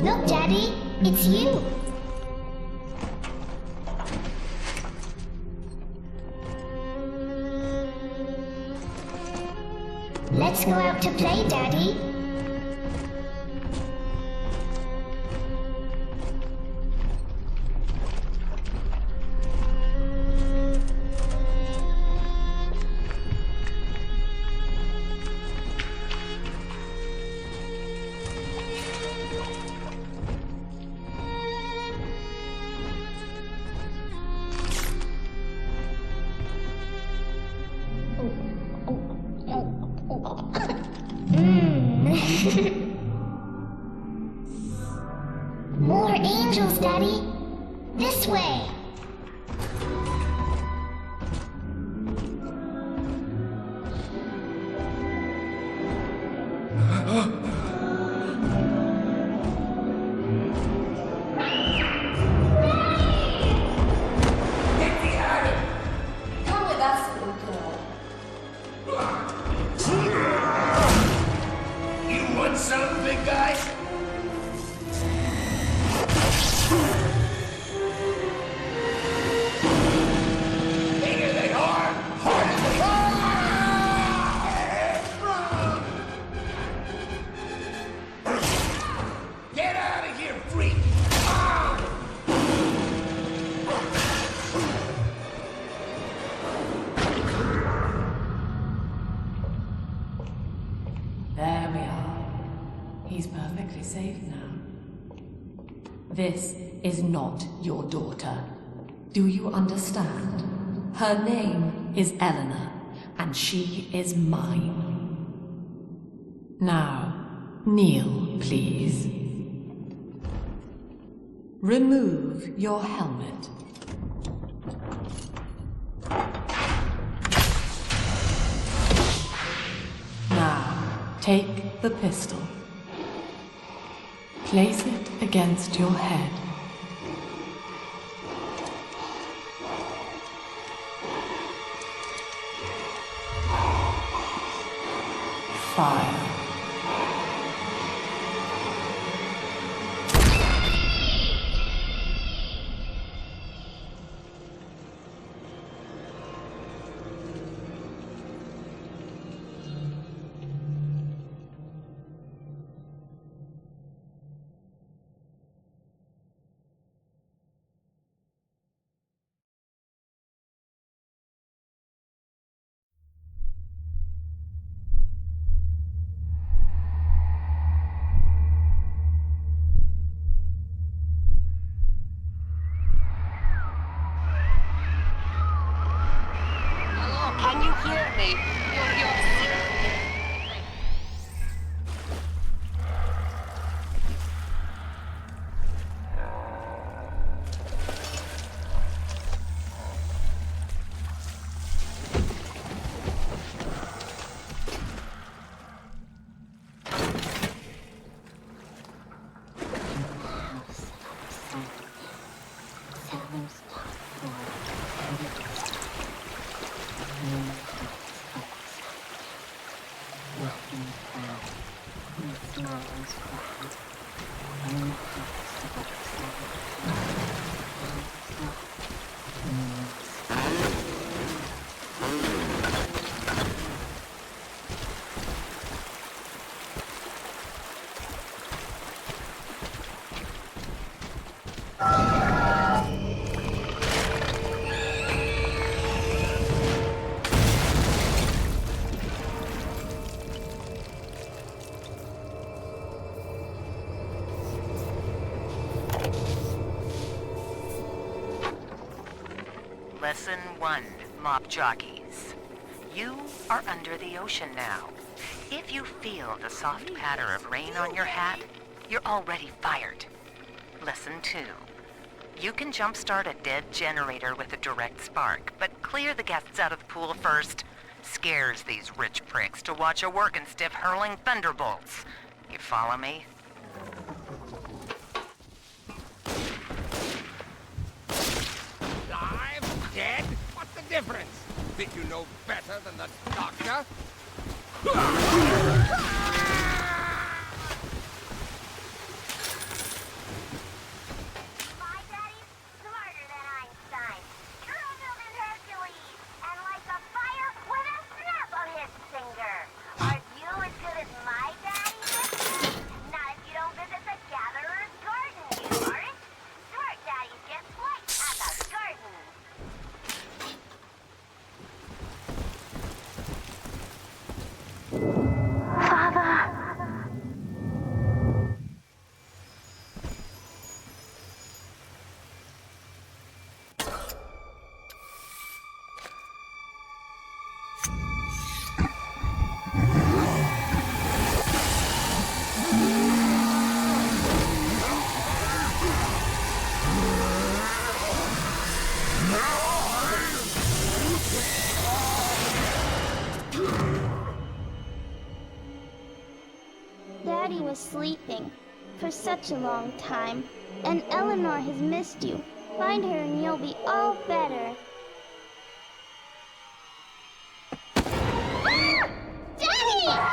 Look, Daddy, it's you. Let's go out to play, Daddy. More angels, Daddy. This way. Come with us, little girl. You want some, big guy? Bigger they are, harder they are! Get out of here, freak! There we are. He's perfectly safe now. This is not your daughter. Do you understand? Her name is Eleanor, and she is mine. Now, kneel, please. Remove your helmet. Now, take the pistol. Place it against your head. Fire. Can you hear me? Lesson 1, Mop Jockeys. You are under the ocean now. If you feel the soft patter of rain on your hat, you're already fired. Lesson 2. You can jumpstart a dead generator with a direct spark, but clear the guests out of the pool first. Scares these rich pricks to watch a working stiff hurling thunderbolts. You follow me? Dead? What's the difference? Think you know better than the doctor? was sleeping for such a long time, and Eleanor has missed you. Find her and you'll be all better. Daddy!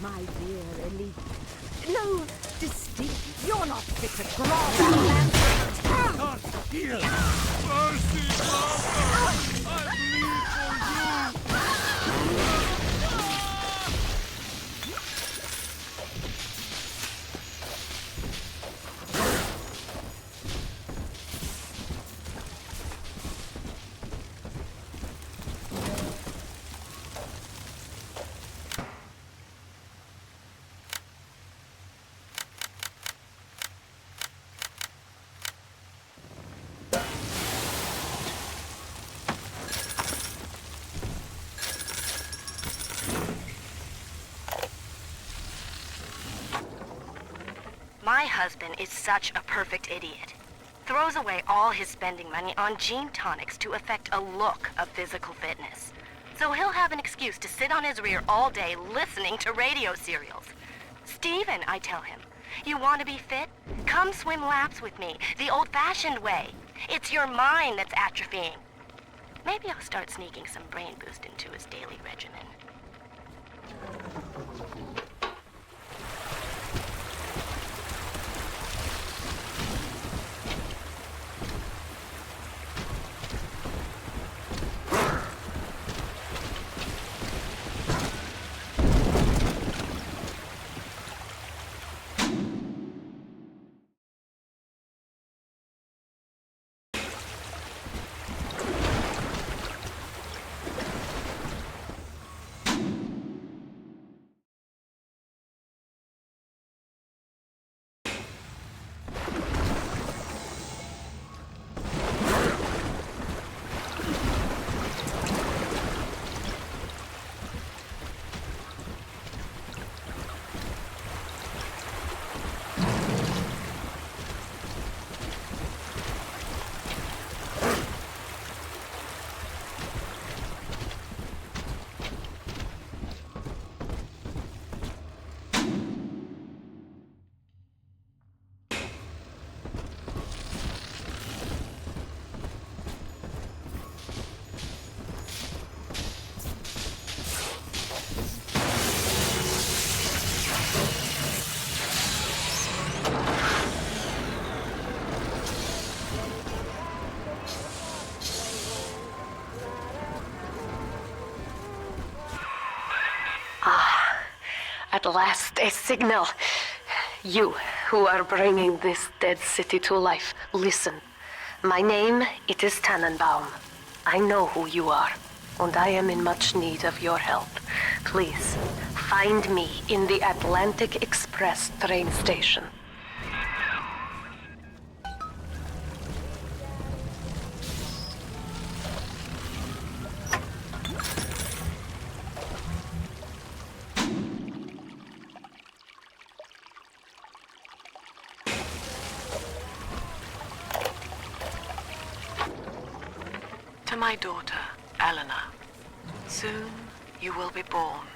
My dear Elite. No, distinct. You're not fit to grow that land. Not here! Mercy, Master! I bleed for you! My husband is such a perfect idiot. Throws away all his spending money on gene tonics to affect a look of physical fitness. So he'll have an excuse to sit on his rear all day listening to radio serials. Steven, I tell him, you want to be fit? Come swim laps with me, the old-fashioned way. It's your mind that's atrophying. Maybe I'll start sneaking some brain boost into his daily regimen. At last, a signal. You, who are bringing this dead city to life, listen. My name, it is Tannenbaum. I know who you are, and I am in much need of your help. Please, find me in the Atlantic Express train station. to my daughter, Eleanor. Soon you will be born,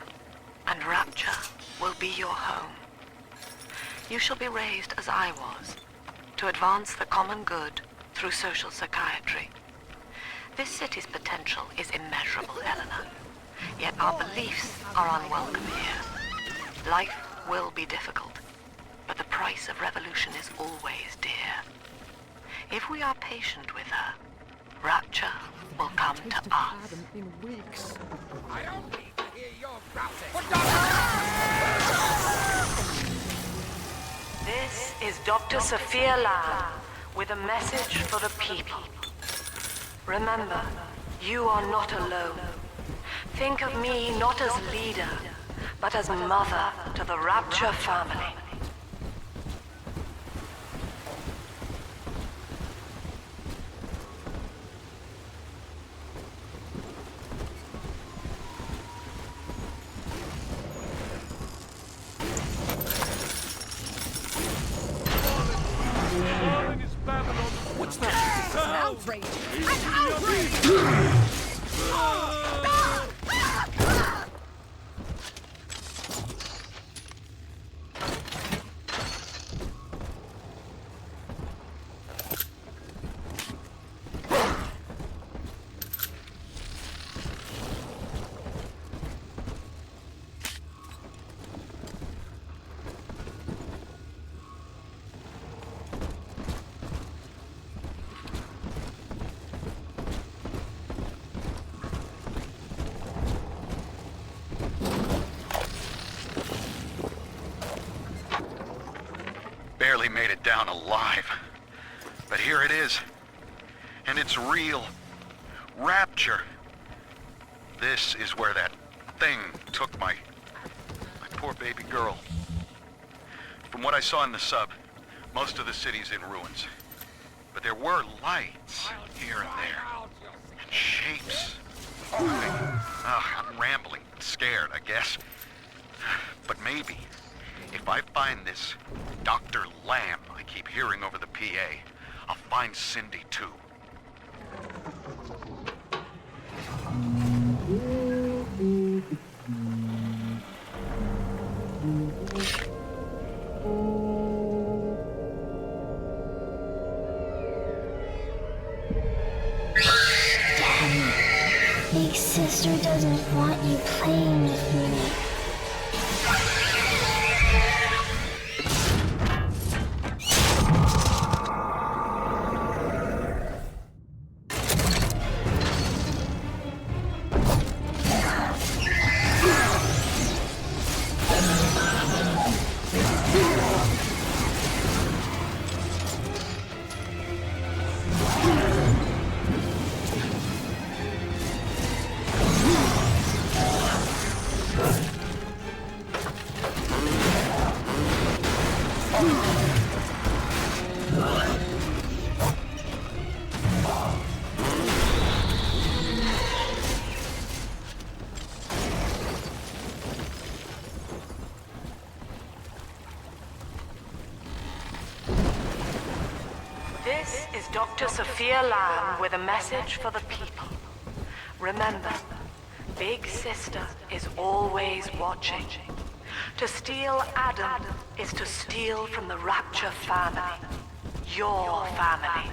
and Rapture will be your home. You shall be raised as I was, to advance the common good through social psychiatry. This city's potential is immeasurable, Eleanor. Yet our beliefs are unwelcome here. Life will be difficult, but the price of revolution is always dear. If we are patient with her, Rapture will come to us. In weeks. I don't need to hear your growling. This is Dr. Sofia Lamb with a message for the people. Remember, you are not alone. Think of me not as leader, but as mother to the Rapture family. What's that? An outrage! An outrage! Barely made it down alive. But here it is. And it's real. Rapture. This is where that thing took my poor baby girl. From what I saw in the sub, most of the city's in ruins. But there were lights here and there. And shapes. I'm rambling, scared, I guess. But maybe, if I find this Dr. Lamb I keep hearing over the PA, I'll find Cindy too. Big sister doesn't want you playing with me. This is Dr. Sofia Lamb with a message for the people. Remember, Big Sister is always watching. To steal Adam is to steal from the Rapture family. Your family.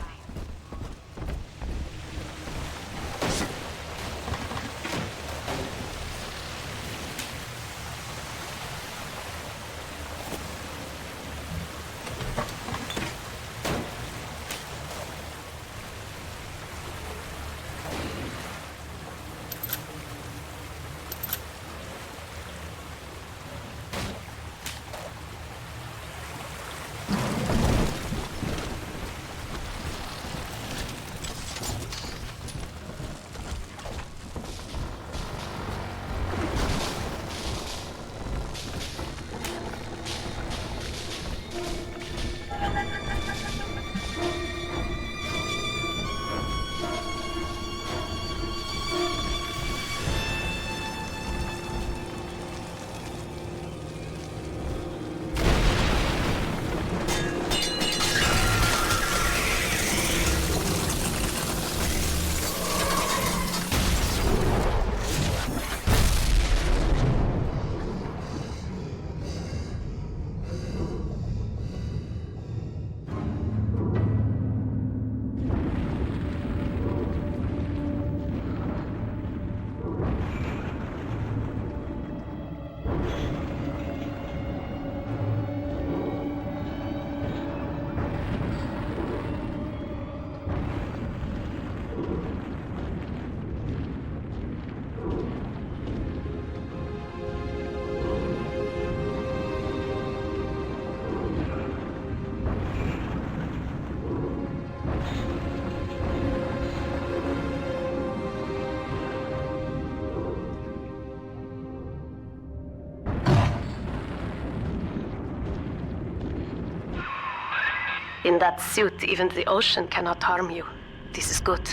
In that suit, even the ocean cannot harm you. This is good.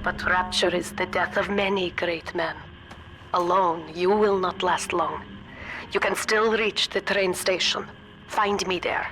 But Rapture is the death of many great men. Alone, you will not last long. You can still reach the train station. Find me there.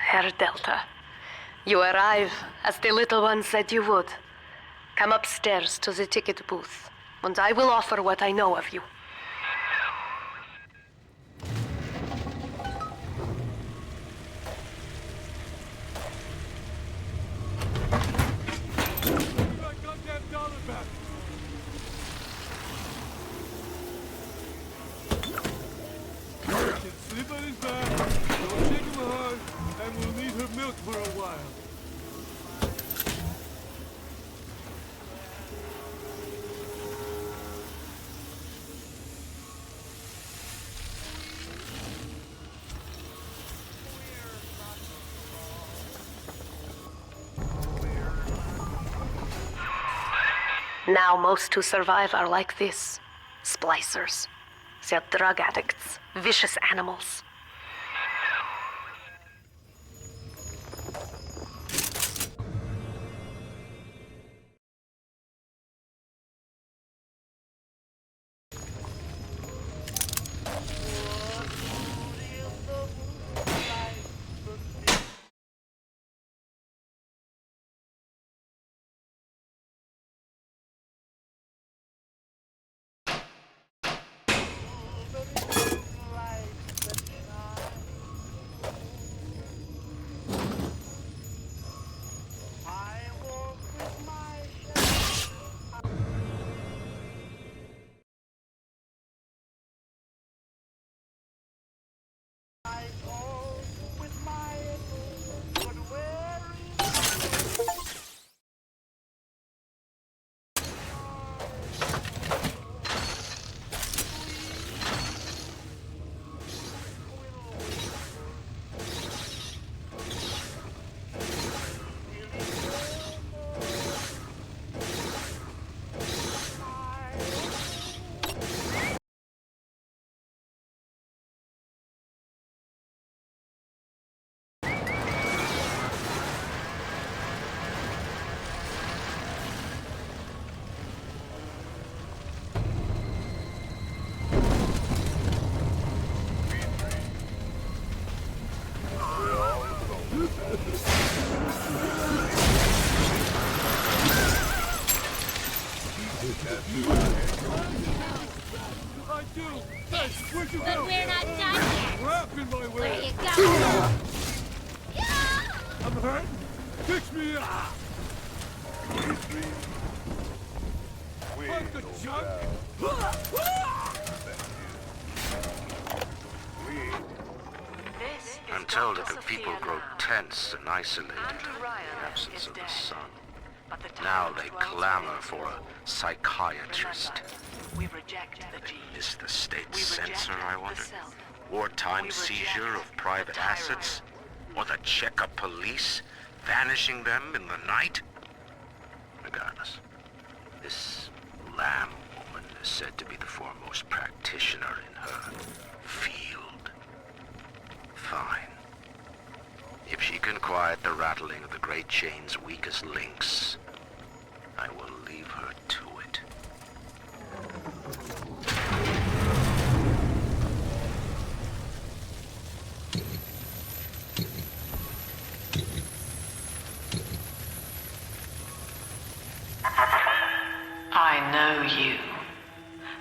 Herr Delta. You arrive, as the little one said you would. Come upstairs to the ticket booth, and I will offer what I know of you. Slip on his back, don't shake him hard, and we'll need her milk for a while. Now most who survive are like this. Splicers. They're drug addicts, vicious animals. I do. Hey, where'd you But go? we're not done yet. Crap in my Where way. you going? I'm hurt. Fix me up. Fuck the junk. I'm told that the people grow tense and isolated in the absence of the sun. Now they clamor for a psychiatrist. We reject the gene. Is the state We reject censor, I the wonder? self. Wartime We seizure reject of private the assets? Or the checkup police vanishing them in the night? Regardless, this Lamb woman is said to be the foremost practitioner in her field. Fine. If she can quiet the rattling of the Great Chain's weakest links, I will leave her to it. I know you.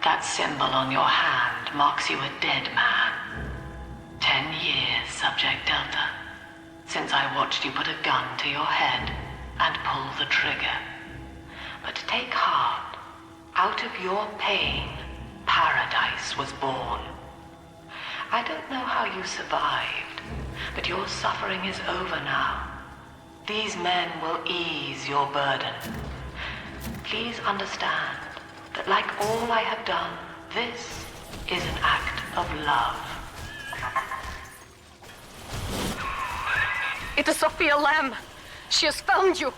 That symbol on your hand marks you a dead man. 10 years, Subject Delta, since I watched you put a gun to your head and pull the trigger. But take heart. Out of your pain, paradise was born. I don't know how you survived, but your suffering is over now. These men will ease your burden. Please understand that like all I have done, this is an act of love. It is Sofia Lamb. She has found you.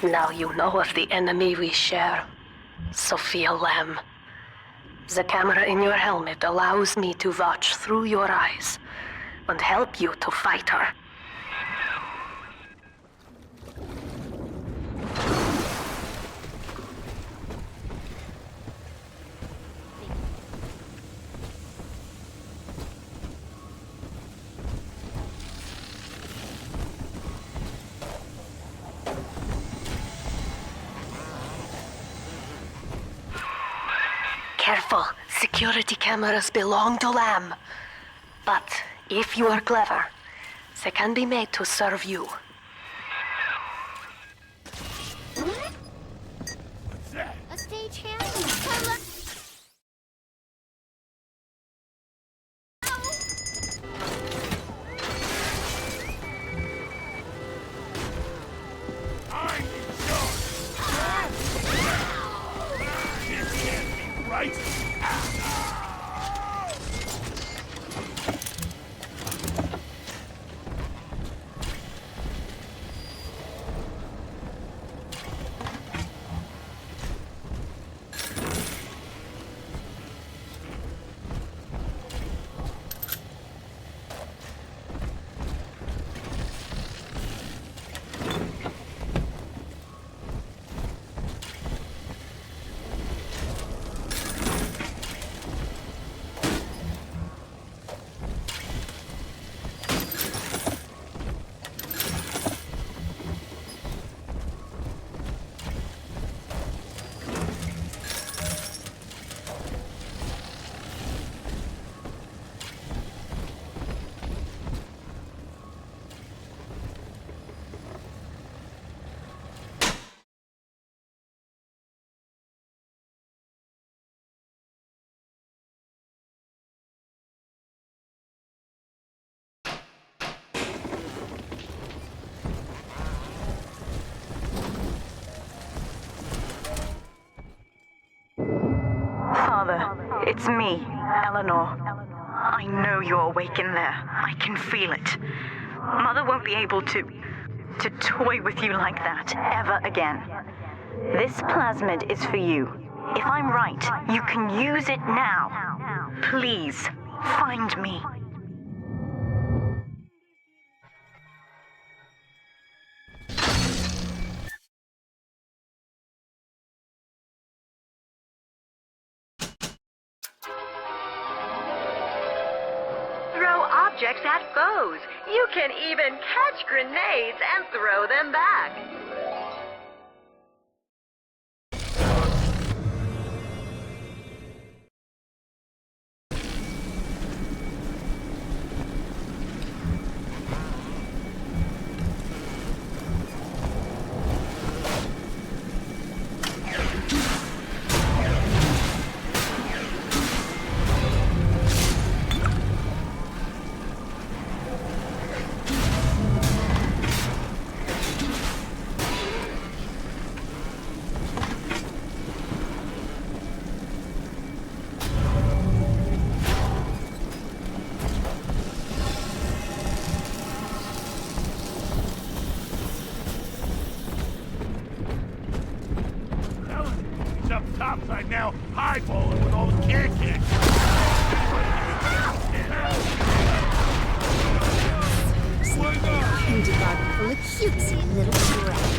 Now you know of the enemy we share, Sofia Lamb. The camera in your helmet allows me to watch through your eyes and help you to fight her. Careful, security cameras belong to Lamb. But if you are clever, they can be made to serve you. What's that? A stagehand? Come look. I'm in charge. This can't be right. Father, it's me, Eleanor. I know you're awake in there. I can feel it. Mother won't be able to toy with you like that ever again. This plasmid is for you. If I'm right, you can use it now. Please, find me. Throw objects at foes. You can even catch grenades and throw them back. Topside now, highballing with all the kicks. Candy garden full of cutesy little brats.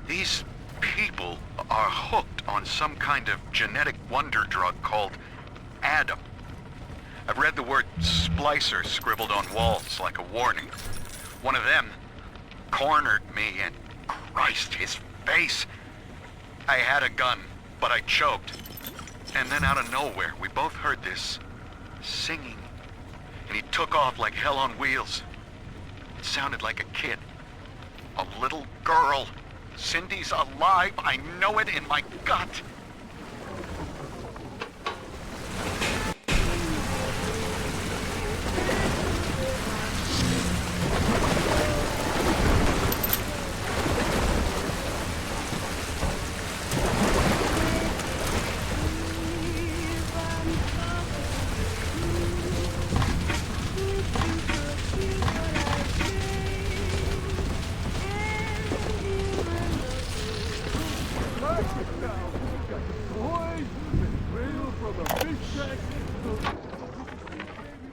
These people are hooked on some kind of genetic wonder drug called Adam. I've read the word splicer scribbled on walls like a warning. One of them cornered me and Christ, his face. I had a gun, but I choked. And then out of nowhere, we both heard this singing. And he took off like hell on wheels. It sounded like a kid. A little girl. Cindy's alive. I know it in my gut.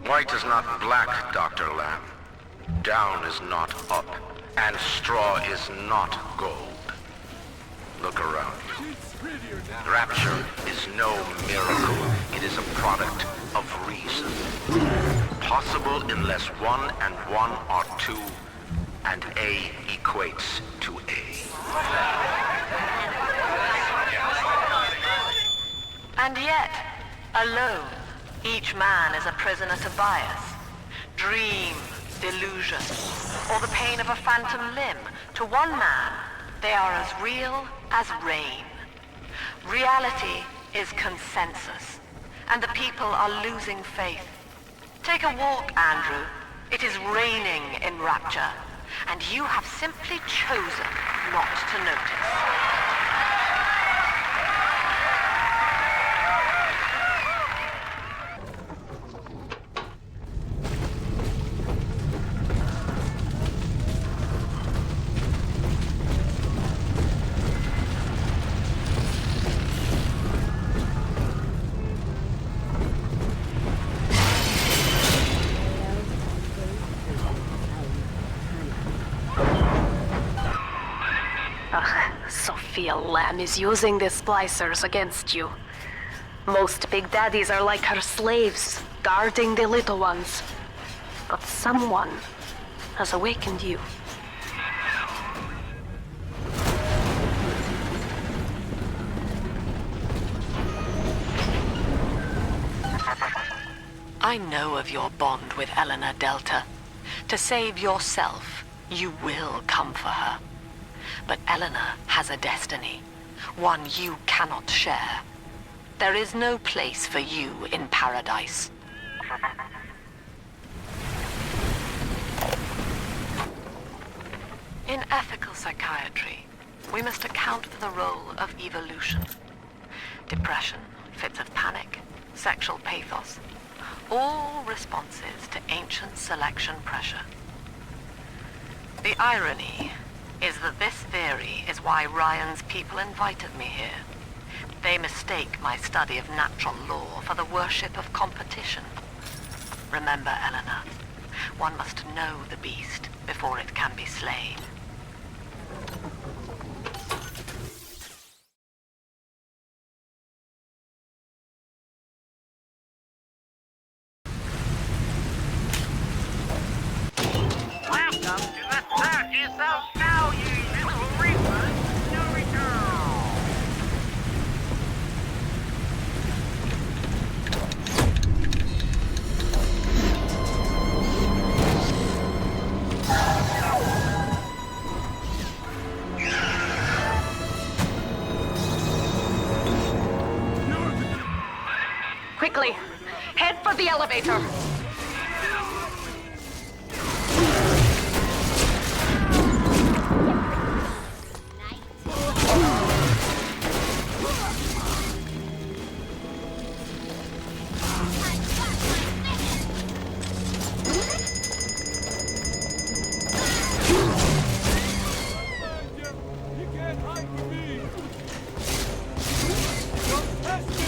White is not black, Dr. Lamb. Down is not up, and straw is not gold. Look around you. Rapture is no miracle. It is a product of reason. Possible unless 1 and 1 are 2, and A equates to A. And yet, alone, each man is a prisoner to bias, dream, delusion, or the pain of a phantom limb. To one man, they are as real as rain. Reality is consensus, and the people are losing faith. Take a walk, Andrew. It is raining in Rapture, and you have simply chosen not to notice. Sofia Lamb is using the splicers against you. Most big daddies are like her slaves, guarding the little ones. But someone has awakened you. I know of your bond with Eleanor Delta. To save yourself, you will come for her. But Eleanor has a destiny, one you cannot share. There is no place for you in paradise. In ethical psychiatry, we must account for the role of evolution. Depression, fits of panic, sexual pathos, all responses to ancient selection pressure. The irony is that this theory is why Ryan's people invited me here. They mistake my study of natural law for the worship of competition. Remember, Eleanor, one must know the beast before it can be slain. Welcome to the circus of value, little reapers, Nuri girl. Quickly, head for the elevator. You can't hide from me! Don't test me!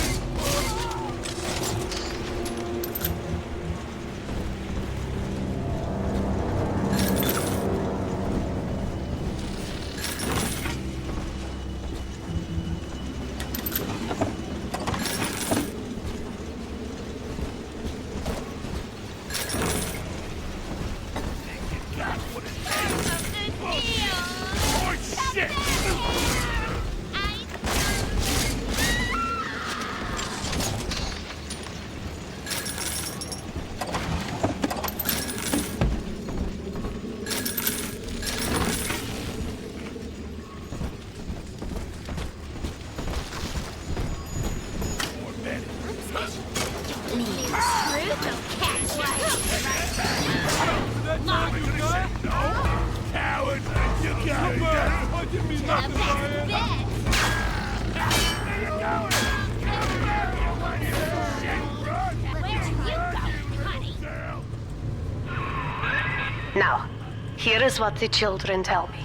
Now, here is what the children tell me.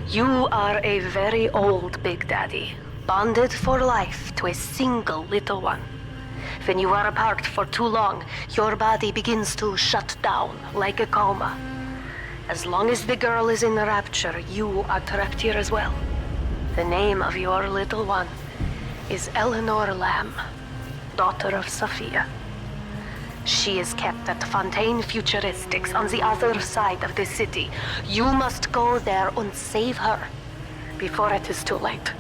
You are a very old Big Daddy, bonded for life to a single little one. When you are apart for too long, your body begins to shut down like a coma. As long as the girl is in the Rapture, you are trapped here as well. The name of your little one is Eleanor Lamb, daughter of Sofia. She is kept at Fontaine Futuristics on the other side of the city. You must go there and save her before it is too late.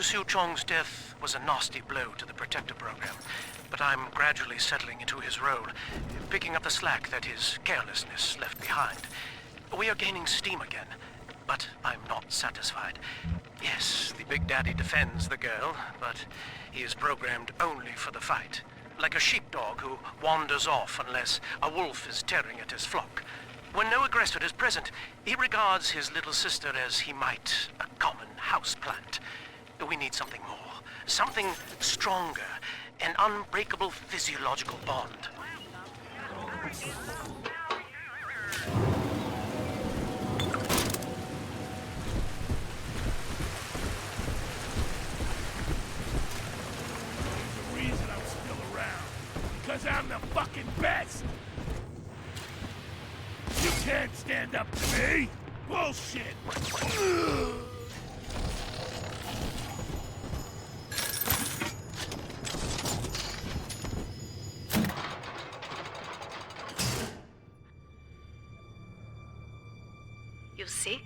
Su Chong's death was a nasty blow to the Protector program, but I'm gradually settling into his role, picking up the slack that his carelessness left behind. We are gaining steam again, but I'm not satisfied. Yes, the Big Daddy defends the girl, but he is programmed only for the fight, like a sheepdog who wanders off unless a wolf is tearing at his flock. When no aggressor is present, he regards his little sister as he might a common houseplant. We need something more, something stronger, an unbreakable physiological bond. The reason I'm still around, because I'm the fucking best. You can't stand up to me. Bullshit. You see?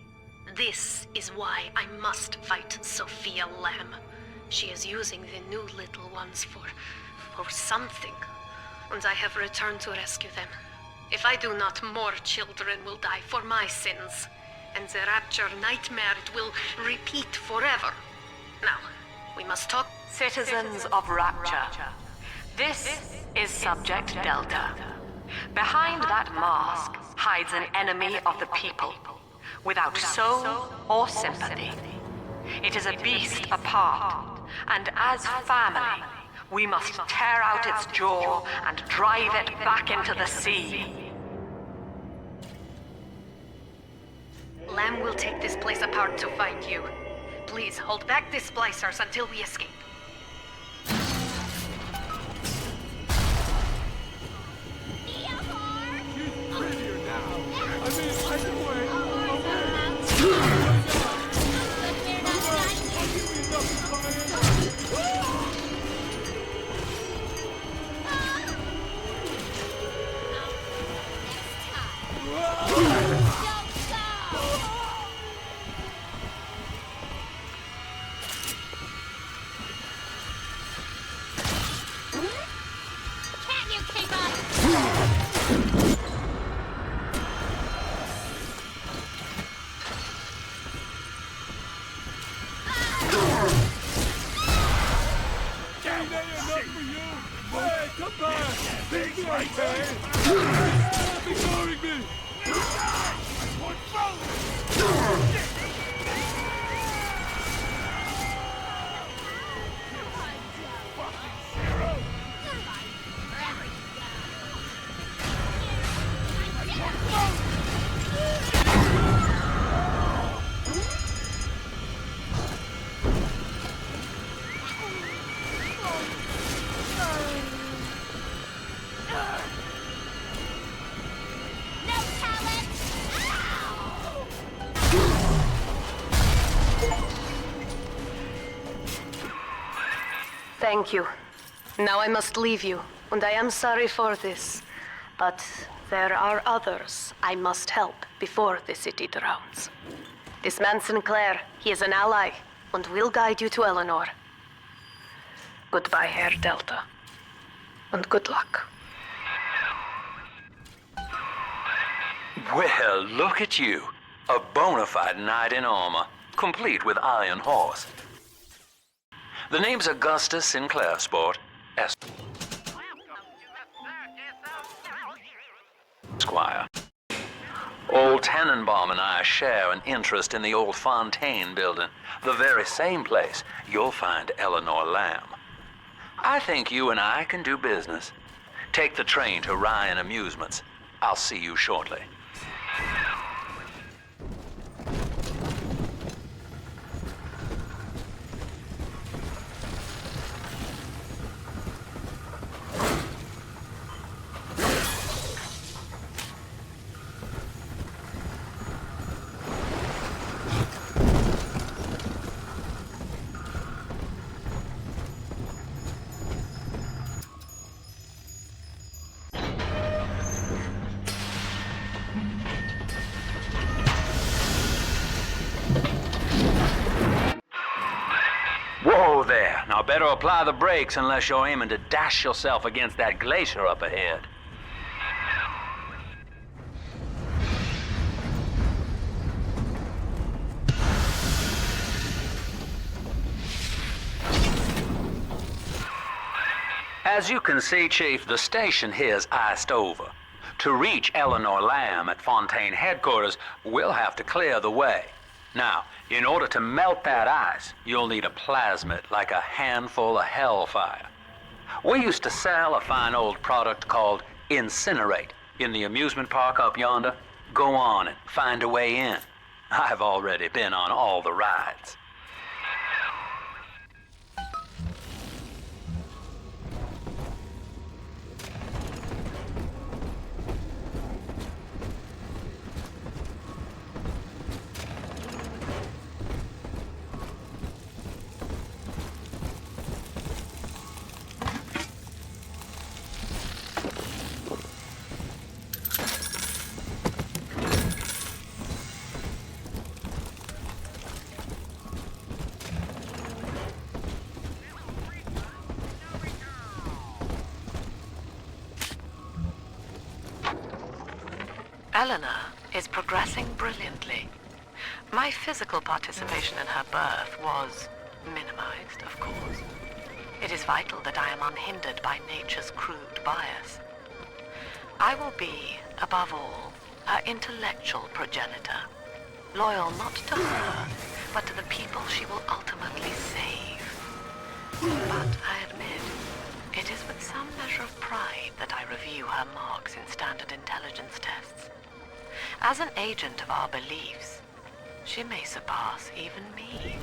This is why I must fight Sofia Lamb. She is using the new little ones for something. And I have returned to rescue them. If I do not, more children will die for my sins. And the Rapture nightmare, it will repeat forever. Now, we must talk. Citizens of Rapture, this is Subject Delta. Behind that mask hides an enemy of the people, without soul or sympathy. It is a beast apart, and as family, we must tear out its jaw and drive it back into the sea. Lamb will take this place apart to find you. Please hold back the splicers until we escape. Prettier now. I mean, I can wait. Can you keep up? Ain't that enough for you? Hey, come back! Big right there! Stop ignoring me! Thank you. Now I must leave you, and I am sorry for this. But there are others I must help before the city drowns. This man Sinclair, he is an ally, and will guide you to Eleanor. Goodbye, Herr Delta. And good luck. Well, look at you. A bona fide knight in armor, complete with iron horse. The name's Augustus Sinclair, sport. Esquire. Old Tannenbaum and I share an interest in the old Fontaine building, the very same place you'll find Eleanor Lamb. I think you and I can do business. Take the train to Ryan Amusements. I'll see you shortly. better apply the brakes unless you're aiming to dash yourself against that glacier up ahead. As you can see, Chief, the station here's iced over. To reach Eleanor Lamb at Fontaine headquarters, we'll have to clear the way. Now, in order to melt that ice, you'll need a plasmid, like a handful of hellfire. We used to sell a fine old product called Incinerate in the amusement park up yonder. Go on and find a way in. I've already been on all the rides. Eleanor is progressing brilliantly. My physical participation in her birth was minimized, of course. It is vital that I am unhindered by nature's crude bias. I will be, above all, her intellectual progenitor, loyal not to her, but to the people she will ultimately save. But I admit, it is with some measure of pride that I review her marks in standard intelligence tests. As an agent of our beliefs, she may surpass even me.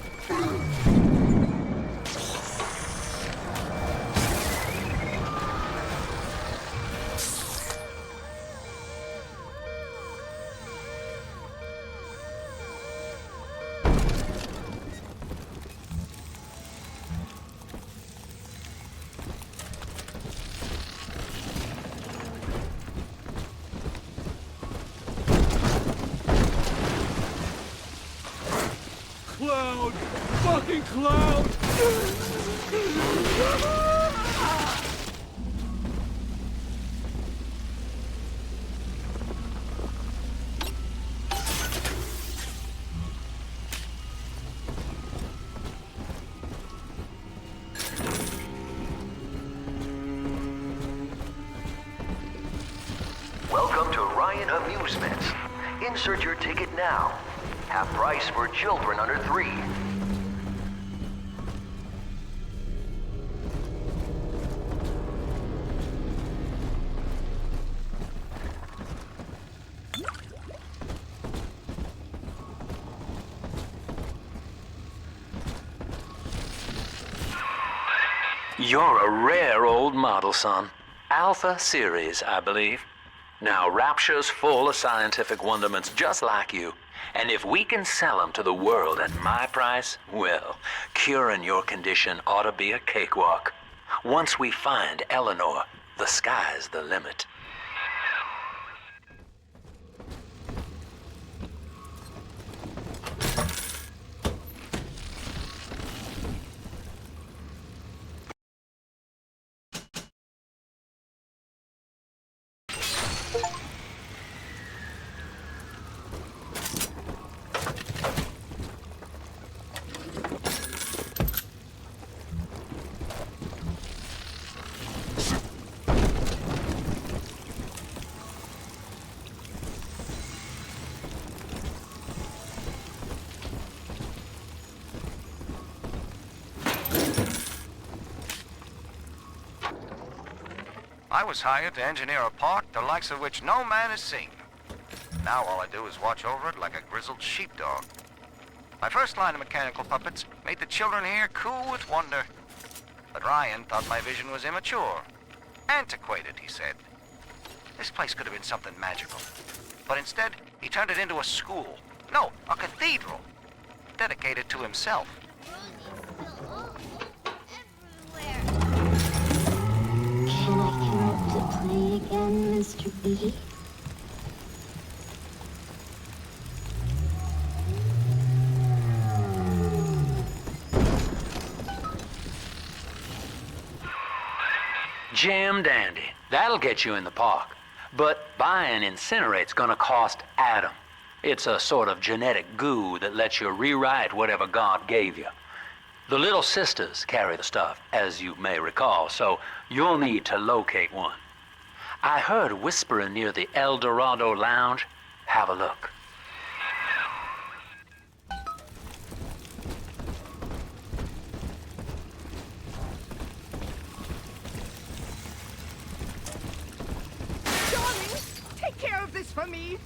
Cloud! Fucking cloud! Welcome to Ryan Amusements. Insert your ticket now. Half price for children under 3. You're a rare old model, son. Alpha series, I believe. Now, Rapture's full of scientific wonderments just like you. And if we can sell them to the world at my price, well, curing your condition ought to be a cakewalk. Once we find Eleanor, the sky's the limit. I was hired to engineer a park the likes of which no man has seen. Now all I do is watch over it like a grizzled sheepdog. My first line of mechanical puppets made the children here cool with wonder. But Ryan thought my vision was immature. Antiquated, he said. This place could have been something magical. But instead, he turned it into a school. No, a cathedral. Dedicated to himself. Can I come out to play again, Mr. B? Jim dandy. That'll get you in the park. But buying Incinerate's gonna cost Adam. It's a sort of genetic goo that lets you rewrite whatever God gave you. The little sisters carry the stuff, as you may recall, so you'll need to locate one. I heard whispering near the El Dorado Lounge. Have a look. Darling, take care of this for me.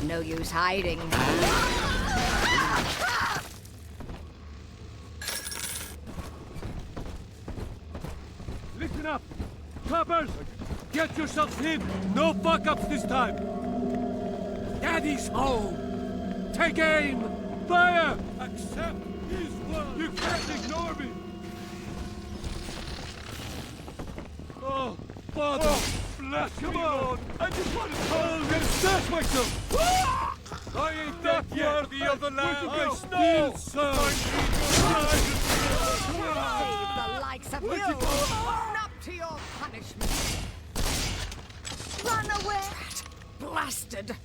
No use hiding. Listen up! Coppers! Get yourselves in! No fuck-ups this time! Daddy's home! Take aim! Fire! Accept his word! You can't ignore me! Oh, Father! Oh, bless me, Lord! I just want to stash myself! I ain't that worthy of the land! I still serve! The likes of you! Own up to your punishment! Run away! Blasted!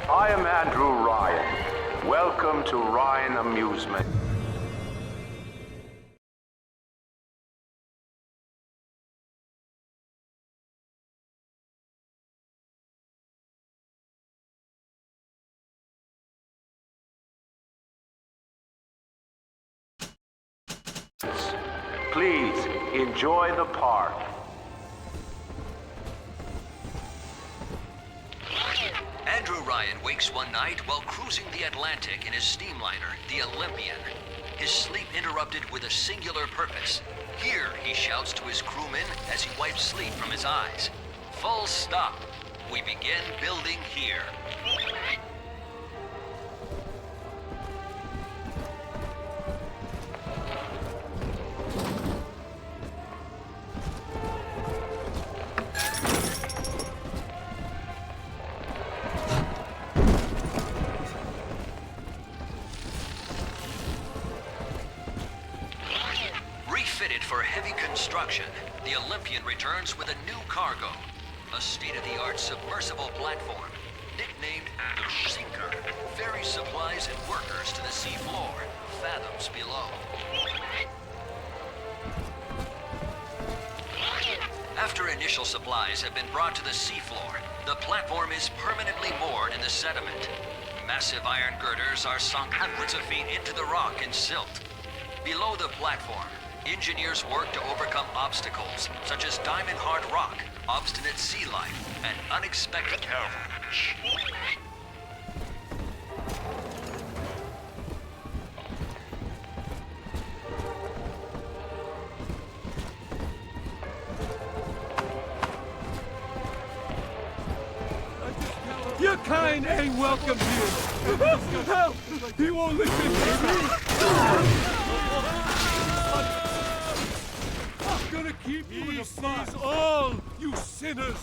I am Andrew Ryan. Welcome to Ryan Amusement. Please enjoy the park. Andrew Ryan wakes one night while cruising the Atlantic in his steamliner, the Olympian. His sleep interrupted with a singular purpose. Here, he shouts to his crewmen as he wipes sleep from his eyes. Full stop. We begin building here. Refitted for heavy construction, the Olympian returns with a new cargo. A state-of-the-art submersible platform, nicknamed the Sinker, ferries supplies and workers to the sea floor, fathoms below. After initial supplies have been brought to the seafloor, the platform is permanently moored in the sediment. Massive iron girders are sunk hundreds of feet into the rock and silt. Below the platform, engineers work to overcome obstacles such as diamond-hard rock, obstinate sea life, and unexpected peril. Your kind ain't welcome here! Help! He won't listen to me! I'm gonna keep you in the fight! All, you sinners!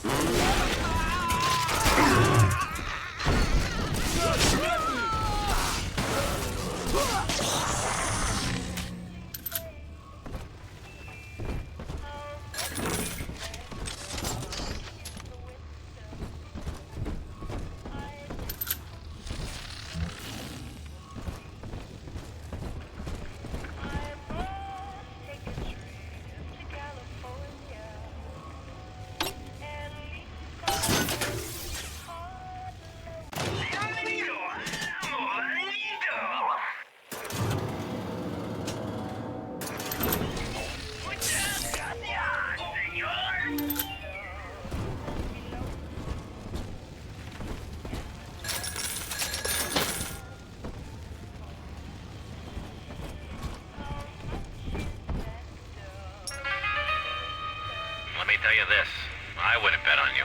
tell you this. I wouldn't bet on you.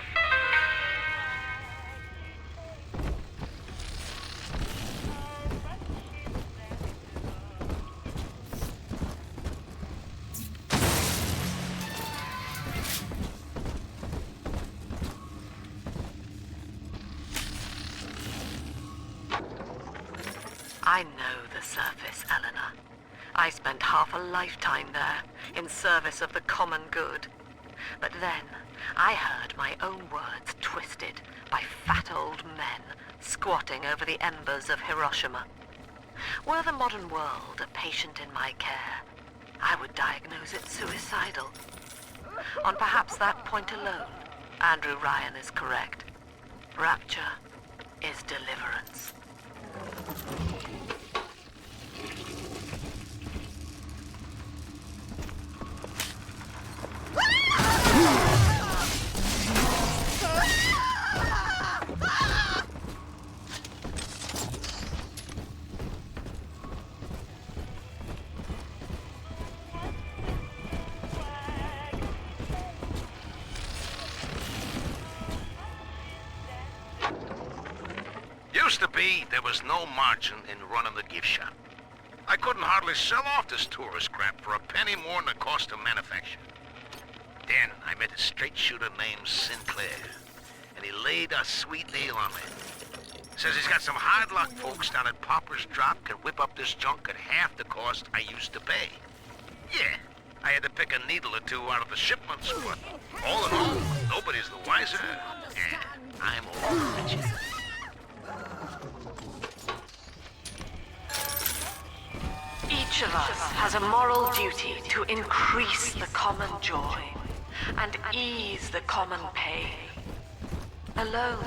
I know the surface, Eleanor. I spent half a lifetime there, in service of the common good. But then, I heard my own words twisted by fat old men squatting over the embers of Hiroshima. Were the modern world a patient in my care, I would diagnose it suicidal. On perhaps that point alone, Andrew Ryan is correct. Rapture is deliverance. Used to be, there was no margin in running the gift shop. I couldn't hardly sell off this tourist crap for a penny more than the cost of manufacture. Then I met a straight shooter named Sinclair, and he laid a sweet deal on me. Says he's got some hard-luck folks down at Popper's Drop can whip up this junk at half the cost I used to pay. Yeah, I had to pick a needle or two out of the shipments, but all in all, nobody's the wiser, and I'm all riches. Each of us has a moral duty to increase the common joy and ease the common pain. Alone,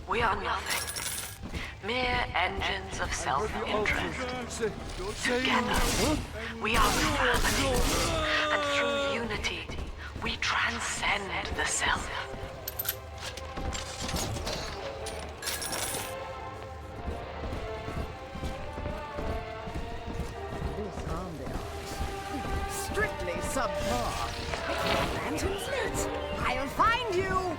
we are nothing. Mere engines of self-interest. Together, we are family. And through unity, we transcend the self. Strictly subpar. Lantern's lit. I'll find you.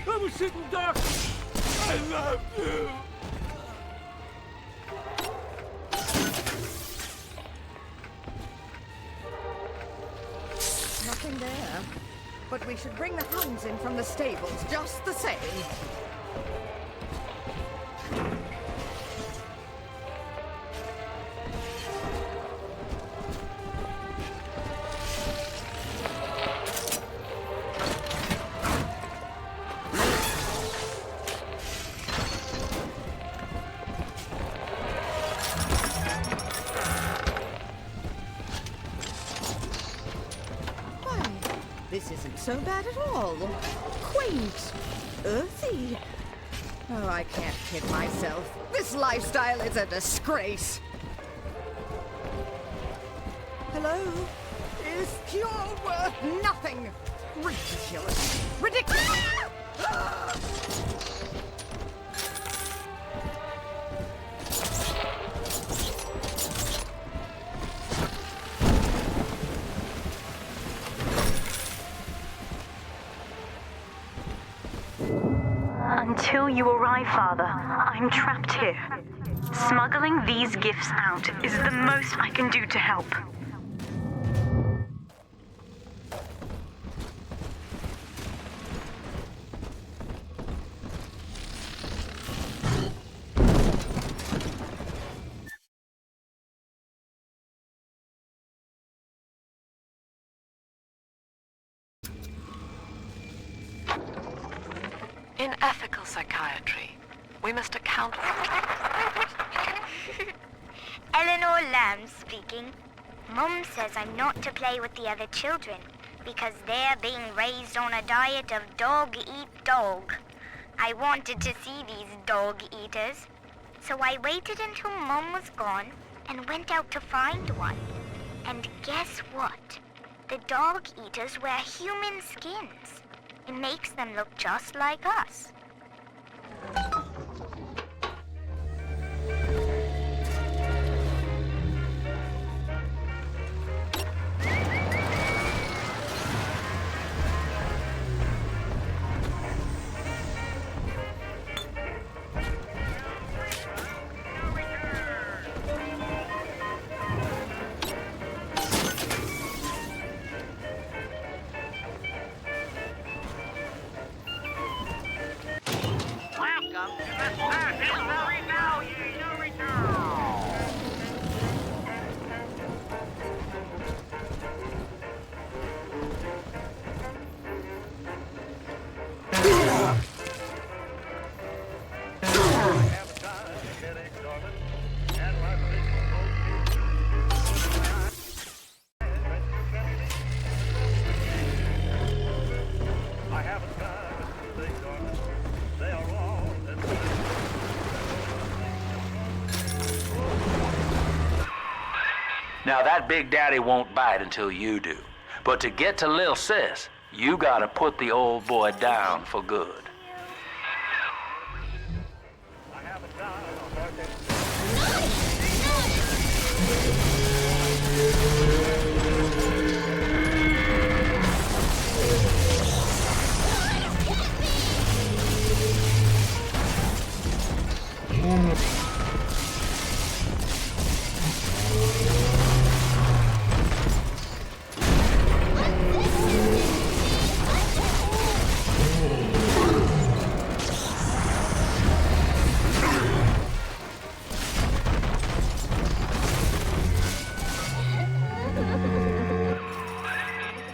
I was sitting duck. I love you. Nothing there. But we should bring the hounds in from the stables just the same. This isn't so bad at all. Quaint. Earthy. Oh, I can't kid myself. This lifestyle is a disgrace. Hello? Is cure worth nothing? Ridiculous. Ridiculous! Until you arrive, Father, I'm trapped here. Smuggling these gifts out is the most I can do to help. In ethical psychiatry, we must account for... Eleanor Lamb speaking. Mum says I'm not to play with the other children because they're being raised on a diet of dog-eat-dog. I wanted to see these dog-eaters, so I waited until Mum was gone and went out to find one. And guess what? The dog-eaters wear human skins. It makes them look just like us. Now, that big daddy won't bite until you do. But to get to Lil Sis, you gotta put the old boy down for good.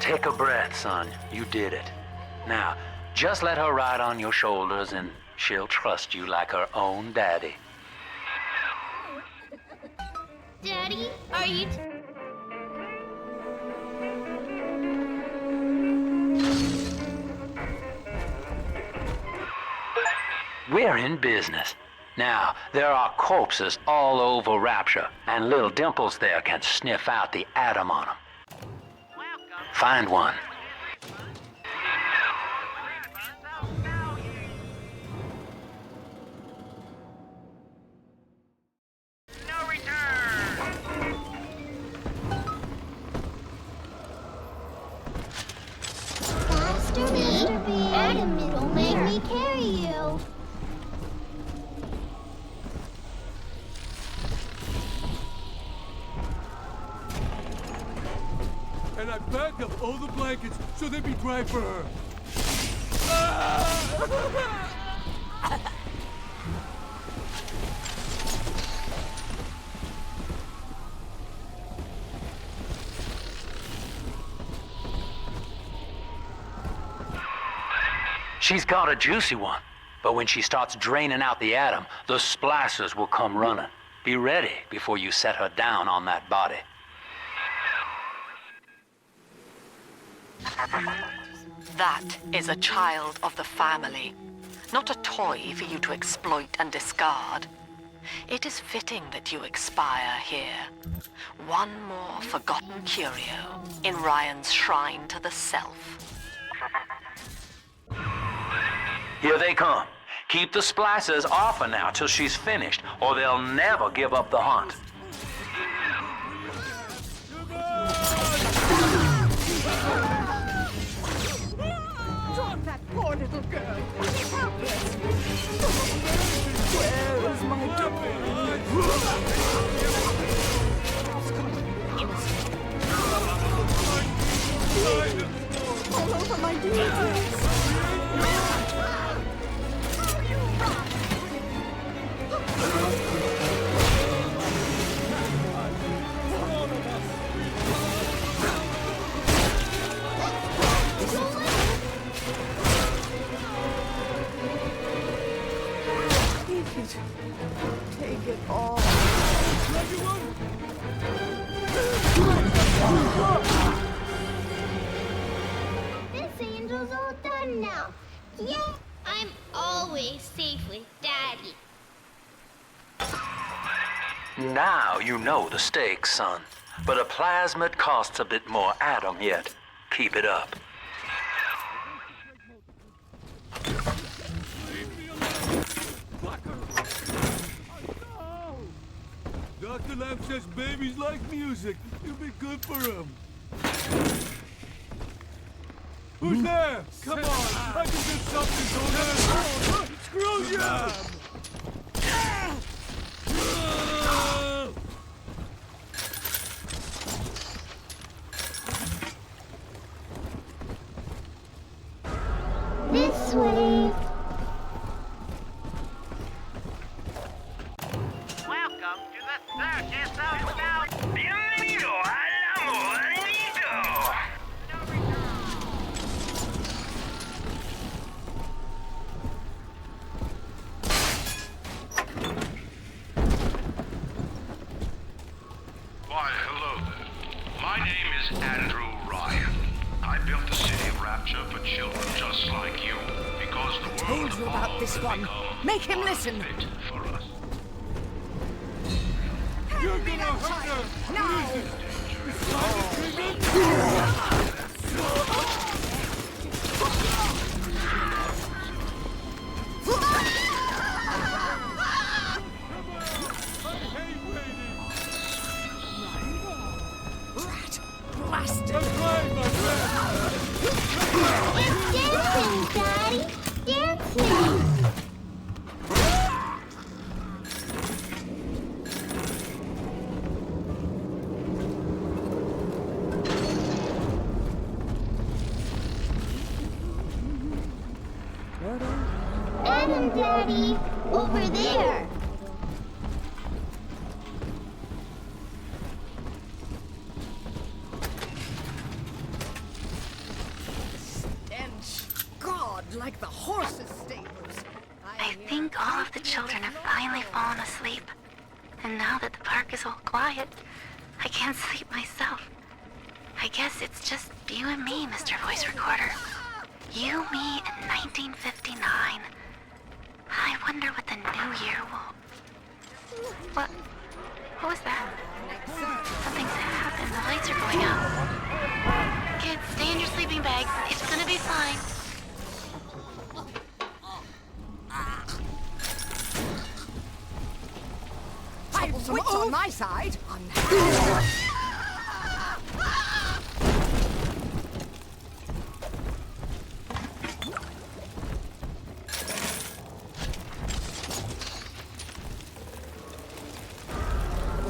Take a breath, son. You did it. Now, just let her ride on your shoulders and she'll trust you like her own daddy. Daddy, are you... We're in business. Now, there are corpses all over Rapture, and little Dimples there can sniff out the atom on them. Find one. Faster, Mr. B. Adam, it'll make me carry you. And I packed up all the blankets so they'd be dry for her. She's got a juicy one, but when she starts draining out the atom, the splicers will come running. Be ready before you set her down on that body. That is a child of the family, not a toy for you to exploit and discard. It is fitting that you expire here. One more forgotten curio in Ryan's shrine to the self. Here they come. Keep the splicers off her now till she's finished, or they'll never give up the hunt. Drop that poor little girl. She's helpless. Where is my dog? All over my details. Take it all. This angel's all done now. Yeah, I'm always safe with Daddy. Now you know the stakes, son. But a plasmid costs a bit more atom yet. Keep it up. Dr. Lamb says babies like music. It'll be good for them. Who's there? Come on, I can do something over there. Screw you! This way. Welcome to the circus of Mount. Bienvenido al amorito. Why, hello there. My name is Andrew Ryan. I built the city of Rapture for children just like you, because the world Told you about this one. Make him listen. for us. You're gonna hurt her! Now! Rat! Blasted! It's dancing, Daddy! Dancing! Adam, Daddy! Over there! Stench! God, like the horses' stables. I think all of the children have finally fallen asleep. And now that the park is all quiet, I can't sleep myself. I guess it's just you and me, Mr. Voice Recorder. You, me, in 1959. I wonder what the new year will... What was that? Something's happened. The lights are going out. Kids, stay in your sleeping bags. It's gonna be fine. I've some wits on my side.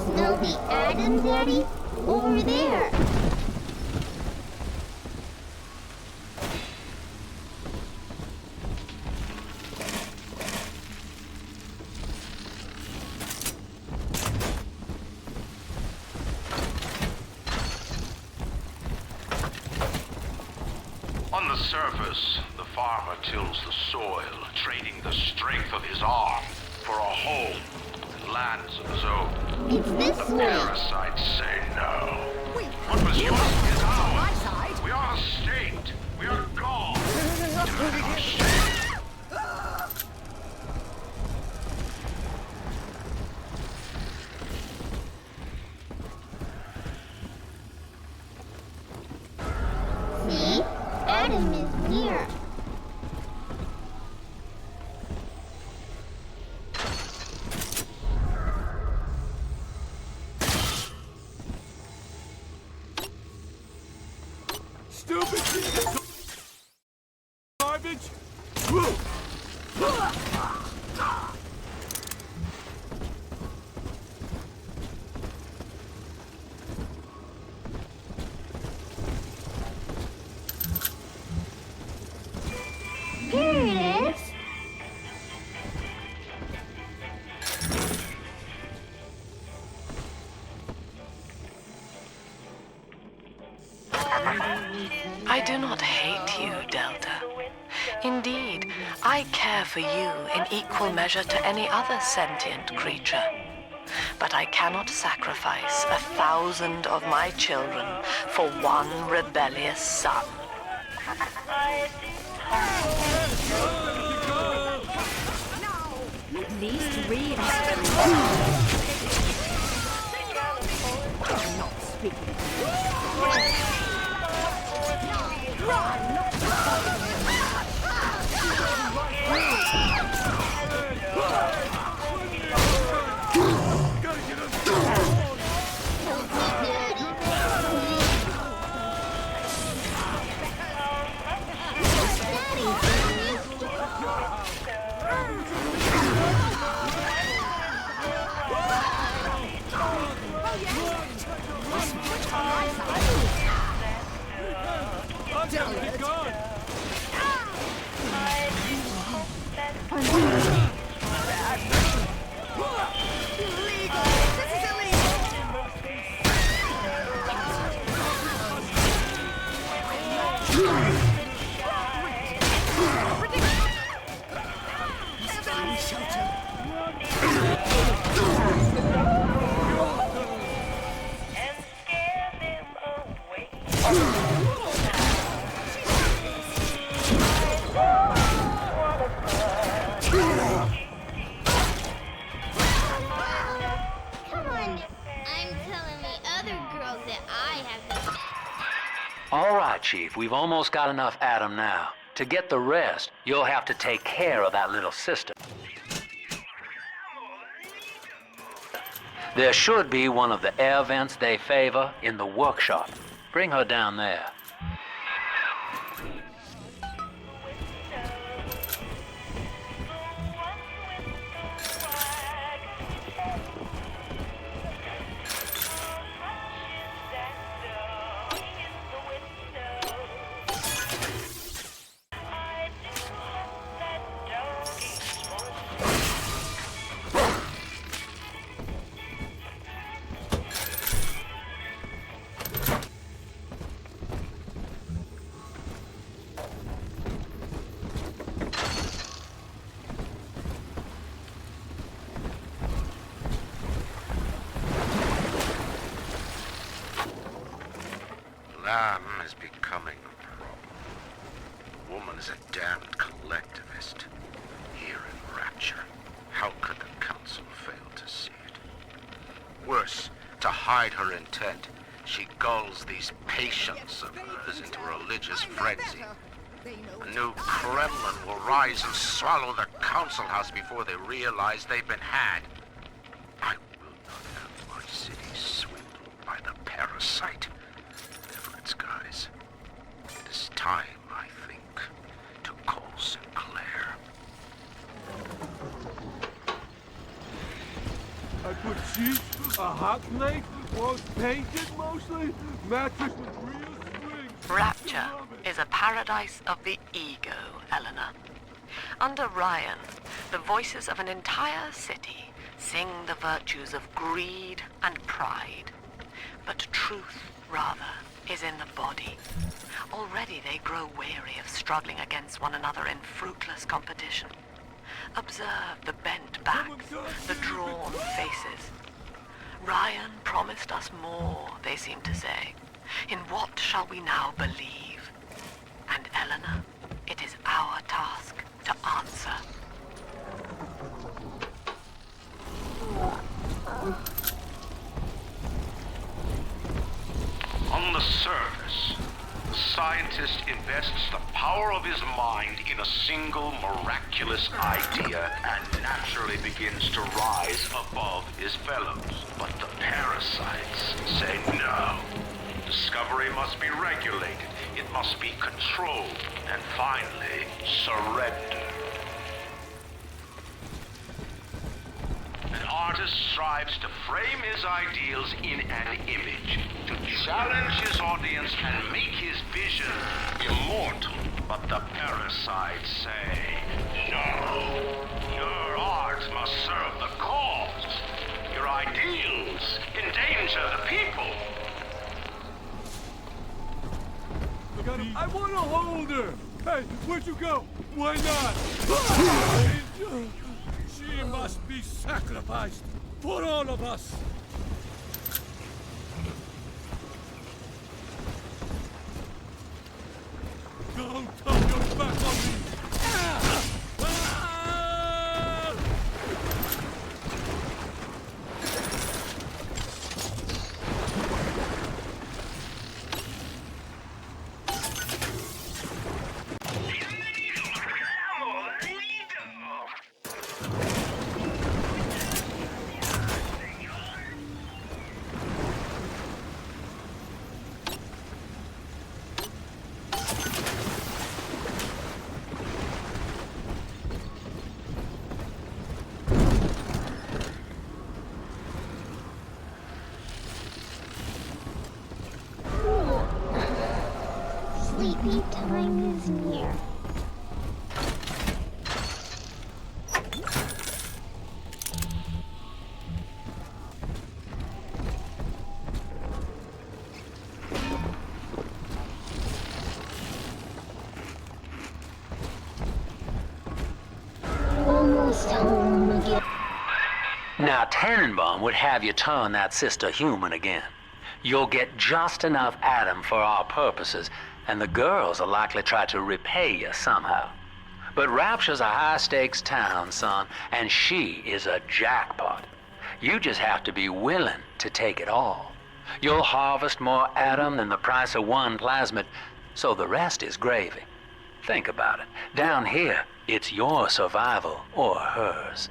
Snowy Adam, Daddy? Over there! On the surface, the farmer tills the soil, trading the strength of his arm for a home and lands of his own. It's this The way! parasites say no. What was yours is ours. We are a state. We are God. Defending our state. See? Adam is here. Stupid piece of garbage! Here it is! I do not hate you, Delta. Indeed, I care for you in equal measure to any other sentient creature. But I cannot sacrifice 1,000 of my children for one rebellious son. These three experiments. I'm not speaking. right, Chief. We've almost got enough Adam now. To get the rest, you'll have to take care of that little sister. There should be one of the air vents they favor in the workshop. Bring her down there. Lamb is becoming a problem. The woman is a damned collectivist. Here in Rapture, how could the Council fail to see it? Worse, to hide her intent, she gulls these patients of hers into a religious frenzy. The new Kremlin will rise and swallow the Council House before they realize they've been had. I will not have my city swindled by the parasite. Guys, it is time, I think, to call Sinclair. I put sheets, a hot plate, walls painted mostly, mattress with real springs. Rapture is a paradise of the ego, Eleanor. Under Ryan, the voices of an entire city sing the virtues of greed and pride. But truth, rather, is in the body. Already they grow weary of struggling against one another in fruitless competition. Observe the bent backs, the drawn faces. Ryan promised us more, they seem to say. In what shall we now believe? And Eleanor, it is our task to answer. On the surface, the scientist invests the power of his mind in a single miraculous idea and naturally begins to rise above his fellows. But the parasites say no. Discovery must be regulated, it must be controlled, and finally, surrendered. An artist strives to frame his ideals in an image, to challenge his audience and make his vision immortal. But the parasites say, no. Your art must serve the cause. Your ideals endanger the people. I want to hold her! Hey, where'd you go? Why not? She must be sacrificed for all of us! Don't turn your back on me! Sleepy time is near. Almost home again. Now, Tannenbaum would have you turn that sister human again. You'll get just enough Adam for our purposes, and the girls will likely try to repay you somehow. But Rapture's a high-stakes town, son, and she is a jackpot. You just have to be willing to take it all. You'll harvest more Adam than the price of one plasmid, so the rest is gravy. Think about it. Down here, it's your survival or hers.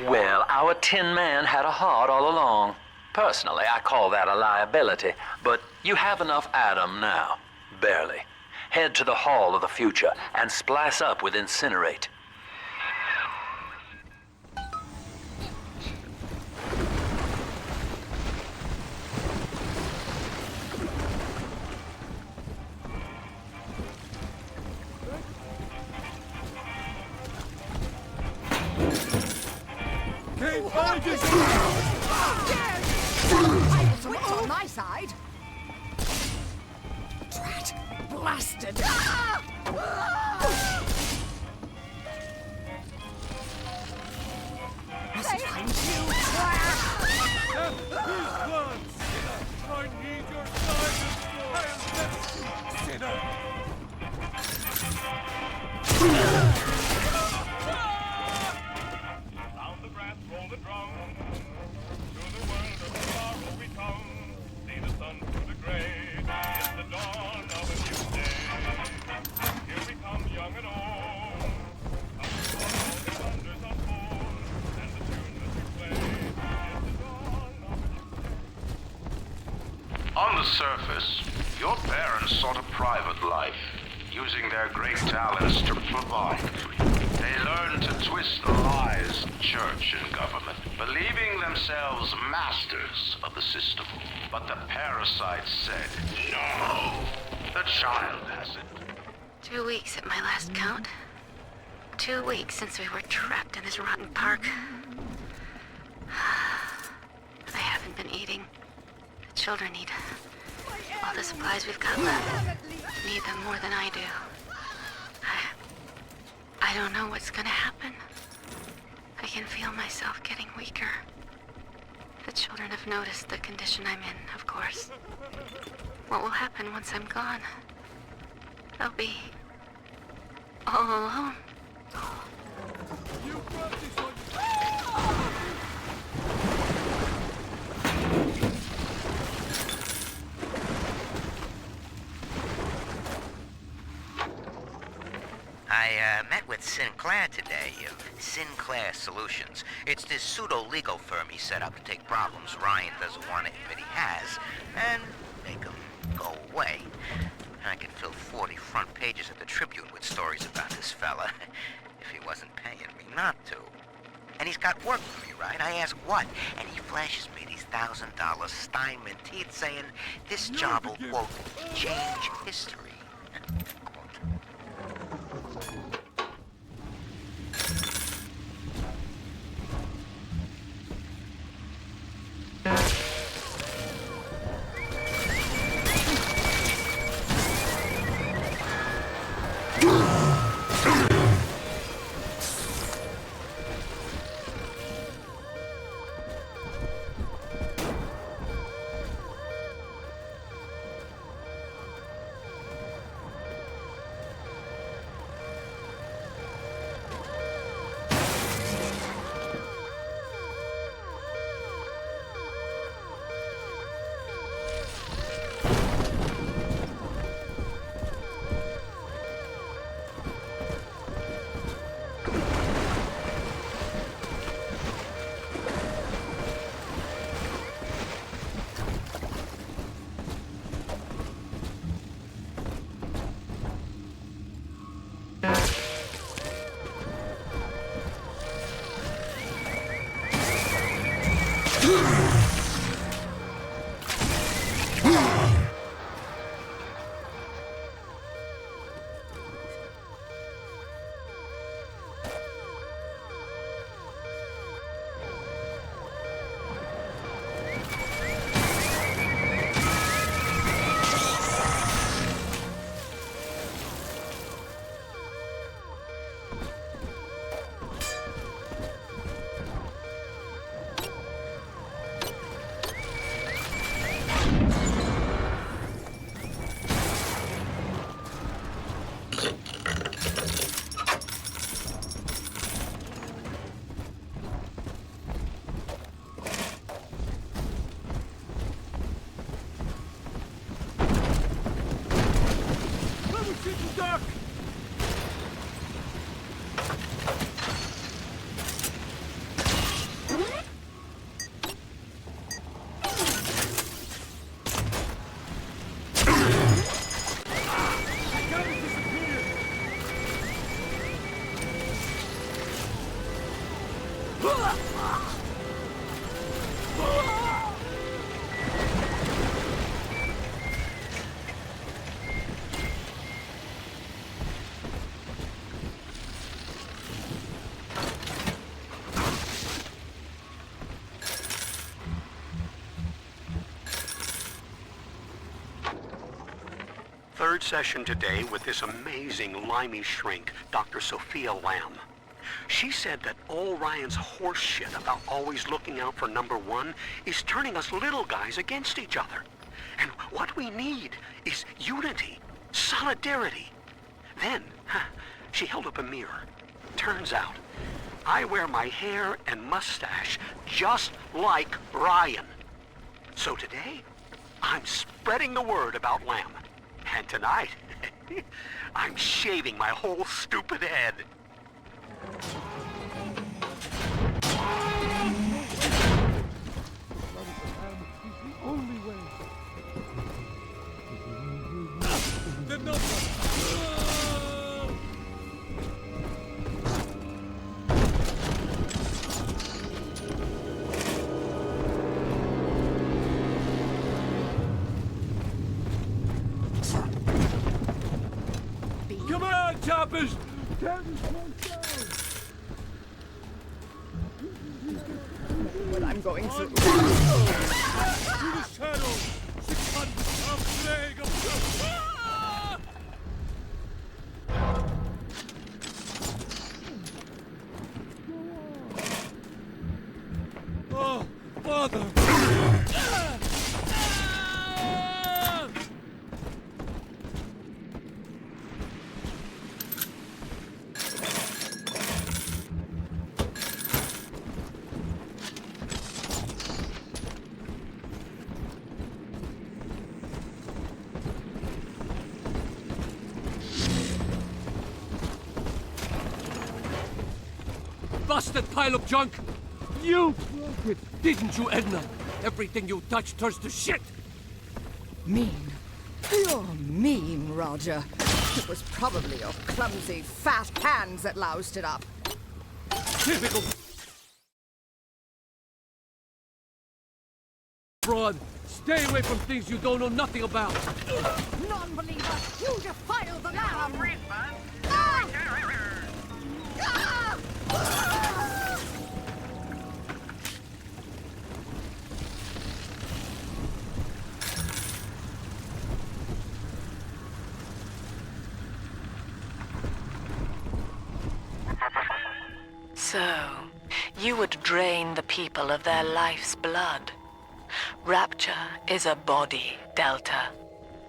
Well, our Tin Man had a heart all along. Personally, I call that a liability, but you have enough Adam now. Barely. Head to the Hall of the Future and splice up with Incinerate. What's on my side? Drat. Blasted. Must find you, twat. I need your guidance, sinner. Round the grass, roll the drum. To the world of tomorrow we come. See the sun through the gray. It's the dawn of a new day. Here we come, young and old. Come for all the wonders unfold. And the tune that we play. It's the dawn of a new day. On the surface, your parents sought a private life, using their great talents to provide for you. They learned to twist the lies of church and government, believing themselves masters of the system. But the parasites said, no, the child has it. 2 weeks at my last count. 2 weeks since we were trapped in this rotten park. I haven't been eating. The children need all the supplies we've got left. Need them more than I do. I don't know what's gonna happen. I can feel myself getting weaker. The children have noticed the condition I'm in, of course. What will happen once I'm gone? They'll be all alone. I met with Sinclair today, Sinclair Solutions. It's this pseudo-legal firm he set up to take problems Ryan doesn't want to admit he has, and make them go away. I could fill 40 front pages of the Tribune with stories about this fella, if he wasn't paying me not to. And he's got work for me, right? I ask what, and he flashes me these $1,000 Steinman teeth saying this job will, quote, change history. Third session today with this amazing limey shrink, Dr. Sofia Lamb. She said that all Ryan's horse shit about always looking out for number one is turning us little guys against each other. And what we need is unity, solidarity. Then, she held up a mirror. Turns out, I wear my hair and mustache just like Ryan. So today, I'm spreading the word about Lamb. And tonight, I'm shaving my whole stupid head. Only way. The number. Come on, choppers! What I'm going through. To the shadows! 600-pound plague of Oh, Father! Busted pile of junk! You broke it, didn't you, Edna? Everything you touch turns to shit! Mean. You're mean, Roger. It was probably your clumsy, fat hands that loused it up. Typical fraud. Stay away from things you don't know nothing about. Non-believer, you defile the lamb! So, you would drain the people of their life's blood. Rapture is a body, Delta.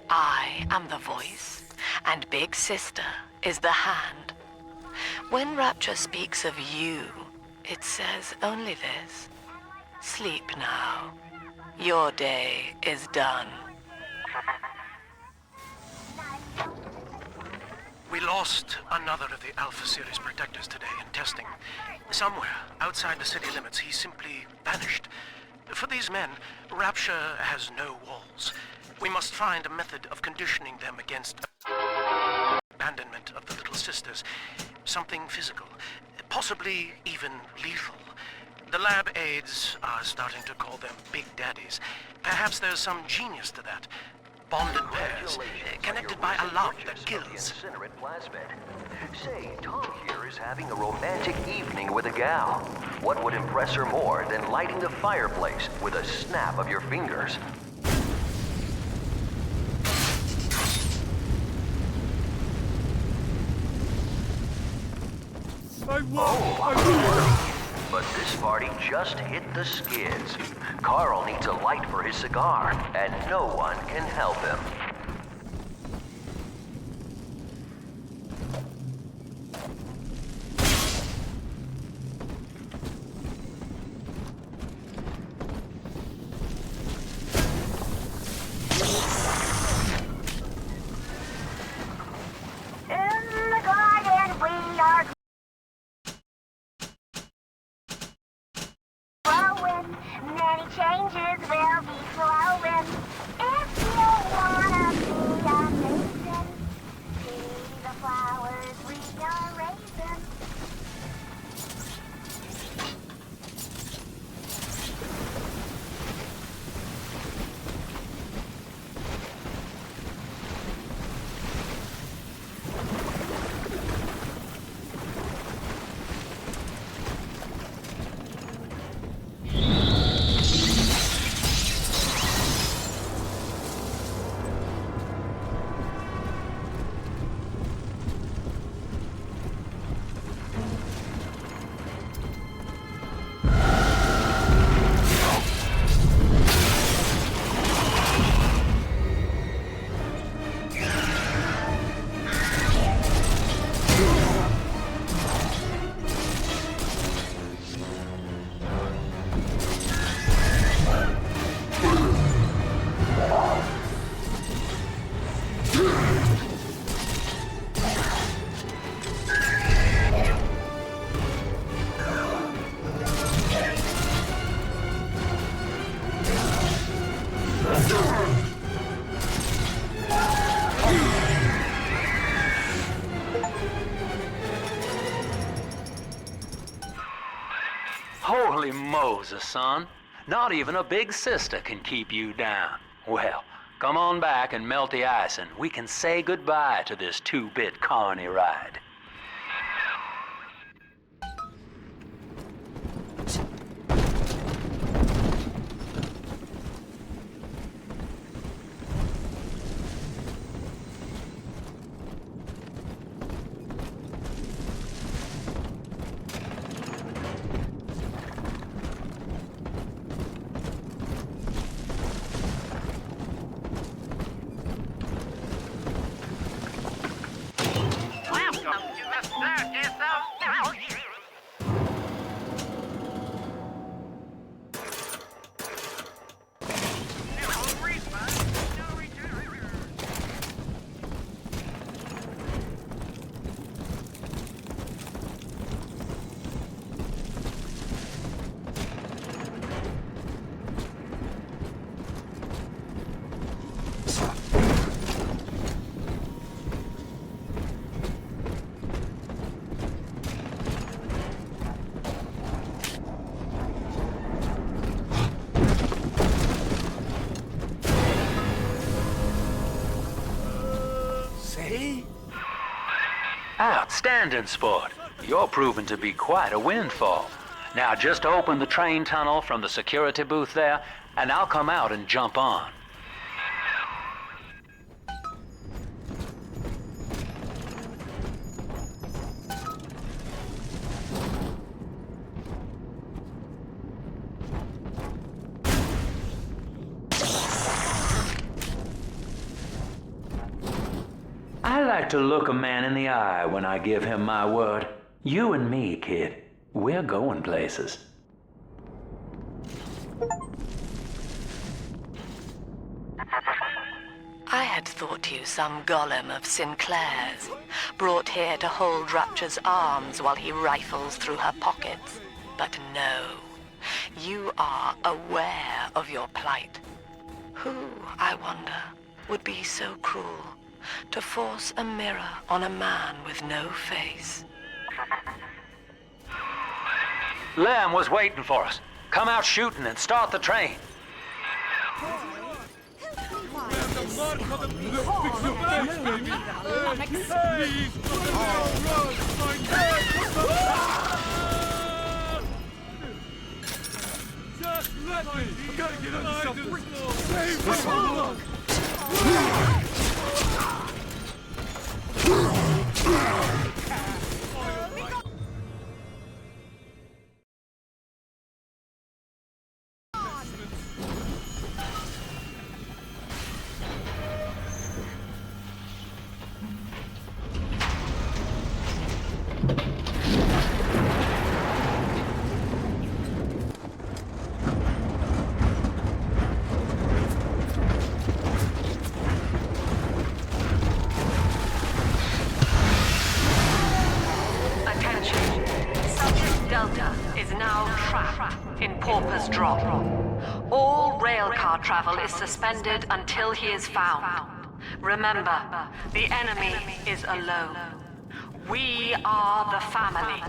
I am the voice, and Big Sister is the hand. When Rapture speaks of you, it says only this. Sleep now. Your day is done. We lost another of the Alpha Series protectors today in testing. Somewhere outside the city limits, he simply vanished. For these men, Rapture has no walls. We must find a method of conditioning them against abandonment of the Little Sisters. Something physical, possibly even lethal. The lab aides are starting to call them Big Daddies. Perhaps there's some genius to that. Bonded pairs, connected by a love that kills. Say, Tom here is having a romantic evening with a gal. What would impress her more than lighting the fireplace with a snap of your fingers? But this party just hit the skids. Carl needs a light for his cigar, and no one can help him. Many changes will be flowing. If you wanna be amazing, see the flowers we are raising. Holy Moses, son. Not even a big sister can keep you down. Well, come on back and melt the ice and we can say goodbye to this 2-bit carny ride. Welcome to the circus of Outstanding, sport. You're proving to be quite a windfall. Now just open the train tunnel from the security booth there, and I'll come out and jump on. I like to look a man in the eye when I give him my word. You and me, kid, we're going places. I had thought you some golem of Sinclair's, brought here to hold Rapture's arms while he rifles through her pockets. But no, you are aware of your plight. Who, I wonder, would be so cruel to force a mirror on a man with no face? Lamb was waiting for us. Come out shooting and start the train. Just let me! I gotta get under something! Save Delta is now trapped in Pauper's Drop. All railcar travel is suspended until he is found. Remember, the enemy is alone. We are the family.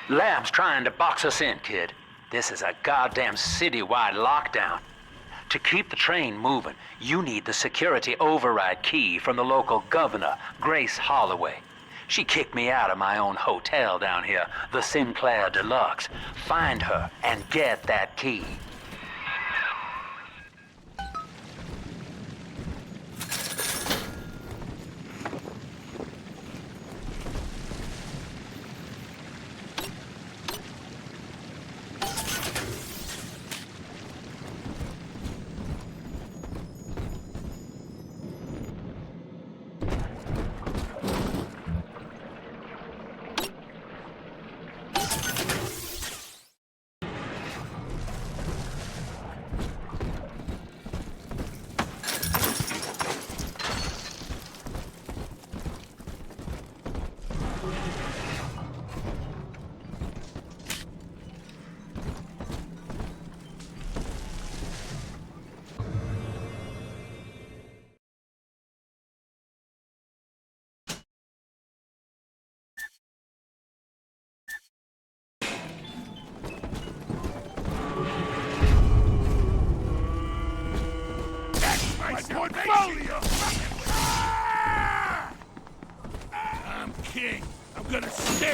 Lamb's trying to box us in, kid. This is a goddamn city-wide lockdown. To keep the train moving, you need the security override key from the local governor, Grace Holloway. She kicked me out of my own hotel down here, the Sinclair Deluxe. Find her and get that key. I'm gonna stay.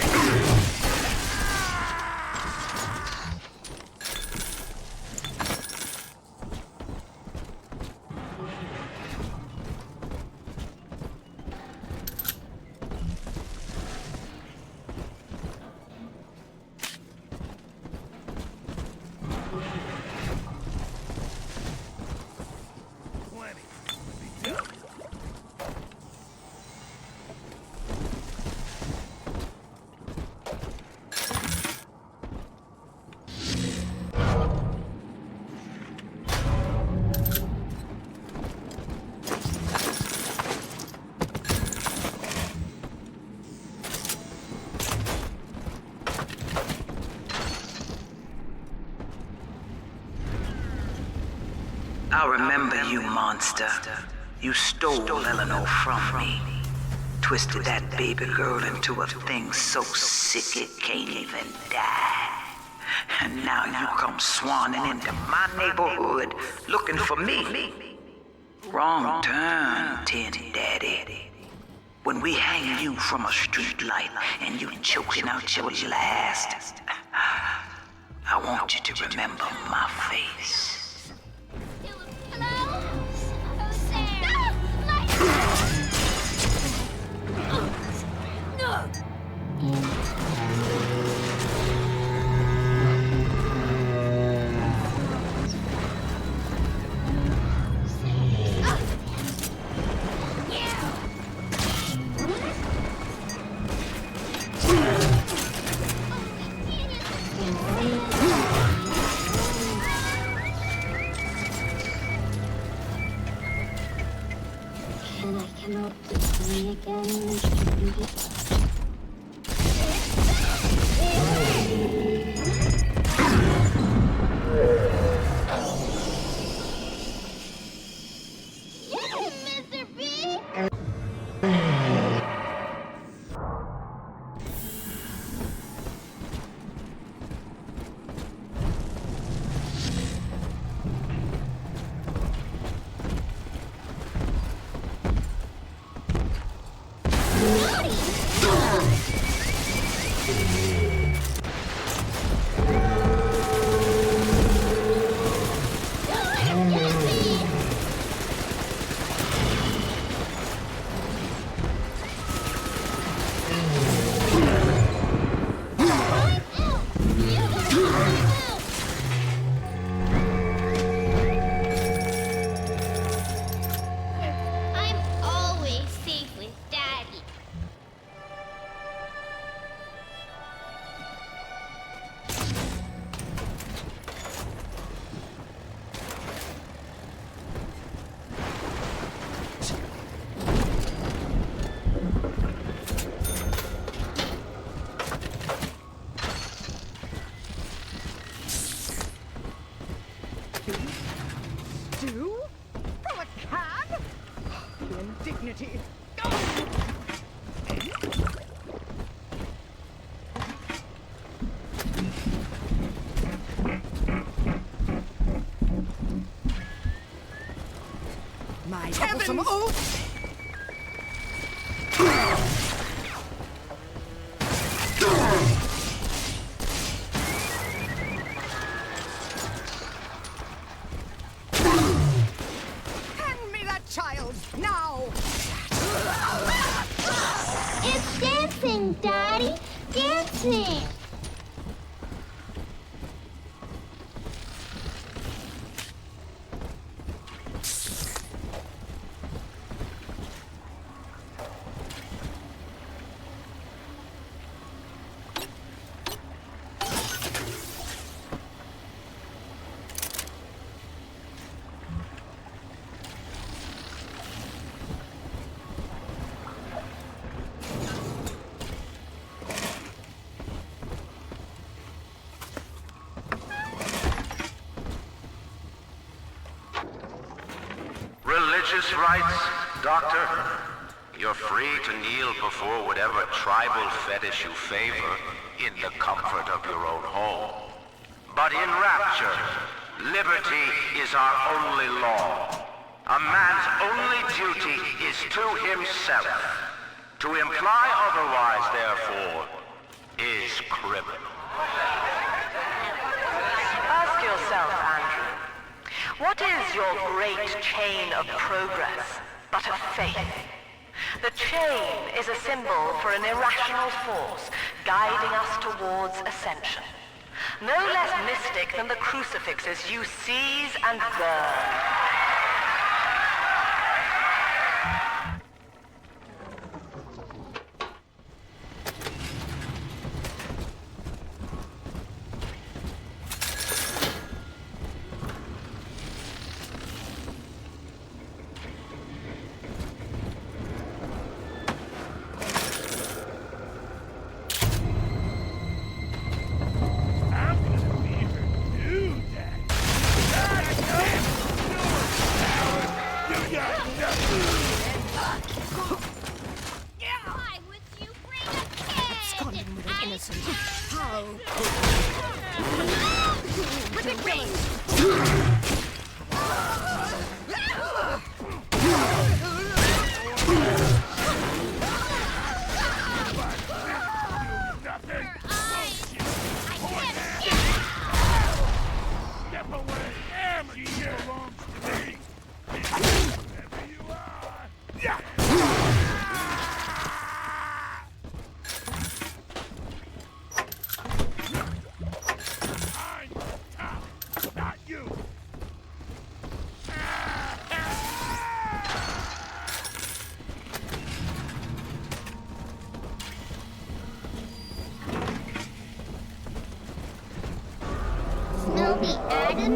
I remember you, monster. You stole Eleanor from me. Twisted that baby girl into a thing so sick it can't even die. And now you come swanning into my neighborhood looking for me. Wrong turn, Tin Daddy. When we hang you from a street light and you choking out your last, I want you to remember my face. Religious rites, Doctor? You're free to kneel before whatever tribal fetish you favor in the comfort of your own home. But in Rapture, liberty is our only law. A man's only duty is to himself. To imply otherwise, therefore, is criminal. Ask yourself, Andrew, what is your great chain of progress but a faith? The chain is a symbol for an irrational force guiding us towards ascension. No less mystic than the crucifixes you seize and burn.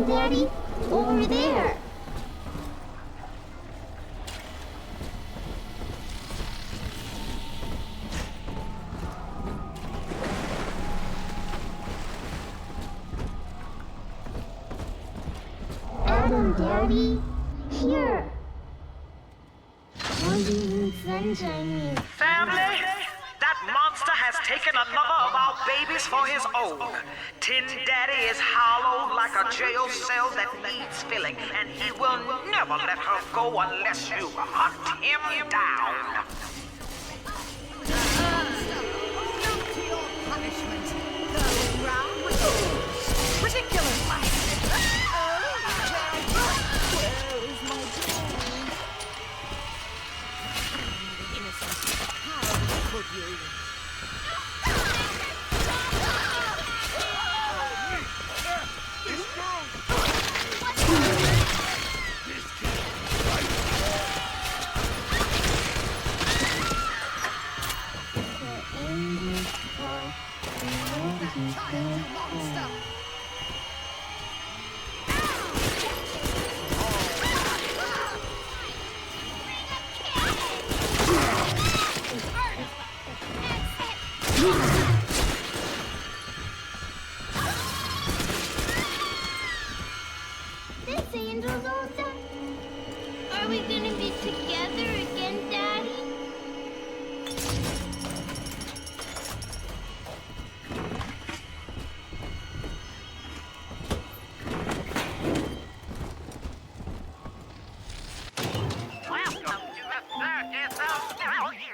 Daddy? Over there. Adam, Daddy? Here. What do you mean sunshine means? Family? That monster has taken another of our babies for his own. Tin Daddy is hollow like a jail cell that needs filling, and he will never let her go unless you hunt him down. Punishment. Going round with ridiculous. Where is my dream? Innocent. How could you? This angel's all done. Are we gonna be together again, Daddy? Welcome to the circus of value.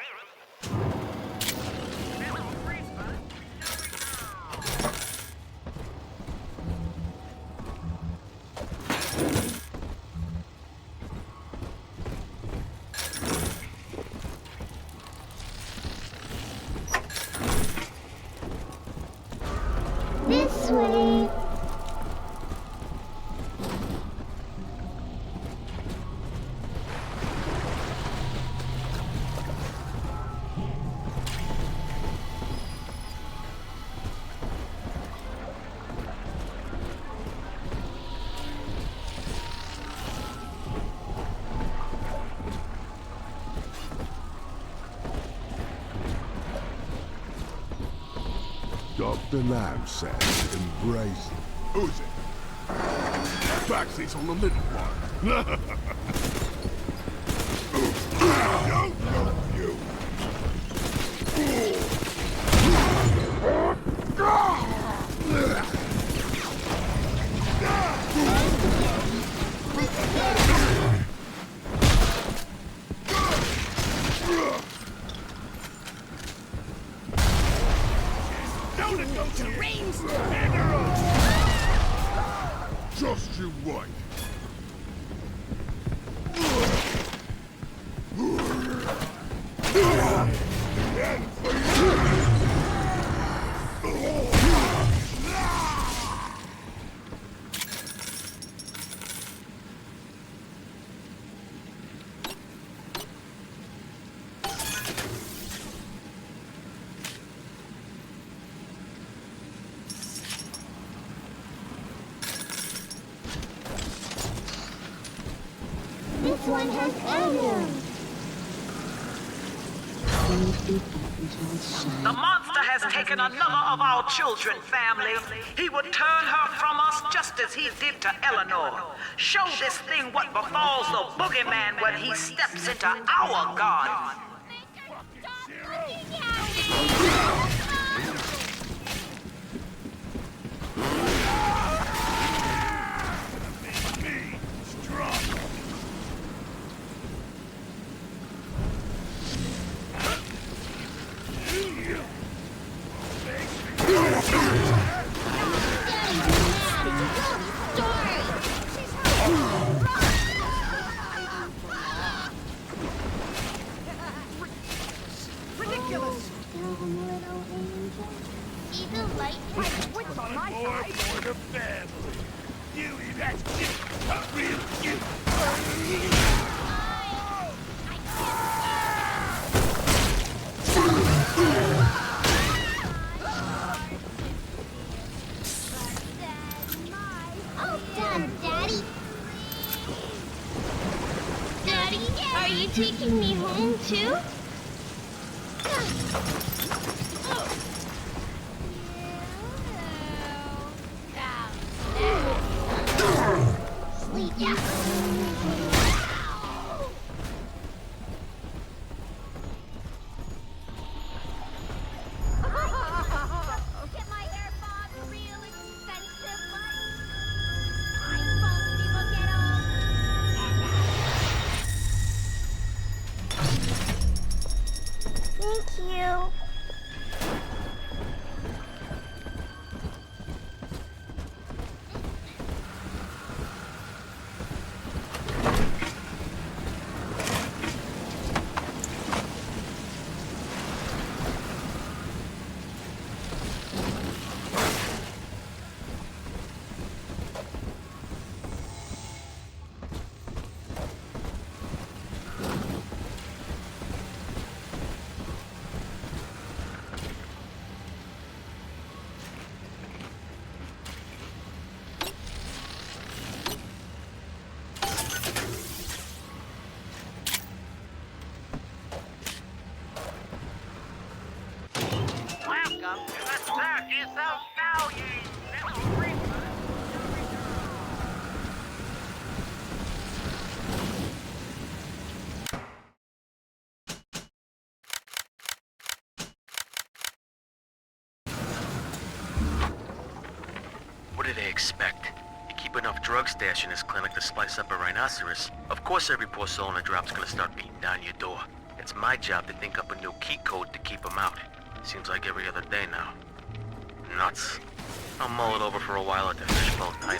This way. Dr. Lamb says embrace it. Who's it? Backseat's on the little one. Don't know you. Deranged! Just you wait. This one has ammo. The monster has taken another of our children, family. He would turn her from us just as he did to Eleanor. Show this thing what befalls the boogeyman when he steps into our garden. Ridiculous! See the light? My wits on my side! For the family. Beauty, that's gift. A real gift. Oh, done, Daddy. Daddy, are you taking me home too? Sleep, yeah. Get my hair bobbed real expensive, like iPhone people get all. Thank you. Welcome to the circus of value, little creature. What do they expect? You keep enough drug stash in this clinic to splice up a rhinoceros. Of course every poor soul in a drop's gonna start beating down your door. It's my job to think up a new key code to keep them out. Seems like every other day now. Nuts. I'll mull it over for a while at the fishbowl diner.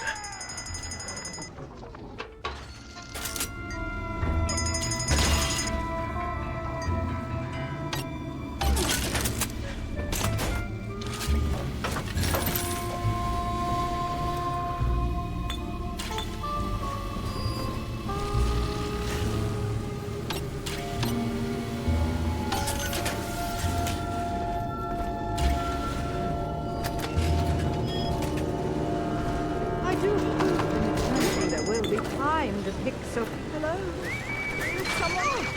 I do hope in eternity there will be time to pick so... Hello? Someone?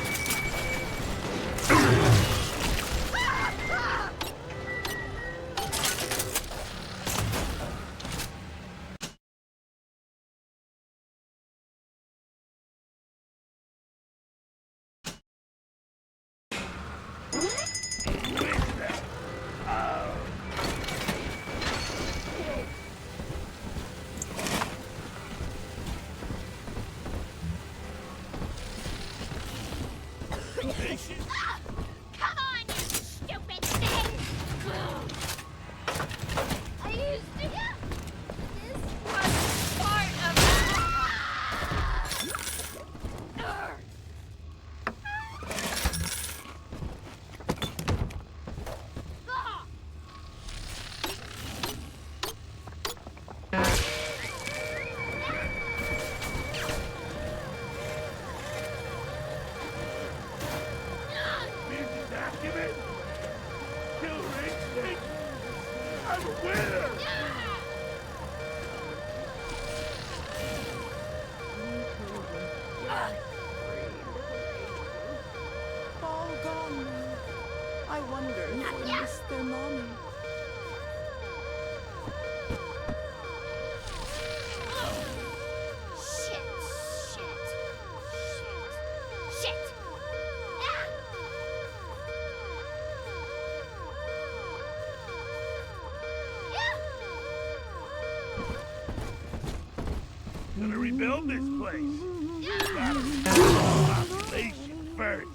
Give in! Killer instinct! I'm a winner! All gone now. I wonder if they miss their mommy. Gonna rebuild this place. Gotta rebuild the population first.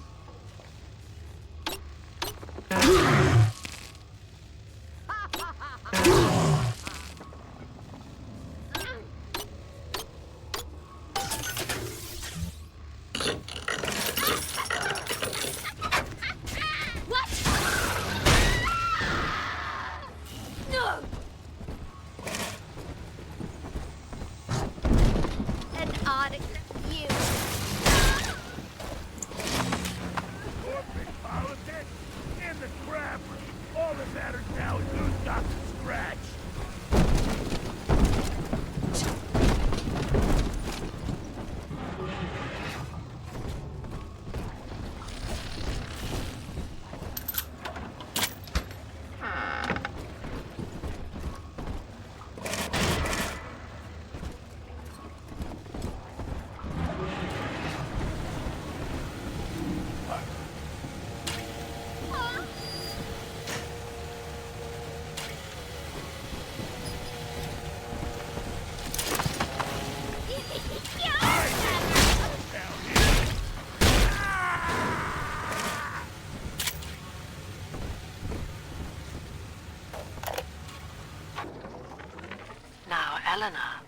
Eleanor,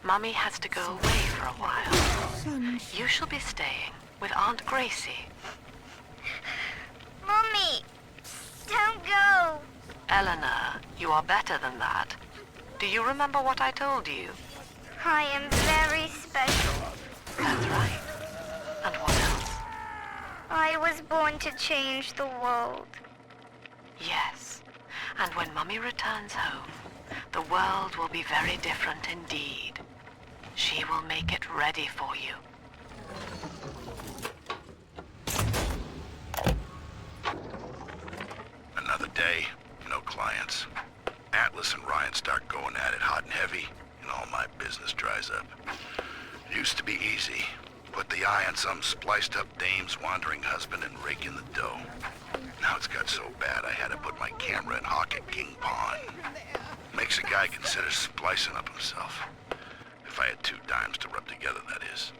Mummy has to go away for a while. You shall be staying with Aunt Gracie. Mummy, don't go. Eleanor, you are better than that. Do you remember what I told you? I am very special. That's right. And what else? I was born to change the world. Yes. And when Mummy returns home, the world will be very different indeed. She will make it ready for you. Another day, no clients. Atlas and Ryan start going at it hot and heavy, and all my business dries up. It used to be easy. Put the eye on some spliced-up dame's wandering husband and rake in the dough. Now it's got so bad I had to put my camera in Hawk King Pawn. Makes a guy consider splicing up himself. If I had 2 dimes to rub together, that is.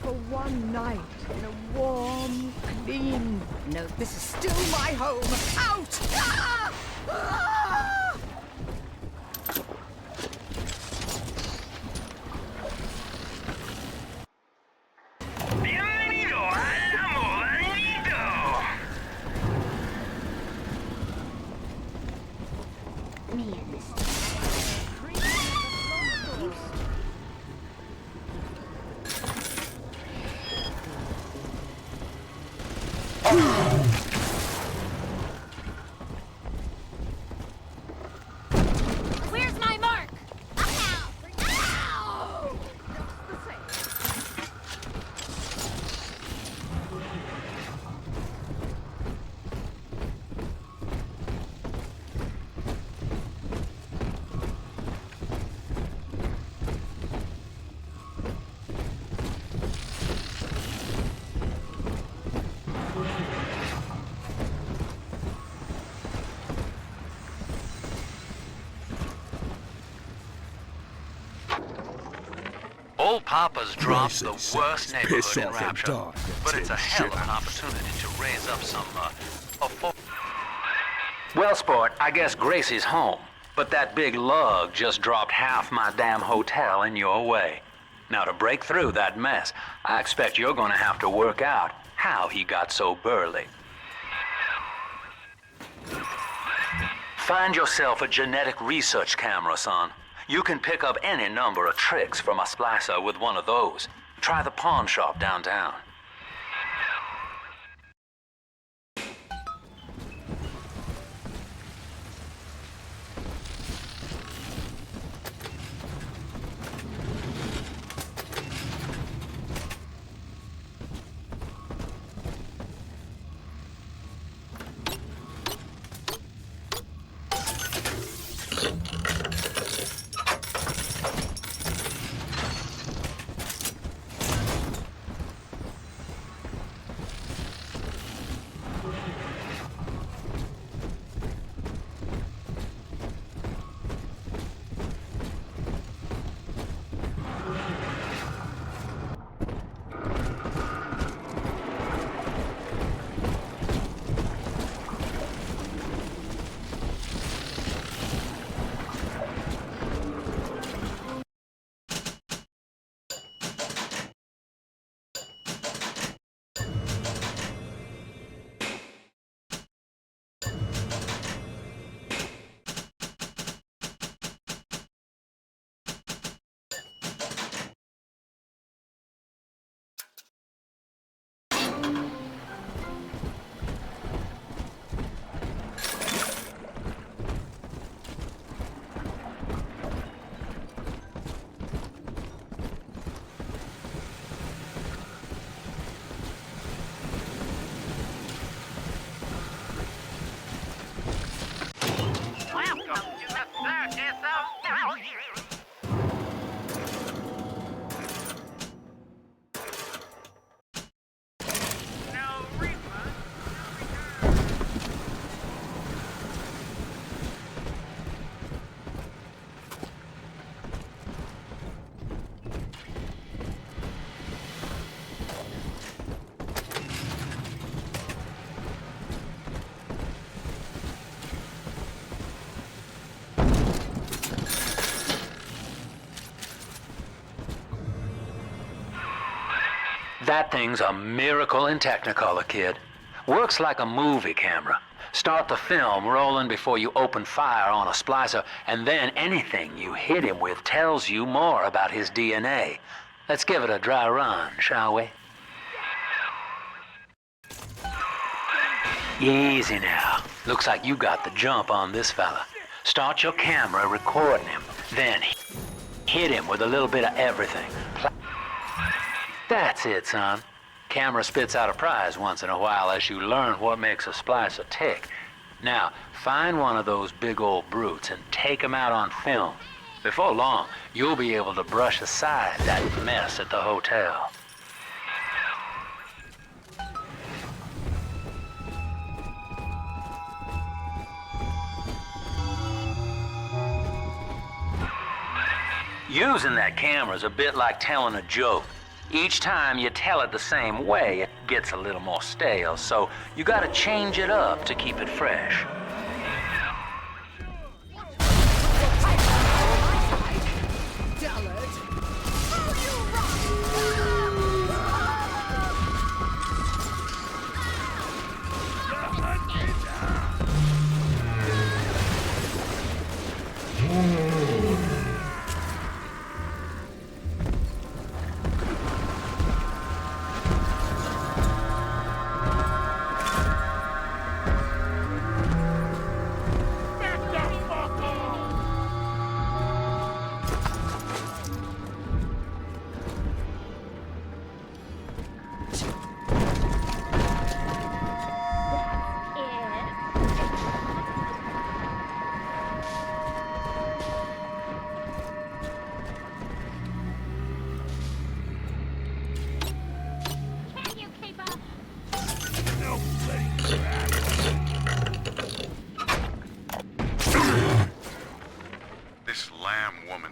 For one night in a warm, clean... No, this is still my home! Out! Ah! Ah! Bienvenido al amo maldito. Old Papa's dropped the Gracie worst says, neighborhood piss in off and Rapture, die, but it's a hell of an opportunity to raise up some, Well, sport, I guess Gracie's home, but that big lug just dropped half my damn hotel in your way. Now, to break through that mess, I expect you're gonna have to work out how he got so burly. Find yourself a genetic research camera, son. You can pick up any number of tricks from a splicer with one of those. Try the pawn shop downtown. That thing's a miracle in Technicolor, kid. Works like a movie camera. Start the film rolling before you open fire on a splicer, and then anything you hit him with tells you more about his DNA. Let's give it a dry run, shall we? Easy now. Looks like you got the jump on this fella. Start your camera recording him, then hit him with a little bit of everything. That's it, son. Camera spits out a prize once in a while as you learn what makes a splicer tick. Now, find one of those big old brutes and take him out on film. Before long, you'll be able to brush aside that mess at the hotel. Using that camera's a bit like telling a joke. Each time you tell it the same way, it gets a little more stale, so you gotta change it up to keep it fresh.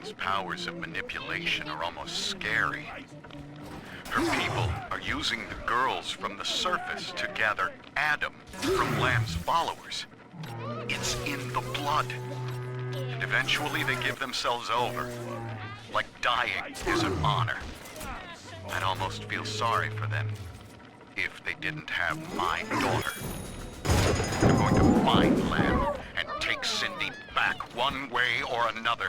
Rain's powers of manipulation are almost scary. Her people are using the girls from the surface to gather Adam from Lamb's followers. It's in the blood. And eventually they give themselves over. Like dying is an honor. I'd almost feel sorry for them if they didn't have my daughter. I'm going to find Lamb and take Cindy back one way or another.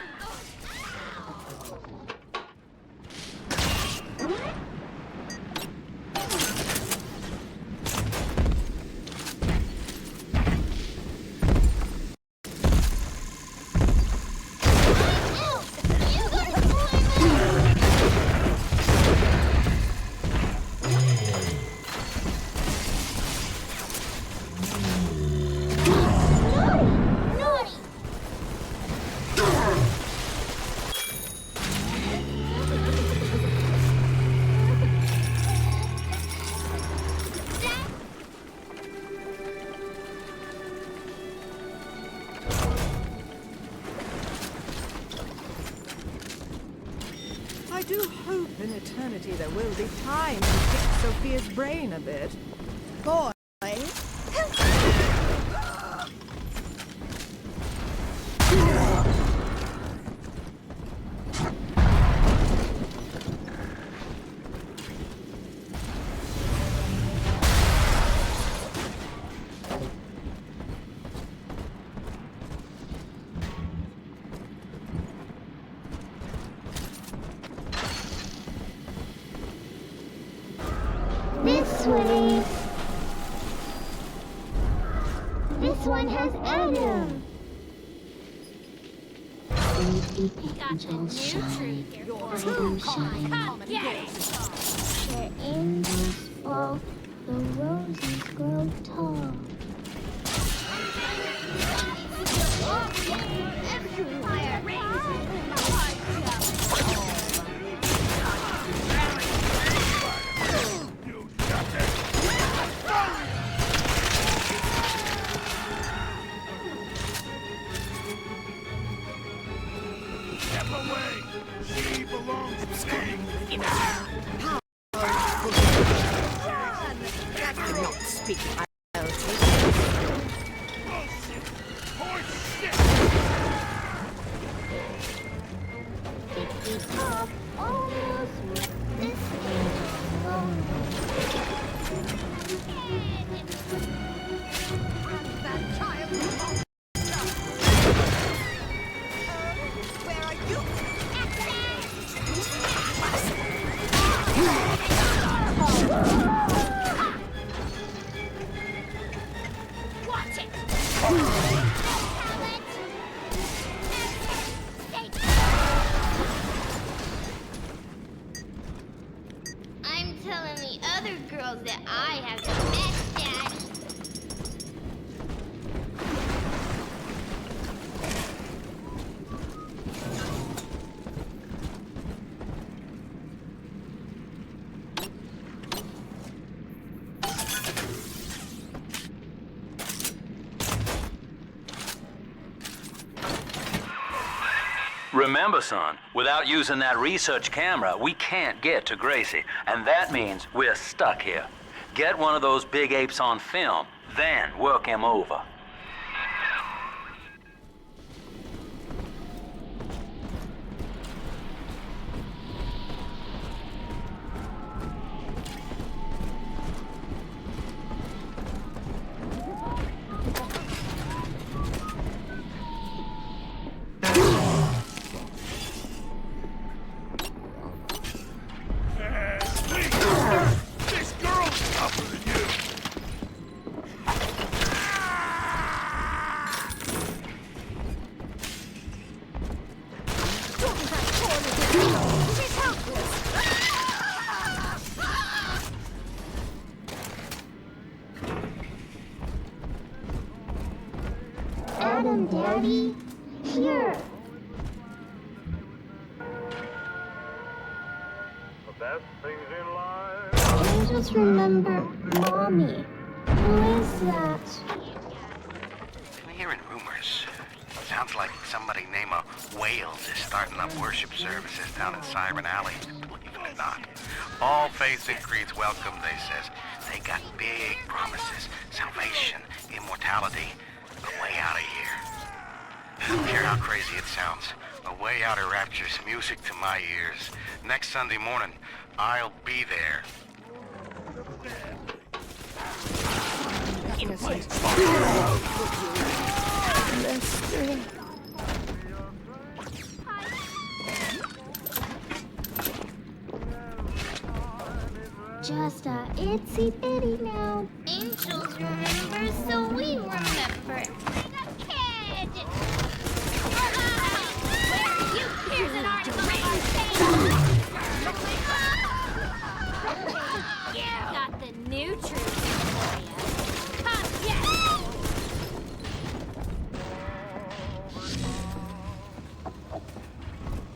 I do hope in eternity there will be time to fix Sophia's brain a bit. Boy. This way. This one has Adam. You're too calm. Yes. Where angels fall, the roses grow tall. Step away! She belongs to me! That could not speak. I'll take it. Bullshit! Horse shit! It's off almost with this And that child will where are you? Watch it! I'm telling the other girls that I have the best daddy. Remember, son, without using that research camera, we can't get to Gracie, and that means we're stuck here. Get one of those big apes on film, then work him over. This girl's tougher than you! She's helpless. Adam, Daddy, here. The best things in life. Angels remember Mommy. Who is that? I'm hearing rumors. Sounds somebody named Wales is starting up worship services down in Siren Alley. Believe it or not. All faiths and creeds welcome, they says. They got big promises. Salvation, immortality, a way out of here. I don't care how crazy it sounds. A way out of Rapture's music to my ears. Next Sunday morning, I'll be there. Just a itsy bitty now. Angels remember, so we remember. Kid! Where are you? Here's an article about yeah. Got the new truth for you. Come, yes!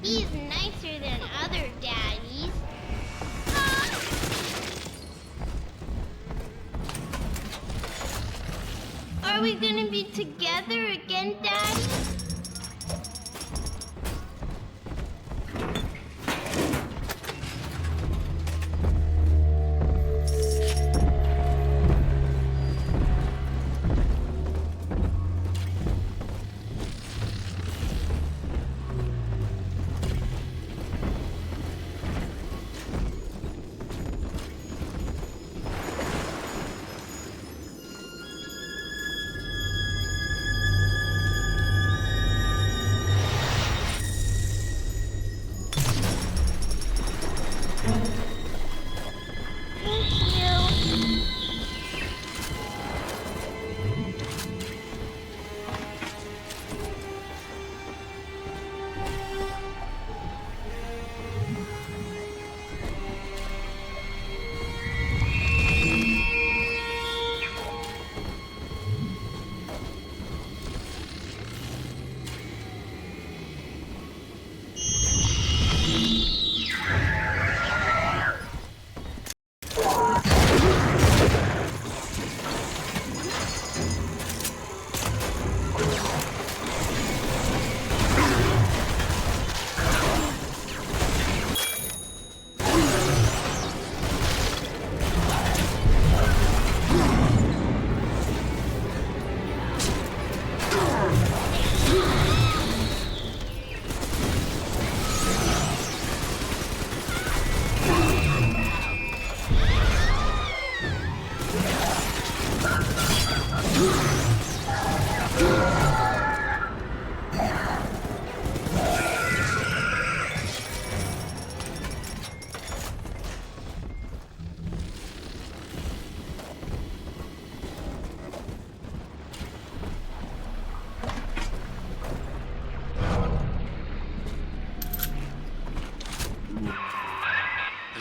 He's nicer than other daddies. Are we gonna be together again, Daddy?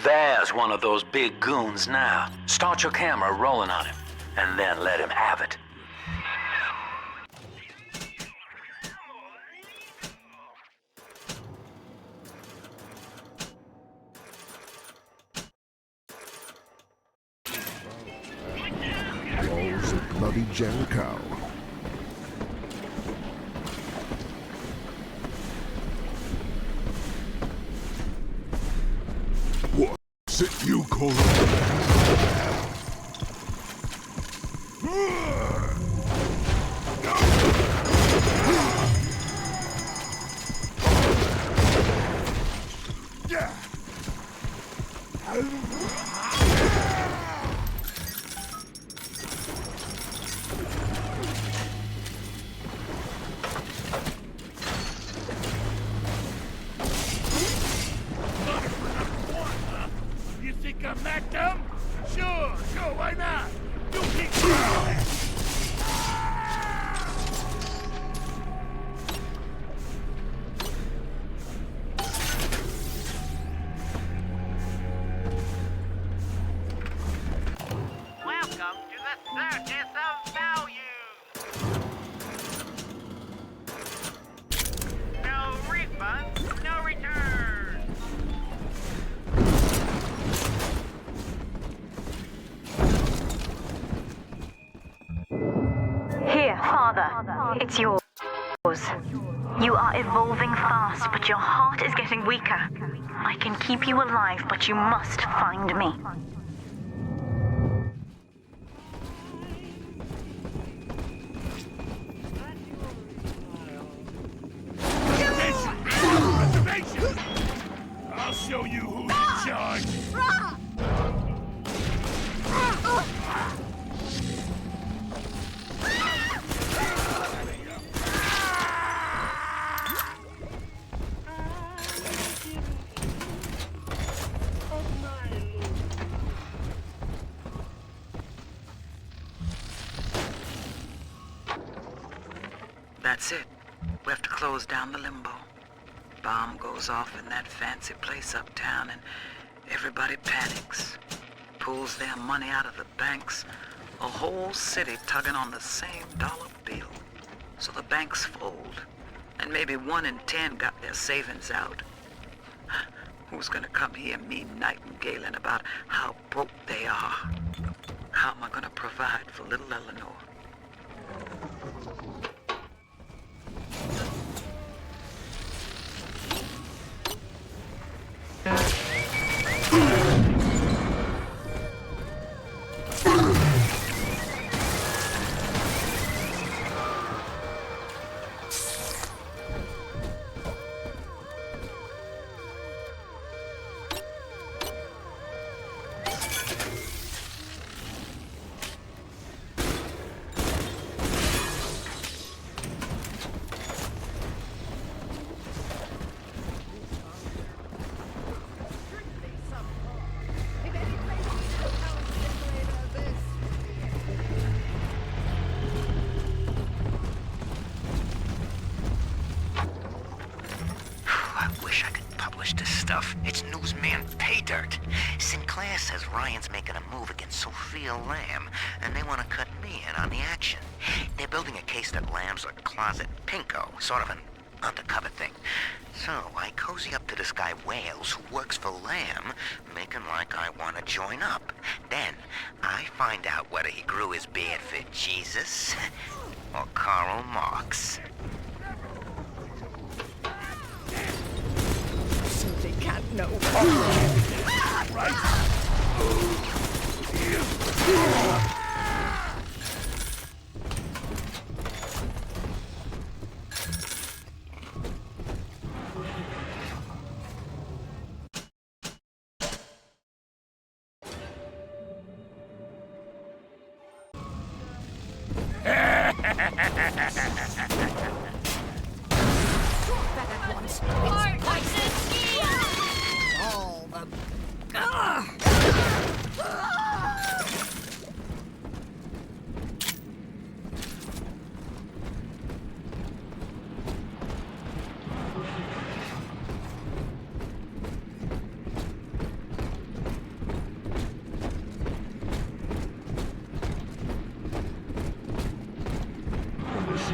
There's one of those big goons now. Start your camera rolling on him, and then let him have it. Walls of bloody Jericho. What's it you call it? You think I'm that dumb? Sure, why not? You keep going. Welcome to the Circus of Value. No refunds, no returns. Here, Father. It's yours. You are evolving fast, but your heart is getting weaker. I can keep you alive, but you must find me. Reservation! I'll show you who's in charge. That's it. We have to close down the limbo. Bomb goes off in that fancy place uptown and everybody panics. Pulls their money out of the banks. A whole city tugging on the same dollar bill. So the banks fold. And maybe 1 in 10 got their savings out. Who's gonna come hear me nightingaling about how broke they are? How am I gonna provide for little Eleanor? It's newsman pay dirt. Sinclair says Ryan's making a move against Sofia Lamb, and they want to cut me in on the action. They're building a case that Lamb's a closet pinko, sort of an undercover thing. So I cozy up to this guy Wales, who works for Lamb, making like I want to join up. Then I find out whether he grew his beard for Jesus or Karl Marx. Simply can't know. Right.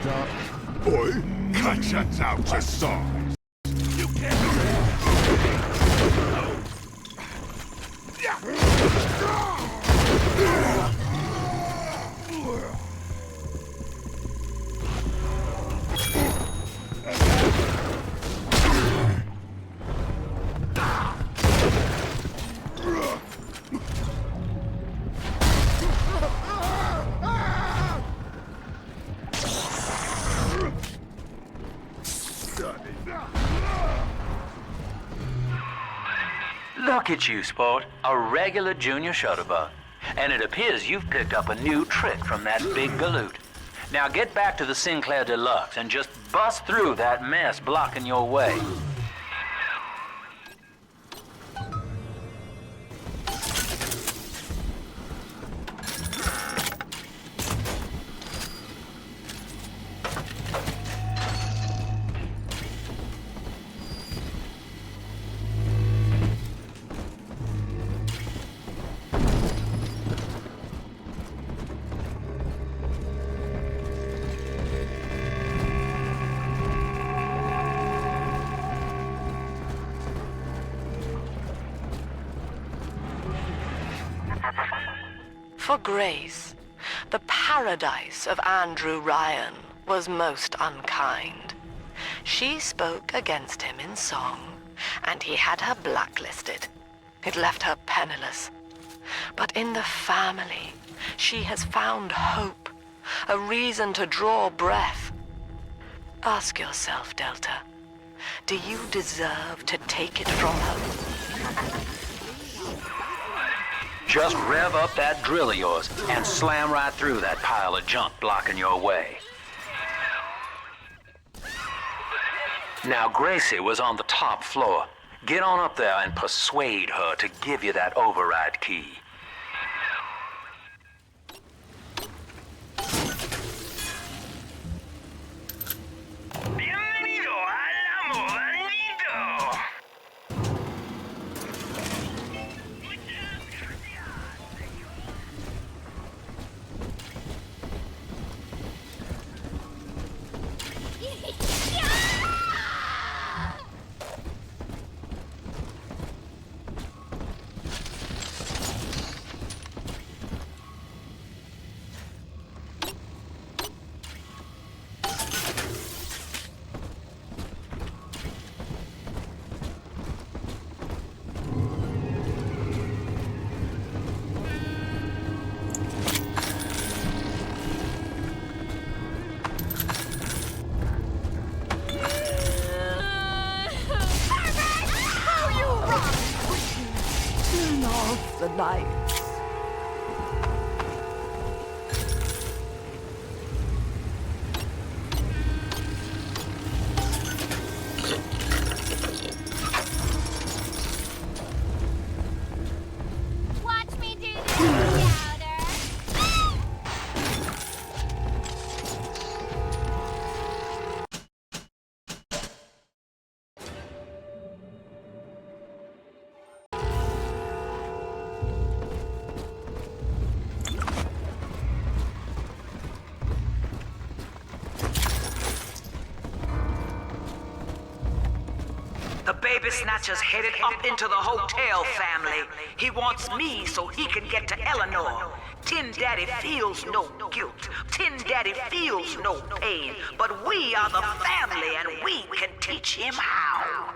Stop. Boy, cut your out your song. You can't do Look at you, Sport. A regular junior shutterbug. And it appears you've picked up a new trick from that big galoot. Now get back to the Sinclair Deluxe and just bust through that mess blocking your way. For Grace, the paradise of Andrew Ryan was most unkind. She spoke against him in song, and he had her blacklisted. It left her penniless. But in the family, she has found hope, a reason to draw breath. Ask yourself, Delta, do you deserve to take it from her? Just rev up that drill of yours and slam right through that pile of junk blocking your way. Now, Gracie was on the top floor. Get on up there and persuade her to give you that override key. The lights. Watch me do this, Powder. The baby snatcher's headed up into the hotel family. He wants me so he can get to Eleanor. Tin Daddy feels no guilt. Tin Daddy feels no pain. But we are the family and we can teach him how.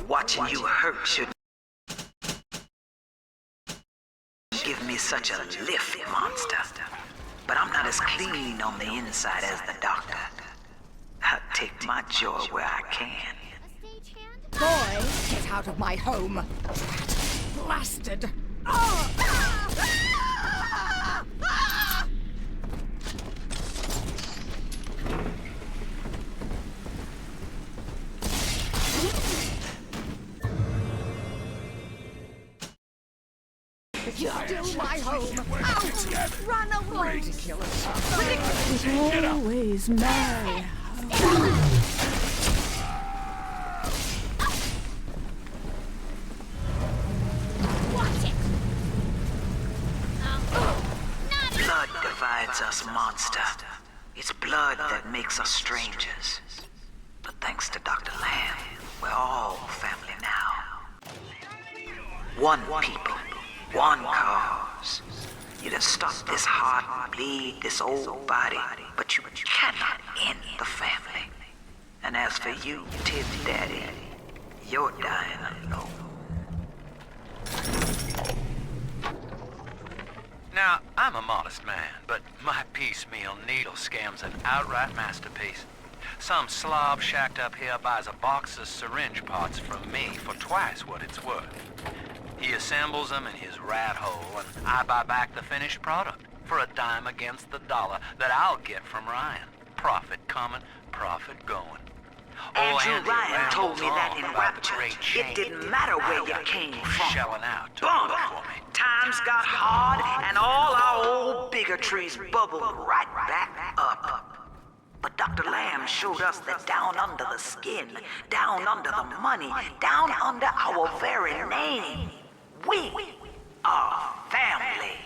Watching you hurt shouldn't give me such a lift, monster. But I'm not as clean on the inside as the doctor. I'll take my joy where I can. Boy, get out of my home. Blasted. You're still my home. Out! Run away! Ridiculous. It always my Blood divides us, monster. It's blood that makes us strangers. But thanks to Dr. Lamb, we're all family now. One people, one cause. You'd have stopped this heart bleed, this old body, but you cannot end the family. And as for you, Tin Daddy, you're dying alone. Now, I'm a modest man, but my piecemeal needle scam's an outright masterpiece. Some slob shacked up here buys a box of syringe parts from me for twice what it's worth. He assembles them in his rat hole, and I buy back the finished product for a dime against the dollar that I'll get from Ryan. Profit coming, profit going. Andrew Ryan told me that in Rapture, it didn't matter where you came from. Shelling out to Boom! work for me. Times got hard, and all our old bigotries bubbled right back up. But Dr. Lamb showed us that down under the skin, down under the money, down under our very name, we are family.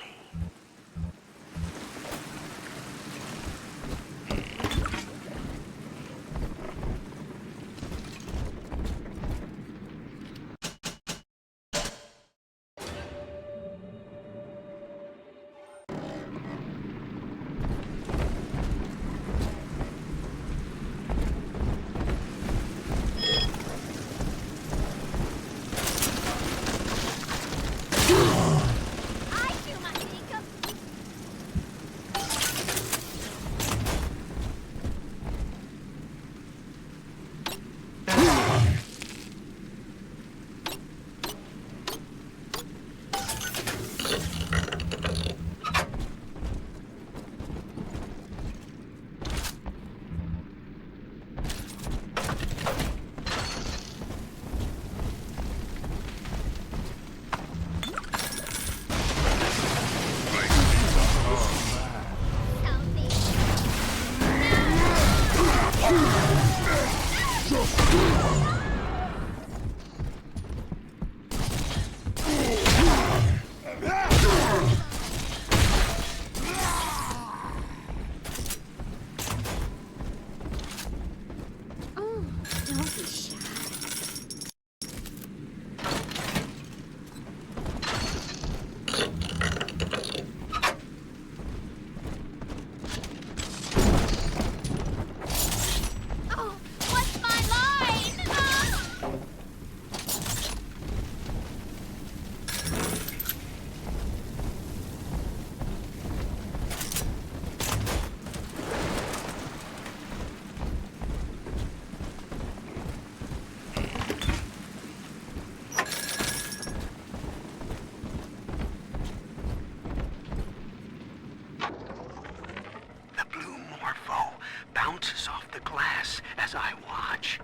Bounces off the glass as I watch.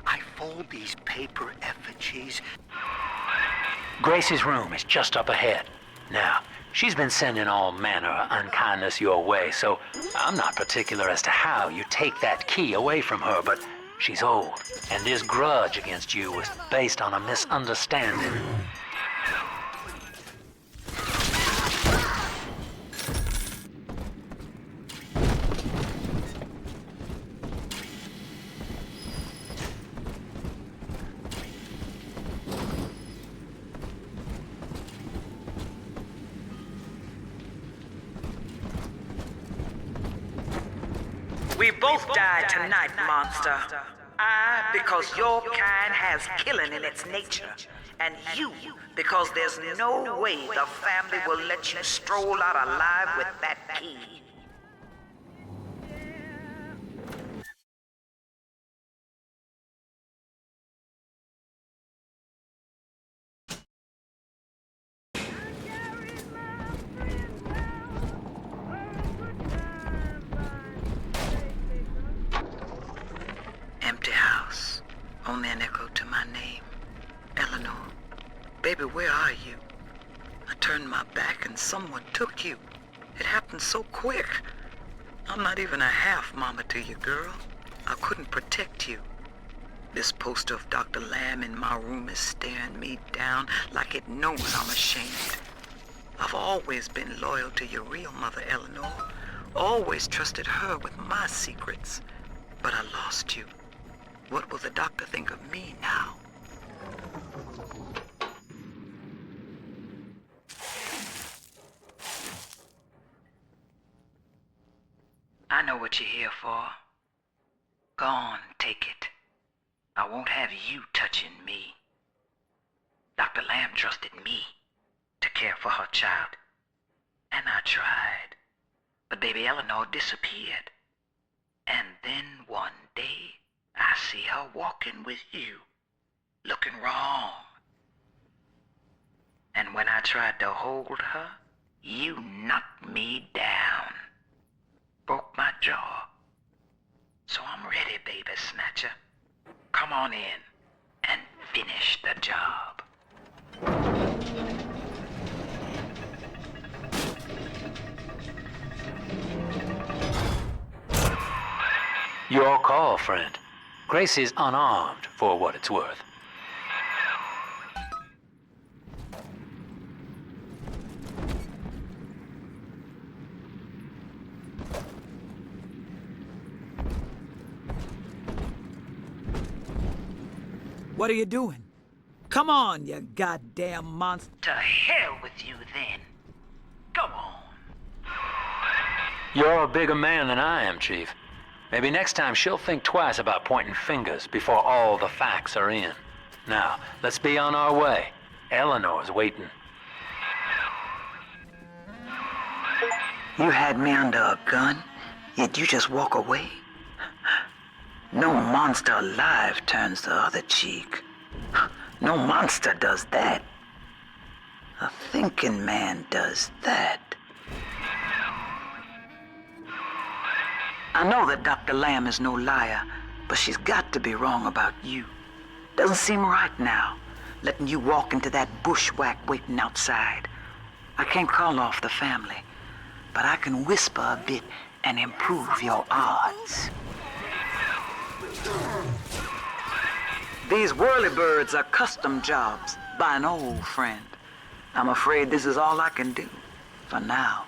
I fold these paper effigies. Grace's room is just up ahead. Now, she's been sending all manner of unkindness your way, so I'm not particular as to how you take that key away from her, but she's old, and this grudge against you was based on a misunderstanding. We both died tonight, monster. I, because your kind has killing in its nature. And you, because there's no way the family will let you stroll out alive with that key. Empty house, only an echo to my name. Eleanor, baby, where are you? I turned my back and someone took you. It happened so quick. I'm not even a half mama to you, girl. I couldn't protect you. This poster of Dr. Lamb in my room is staring me down like it knows I'm ashamed. I've always been loyal to your real mother, Eleanor. Always trusted her with my secrets. But I lost you. What will the doctor think of me now? I know what you're here for. Go on, take it. I won't have you touching me. Dr. Lamb trusted me to care for her child. And But baby Eleanor disappeared. And then one day, I see her walking with you, looking wrong. And when I tried to hold her, you knocked me down. Broke my jaw. So I'm ready, baby snatcher. Come on in and finish the job. Your call, friend. Grace is unarmed, for what it's worth. What are you doing? Come on, you goddamn monster. To hell with you then. Go on. You're a bigger man than I am, Chief. Maybe next time she'll think twice about pointing fingers before all the facts are in. Now, let's be on our way. Eleanor's waiting. You had me under a gun, yet you just walk away? No monster alive turns the other cheek. No monster does that. A thinking man does that. I know that Dr. Lamb is no liar, but she's got to be wrong about you. Doesn't seem right now, letting you walk into that bushwhack waiting outside. I can't call off the family, but I can whisper a bit and improve your odds. These whirlybirds are custom jobs by an old friend. I'm afraid this is all I can do for now.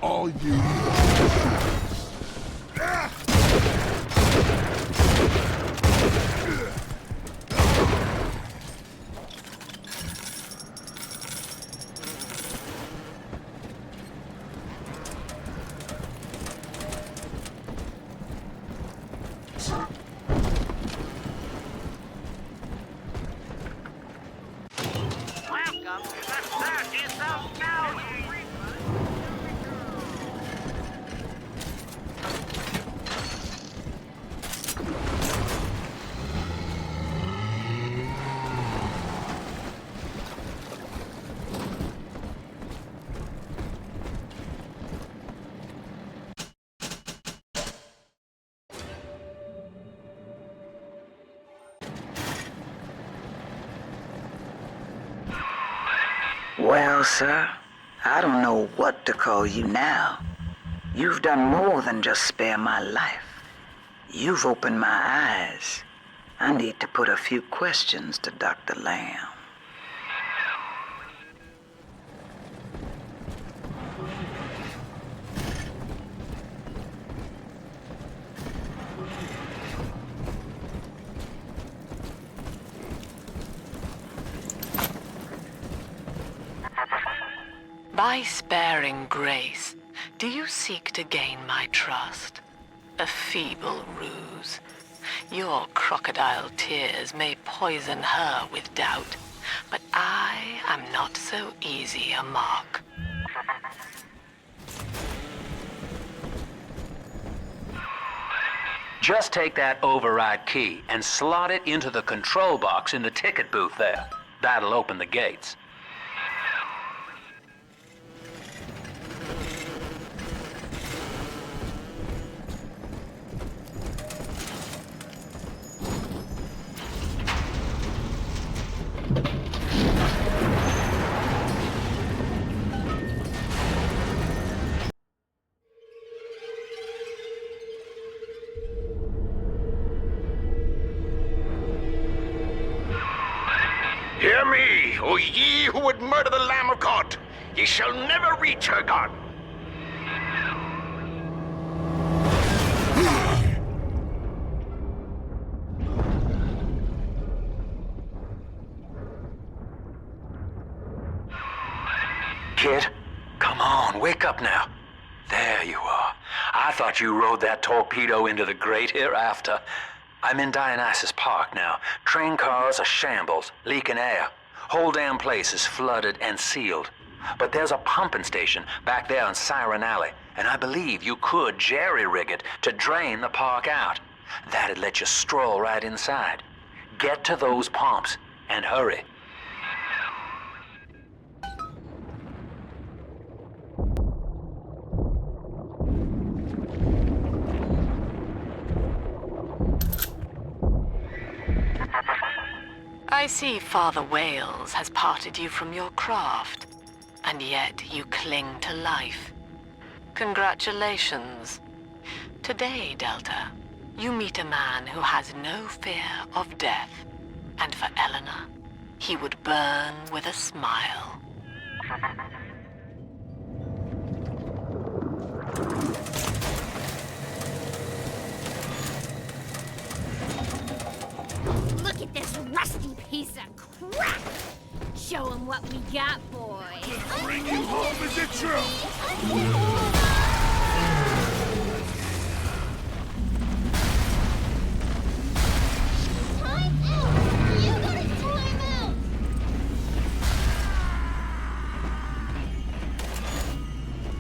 All you. Welcome to the circus of value. Well, sir, I don't know what to call you now. You've done more than just spare my life. You've opened my eyes. I need to put a few questions to Dr. Lamb. By sparing Grace, do you seek to gain my trust? A feeble ruse. Your crocodile tears may poison her with doubt, but I am not so easy a mark. Just take that override key and slot it into the control box in the ticket booth there. That'll open the gates. Hear me, O ye who would murder the Lamb of God! Ye shall never reach her garden! Kid, come on, wake up now. There you are. I thought you rode that torpedo into the great hereafter. I'm in Dionysus Park now. Train cars are shambles, leaking air. Whole damn place is flooded and sealed. But there's a pumping station back there on Siren Alley, and I believe you could jerry-rig it to drain the park out. That'd let you stroll right inside. Get to those pumps, and hurry. I see Father Wales has parted you from your craft, and yet you cling to life. Congratulations. Today, Delta, you meet a man who has no fear of death, and for Eleanor, he would burn with a smile. Look at this rusty piece of crap! Show him what we got, boys! Bring you home as a truth! Time out! You gotta time out!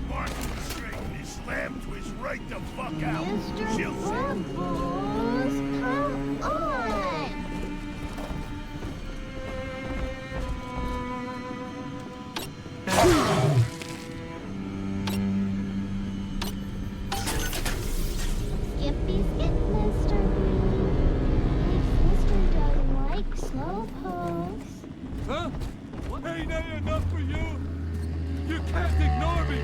Mark straight, this lamb twist right the fuck out. She'll see. Come on! Skippy skip, Mr. Green. If Mr. doesn't like slow pokes. Huh? What? Ain't that enough for you? You can't ignore me!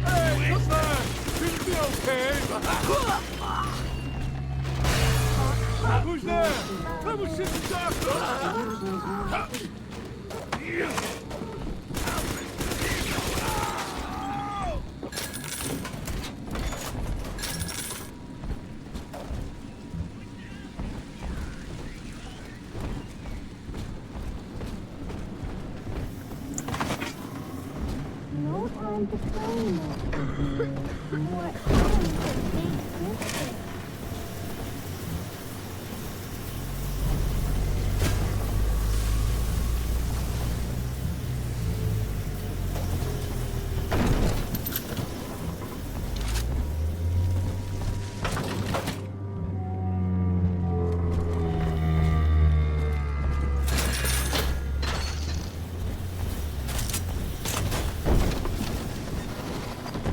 Hey, come on! It'll be okay! Who's there? I was sitting down! No time to play now. More time to big sister.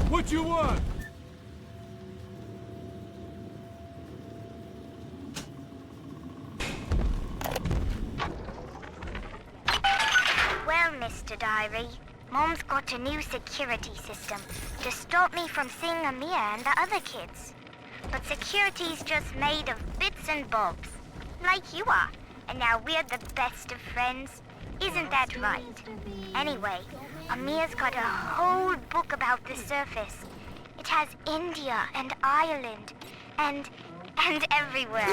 What you want? Well, Mr. Diary, Mom's got a new security system to stop me from seeing Amir and the other kids. But security's just made of bits and bobs, like you are, and now we're the best of friends. Isn't that right? Anyway, Amir's got a whole book about the surface. It has India and Ireland and everywhere.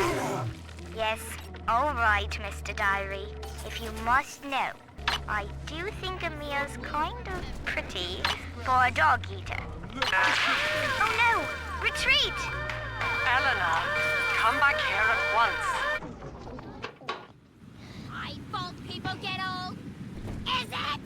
Yes, all right, Mr. Diary. If you must know, I do think Amir's kind of pretty for a dog eater. Oh no! Retreat! Eleanor, come back here at once. I fault people get old. Is it?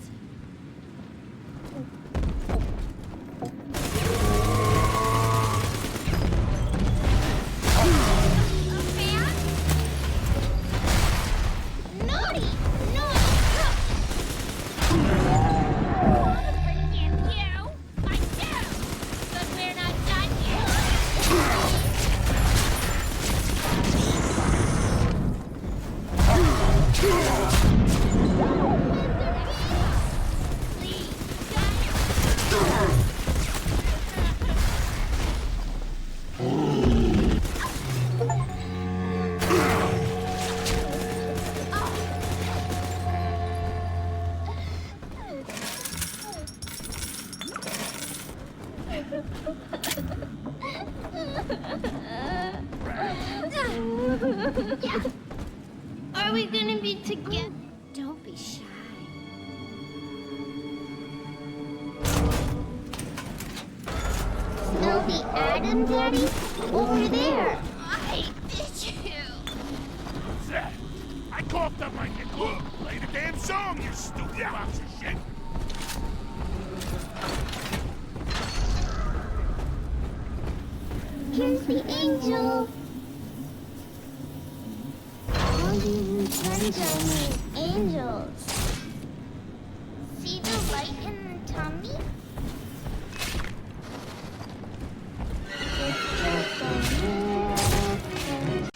Are we gonna be together? Don't be shy. Snow the Adam, Daddy? Over there. I bit you. What's that? I coughed up my dick. Look, play the damn song, you stupid box of shit. Here's the angel. All you friends are me, angels. See the light in the tummy? It's just a little thing.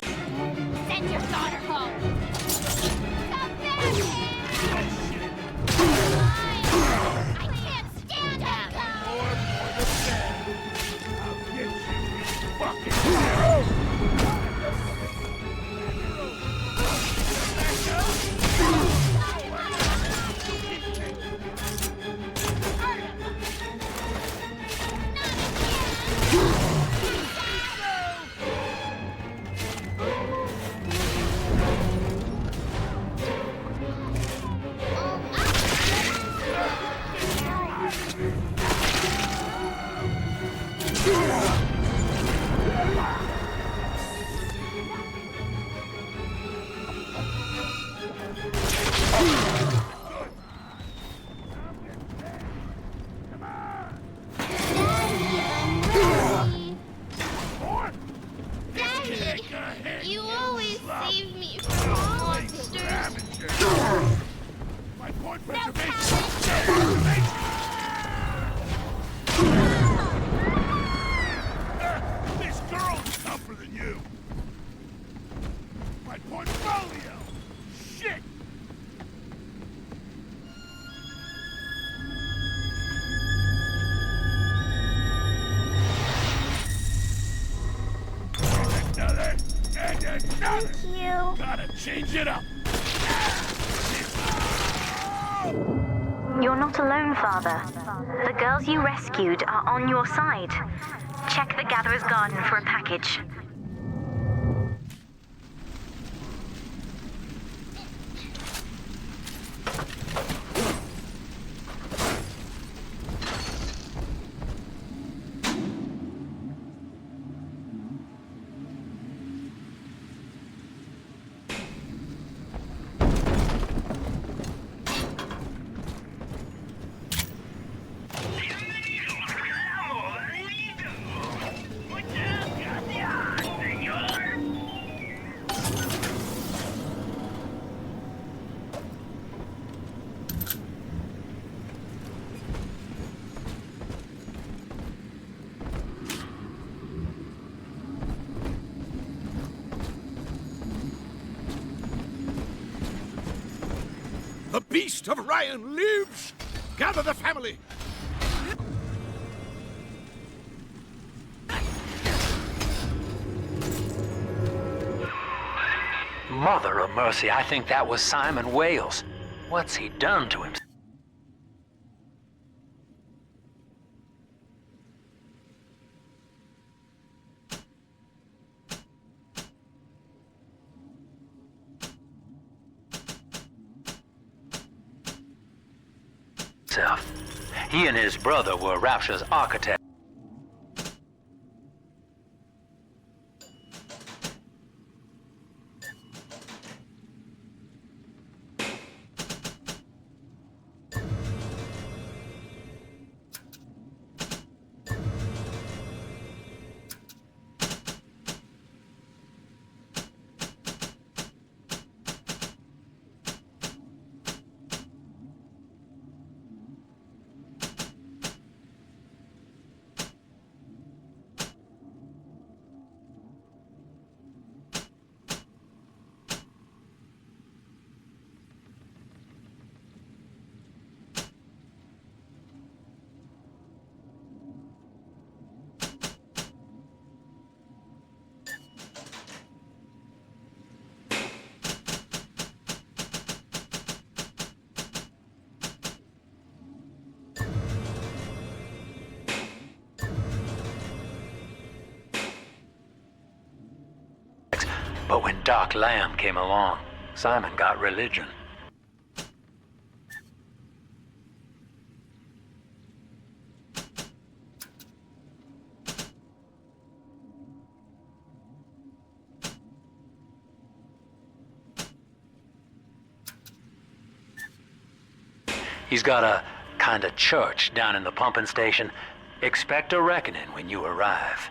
Send your daughter home. Come back here. I can't stand him. More for the bed. I'll get you, you fucking Daddy, you always save me from monsters. My point This girl is tougher than you. My portfolio. Shit. Another and another. Thank you. Gotta change it up. You're not alone, Father. The girls you rescued are on your side. Check the Gatherer's Garden for a package. The beast of Ryan lives! Gather the family! Mother of mercy, I think that was Simon Wales. What's he done to himself? He and his brother were Rapture's architect. But when Doc Lamb came along, Simon got religion. He's got a kind of church down in the pumping station. Expect a reckoning when you arrive.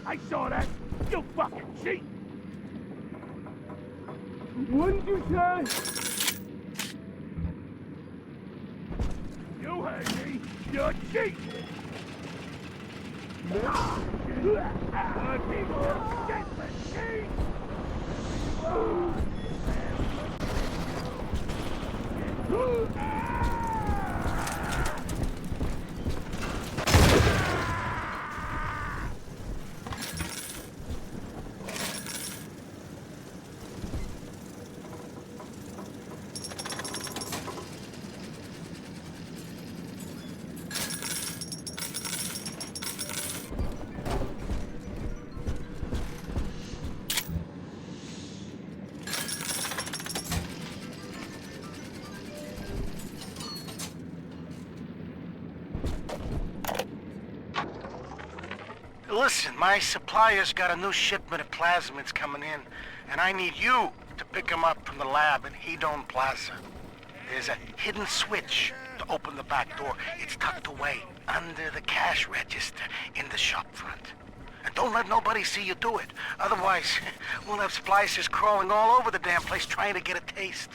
I saw that! You fucking cheat! What did you say? You heard me! You're cheat! Listen, my supplier's got a new shipment of plasmids coming in, and I need you to pick them up from the lab in Hedon Plaza. There's a hidden switch to open the back door. It's tucked away under the cash register in the shop front. And don't let nobody see you do it. Otherwise, we'll have splicers crawling all over the damn place trying to get a taste.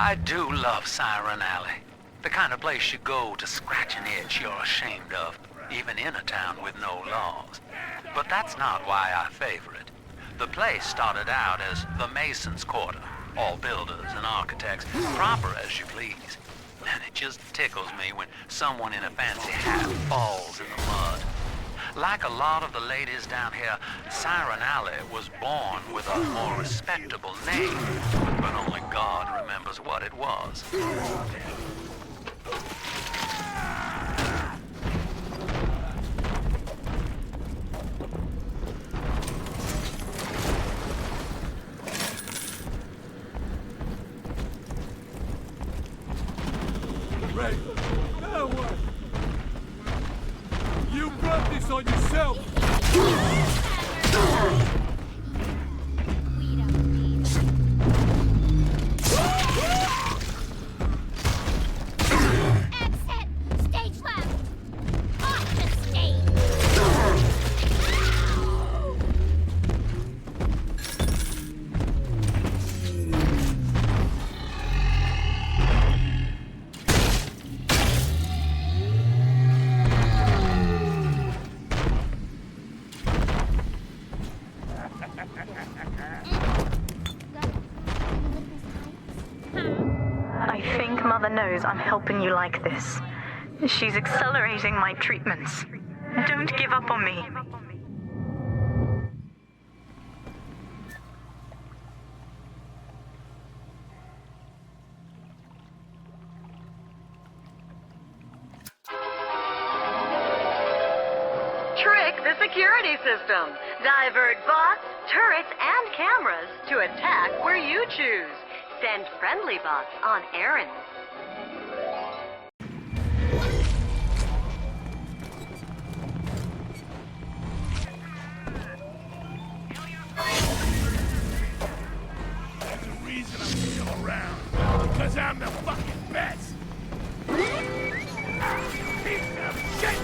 I do love Siren Alley. The kind of place you go to scratch an itch you're ashamed of, even in a town with no laws. But that's not why I favor it. The place started out as the Mason's Quarter, all builders and architects, proper as you please. And it just tickles me when someone in a fancy hat falls in the mud. Like a lot of the ladies down here, Siren Alley was born with a more respectable name, but only God remembers what it was. Ray, now what? You brought this on yourself! Exit! Stage left! Off the stage! I think Mother knows I'm helping you like this. She's accelerating my treatments. Don't give up on me. Trick the security system. Divert bots, turrets, and cameras to attack where you choose. Send friendly bots on errands. There's a reason I'm still around. Because I'm the fucking best. Piece of shit!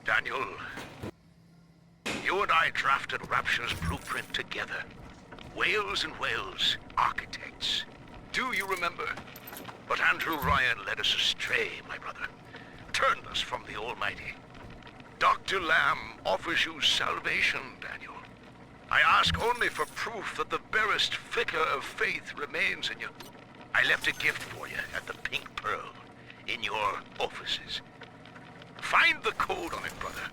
Daniel, you and I drafted Rapture's blueprint together. Wales and Wales, architects. Do you remember? But Andrew Ryan led us astray, my brother. Turned us from the Almighty. Dr. Lamb offers you salvation, Daniel. I ask only for proof that the barest flicker of faith remains in you. I left a gift for you at the Pink Pearl, in your offices. Find the code on it, brother.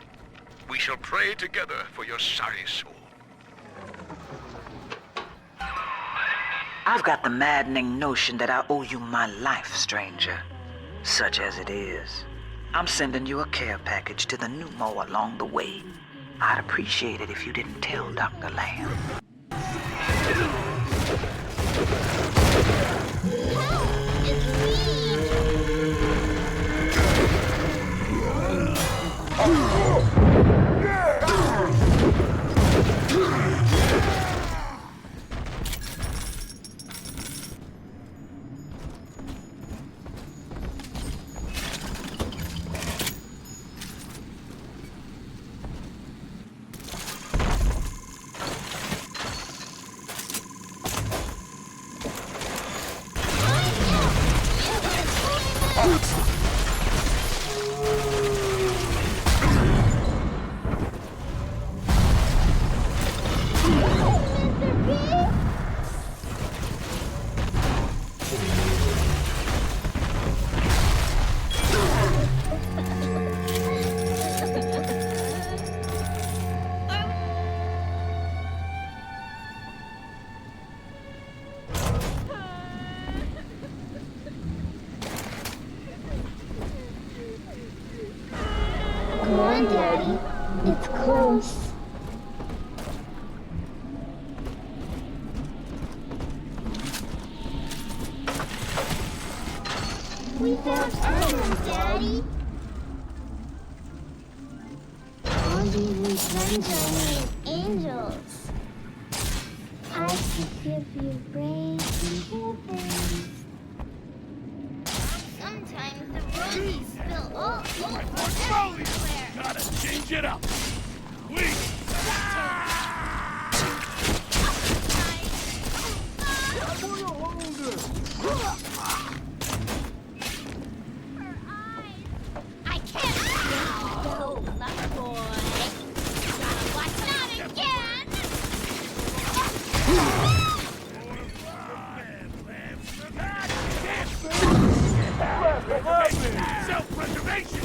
We shall pray together for your sorry soul. I've got the maddening notion that I owe you my life, stranger. Such as it is. I'm sending you a care package to the pneumo along the way. I'd appreciate it if you didn't tell Dr. Lamb. Come on, Daddy. It's close. We found Ellen, Daddy. All these friends are made angels. I could give you brains and heaven. Sometimes the roadies spill all over everywhere. Gotta change it up. Please. I can't go, lucky boy. Gotta watch out again. Self-preservation.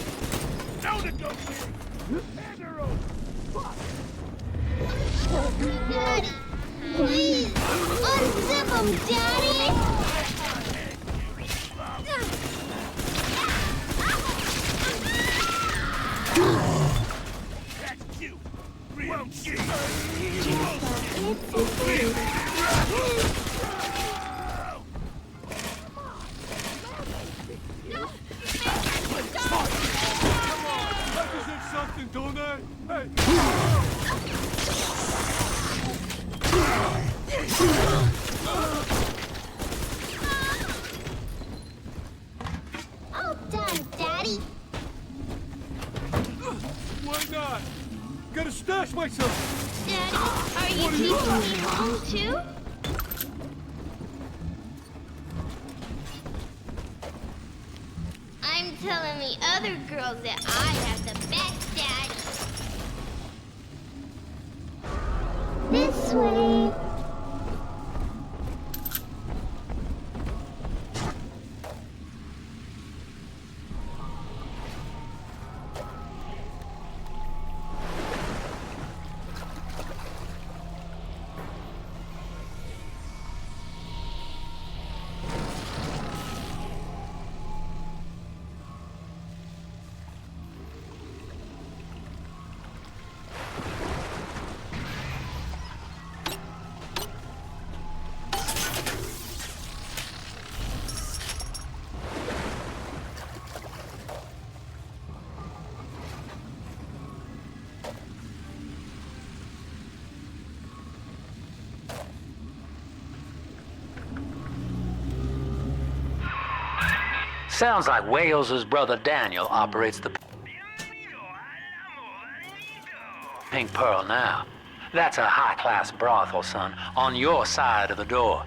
No negotiation. Daddy, please, unzip him, Daddy! That's cute. Real cute. Represent something, don't I? Hey! All done, Daddy. Why not? Gotta stash myself. Daddy, are you taking me home too? I'm telling the other girls that I have the best daddy. This way. Sounds like Wales's brother Daniel operates the Pink Pearl now. That's a high-class brothel, son, on your side of the door.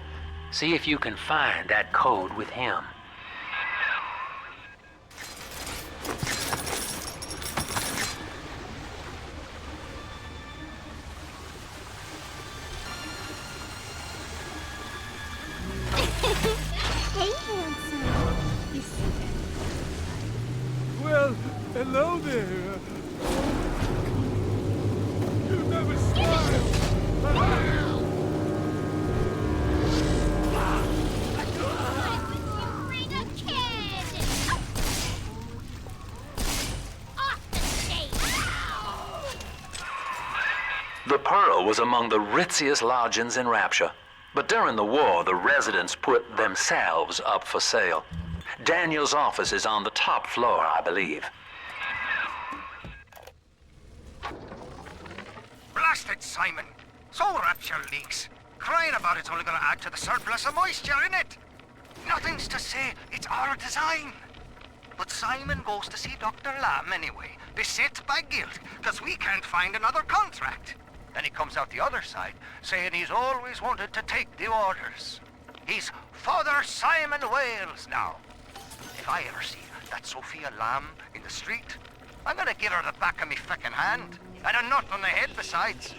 See if you can find that code with him. Hey, handsome. Well, hello there. You never smile. Bring a kid. Off the stage. The Pearl was among the ritziest lodgings in Rapture. But during the war, the residents put themselves up for sale. Daniel's office is on the top floor, I believe. Blasted Simon! So Rapture leaks. Crying about it's only gonna add to the surplus of moisture, innit? Nothing's to say, it's our design. But Simon goes to see Dr. Lamb anyway, beset by guilt, because we can't find another contract. Then he comes out the other side, saying he's always wanted to take the orders. He's Father Simon Wales now. If I ever see that Sofia Lamb in the street, I'm gonna give her the back of me feckin' hand, and a nut on the head besides.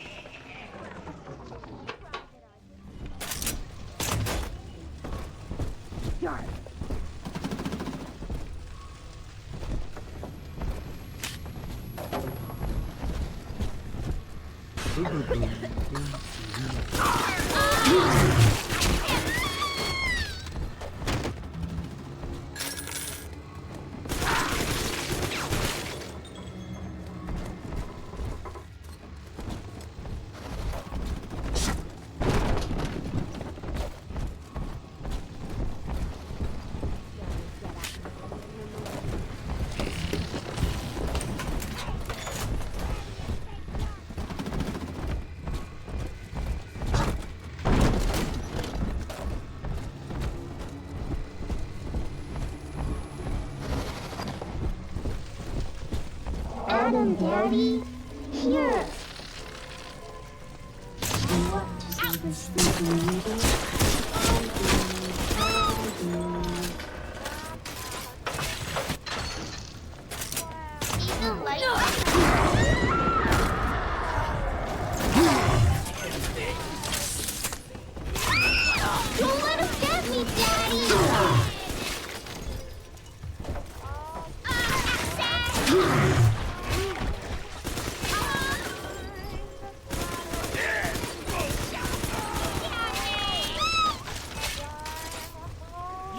on, Daddy. Here. Don't let him get me, Daddy!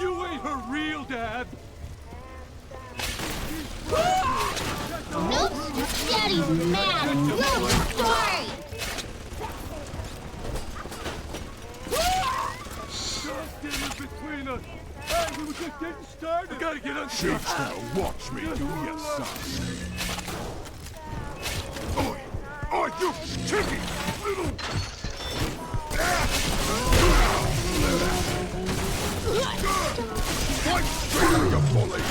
You ain't her real dad. Nope! Daddy's mad! No story! Just get in between us. Hey, we were just getting started. We gotta get Sit unstuck. down, watch me do your son. Oi! Oi, you cheeky little... What? Where you bully?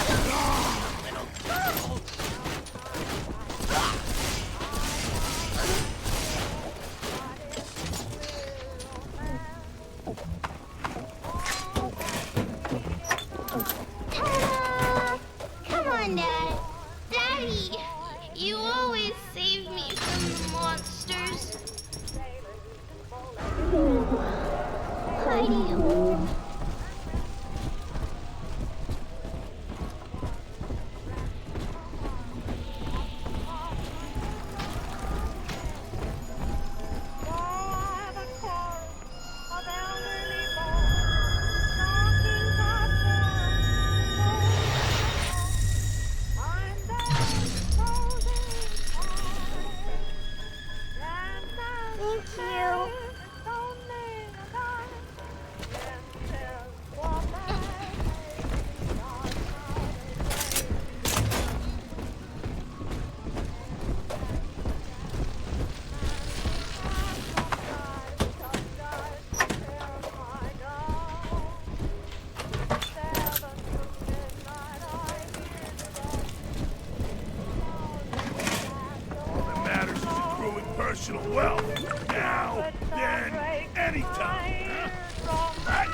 Ta-da! Come on, Dad. Daddy! You always save me from the monsters. Heidi. Thank you. All that matters is accruing personal wealth. Now, then, anytime. Huh?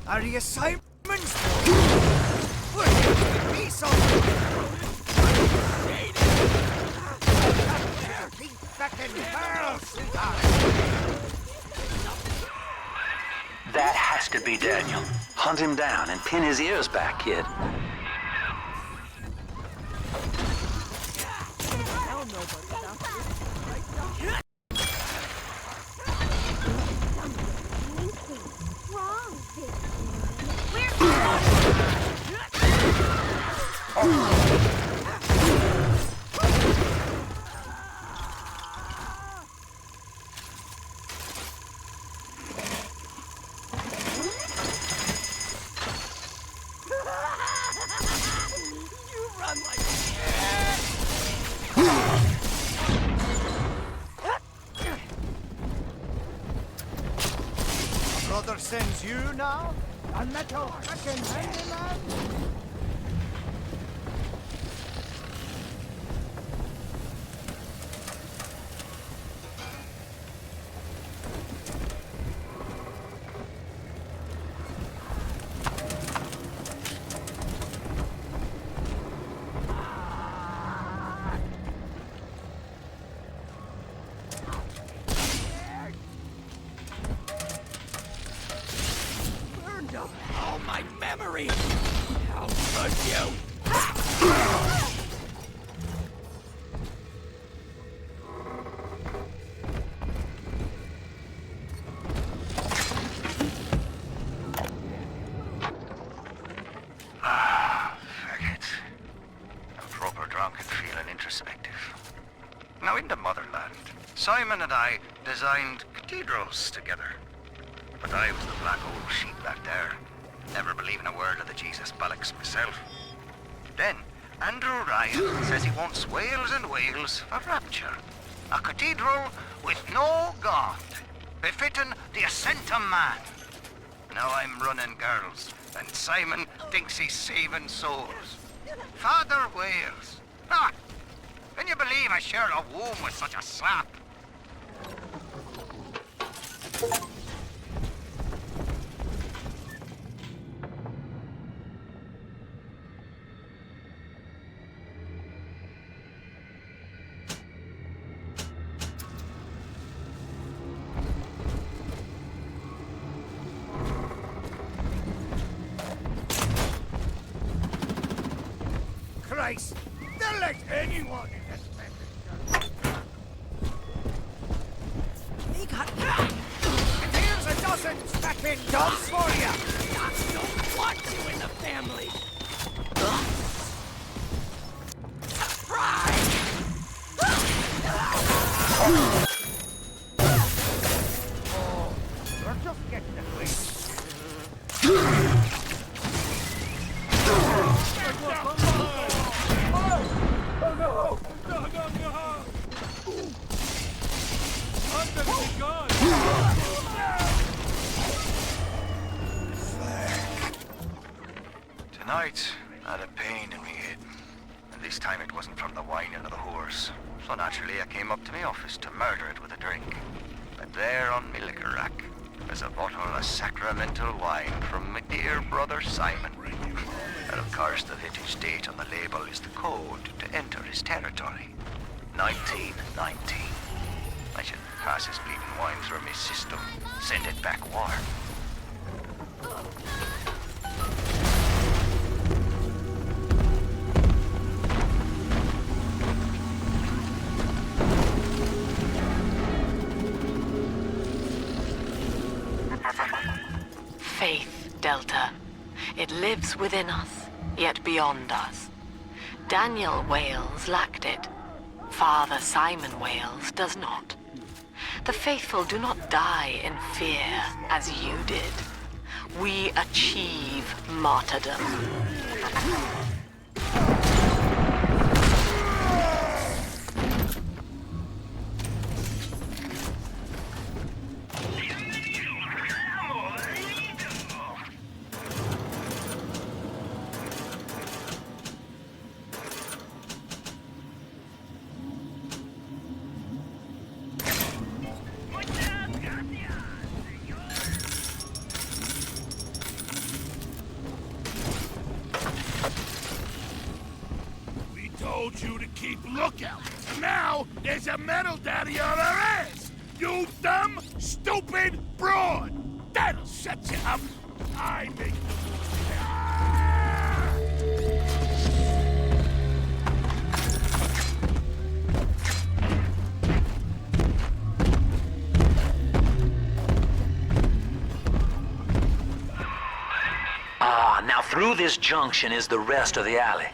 Are the assignments? Look at me, so. Big fucking pearls. That has to be Daniel. Hunt him down and pin his ears back, kid. Brother sends you now? A metal fucking handyman? All my memory! How motherland. Simon and I designed cathedrals together. But I was the black old sheep back there, never believing a word of the Jesus bollocks myself. Then, Andrew Ryan says he wants Wales and Wales for Rapture. A cathedral with no God, befitting the ascent of man. Now I'm running girls, and Simon thinks he's saving souls. Father Wales. Ah! Can you believe I shared a womb with such a slap? Christ! They'll let anyone in this mess. They got... And here's a dozen strapping dogs for you! I don't want you in the family! Surprise! Oh, you're just getting it late. Oh no! No, no, no! Under the gun! Tonight, I had a pain in me head. And this time it wasn't from the whining of the horse. So naturally I came up to my office to murder it with a drink. But there on my liquor rack was a bottle of sacramental wine from my dear brother Simon. And of course the vintage date on the label is the code to enter his territory. 1919. I should pass his bleeding wine through my system, send it back warm. Faith, Delta. It lives within us, yet beyond us. Daniel Wales lacked it. Father Simon Wales does not. The faithful do not die in fear, as you did. We achieve martyrdom. Told you to keep lookout. Now there's a medal daddy on our ass. You dumb, stupid broad. That'll shut you up. I make the rules. Now through this junction is the rest of the alley,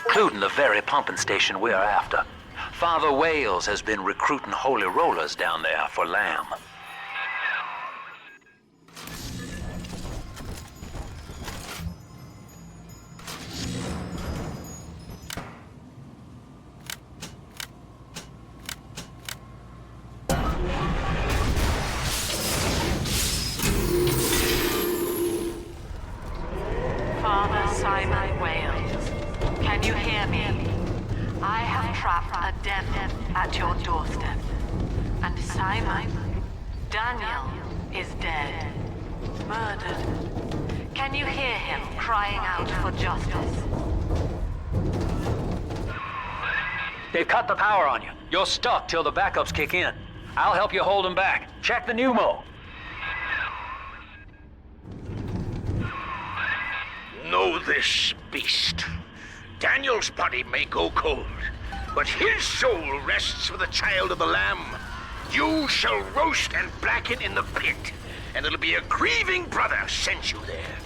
including the very pumping station we're after. Father Wales has been recruiting holy rollers down there for Lamb. Father Simon Wales, can you hear me? I have trapped a death at your doorstep. And Simon, Daniel, is dead. Murdered. Can you hear him crying out for justice? They've cut the power on you. You're stuck till the backups kick in. I'll help you hold them back. Check the pneumo. Know this, beast. Daniel's body may go cold, but his soul rests with the child of the Lamb. You shall roast and blacken in the pit, and it'll be a grieving brother sent you there.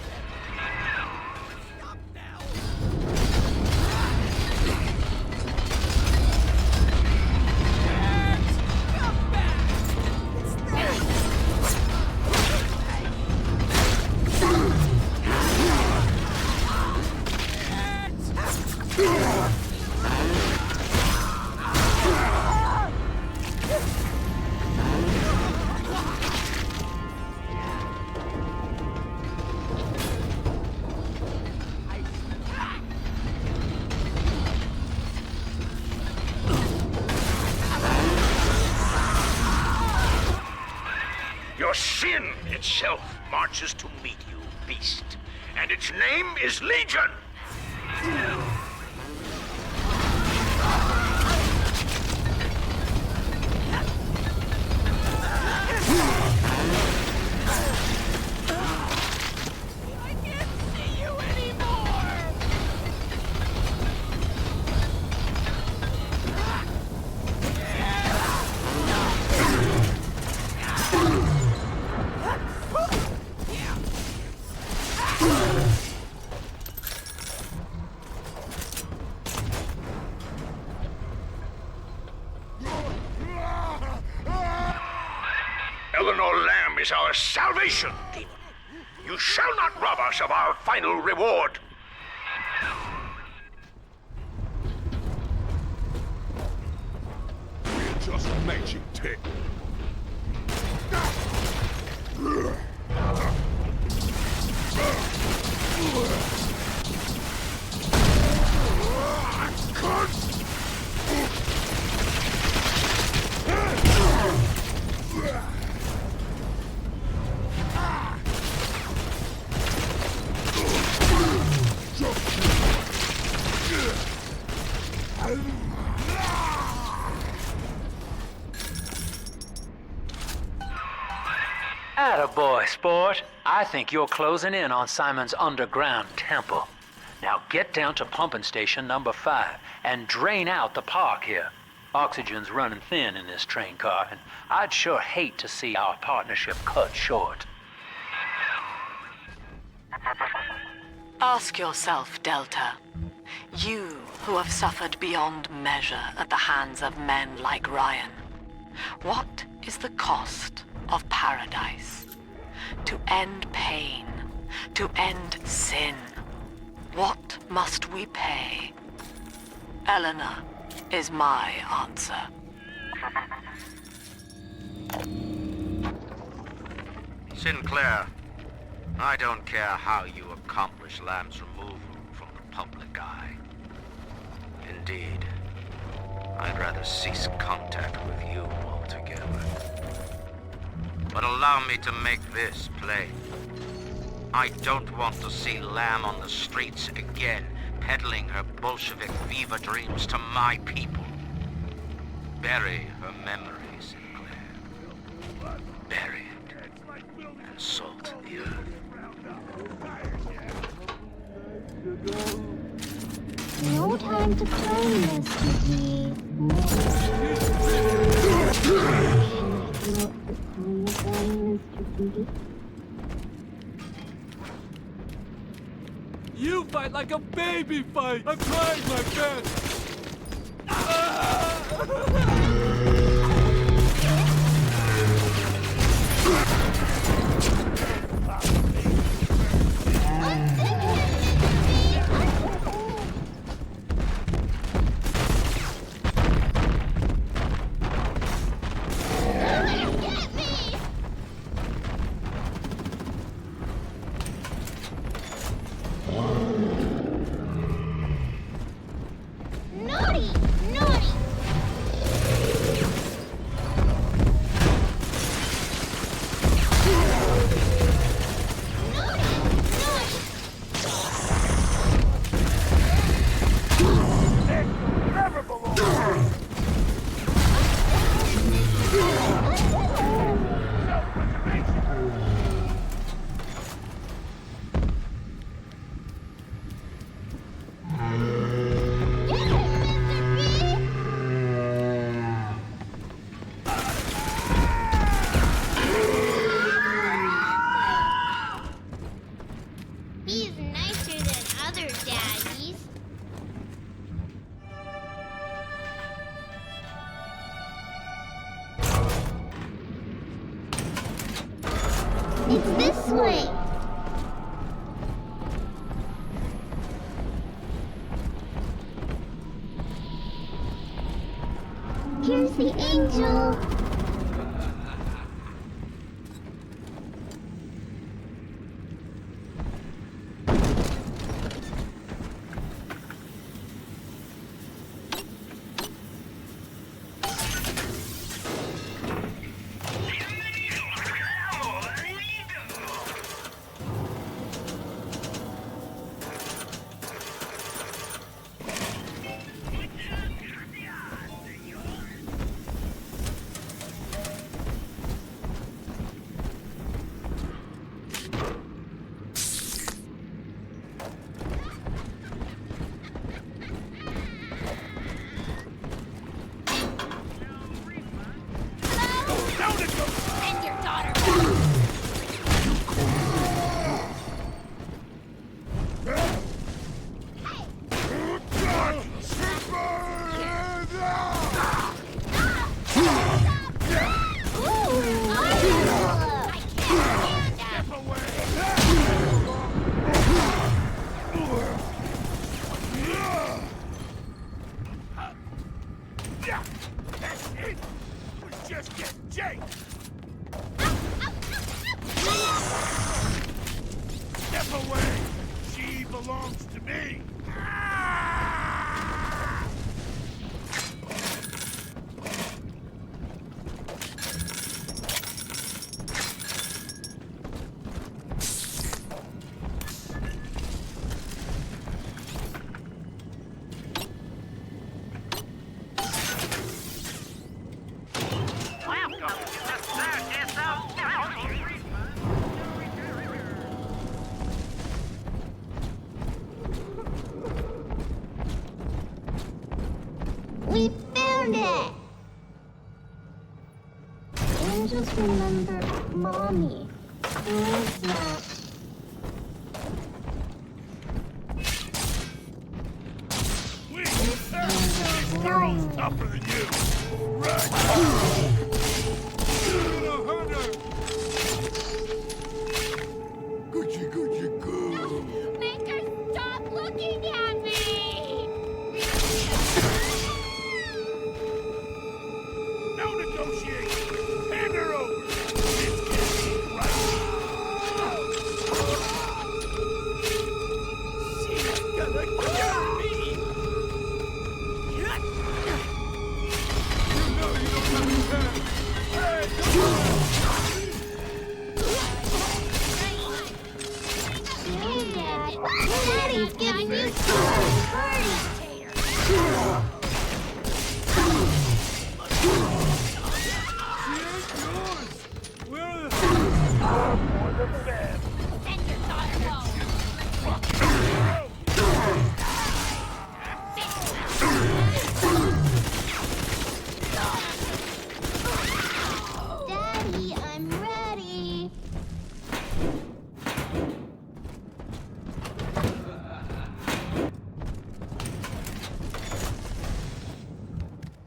sin itself marches to meet you, beast. And its name is Legion! Eleanor Lamb is our salvation, demon. You shall not rob us of our final reward. Just magic tech. Attaboy, sport. I think you're closing in on Simon's underground temple. Now get down to pumping station number 5 and drain out the park here. Oxygen's running thin in this train car, and I'd sure hate to see our partnership cut short. Ask yourself, Delta. You who have suffered beyond measure at the hands of men like Ryan. What is the cost of paradise? To end pain, to end sin. What must we pay? Eleanor is my answer. Sinclair, I don't care how you accomplish Lamb's removal from the public eye. Indeed, I'd rather cease contact with you altogether. But allow me to make this plain. I don't want to see Lamb on the streets again, peddling her Bolshevik fever dreams to my people. Bury her memory, Sinclair. Bury it, and salt the earth. No time to play, Mr. D. You fight like a baby fight! I'm trying my best! Naughty! Naughty! He's nicer than other daddies. It's this way. Here's the angel. Yeah, that's it. Was just getting jaked. Step away. She belongs to me. We found it! Angels remember Mommy. Who is that? Girl's tougher than you. Right. Gucci, Gucci, good. Make her stop looking at me! No negotiation. Hand her over. This can't be right. She's gonna kill me! You know you don't have a chance. Hey, come on. Hey, Dad. Daddy's giving you party, tater. Daddy, I'm ready.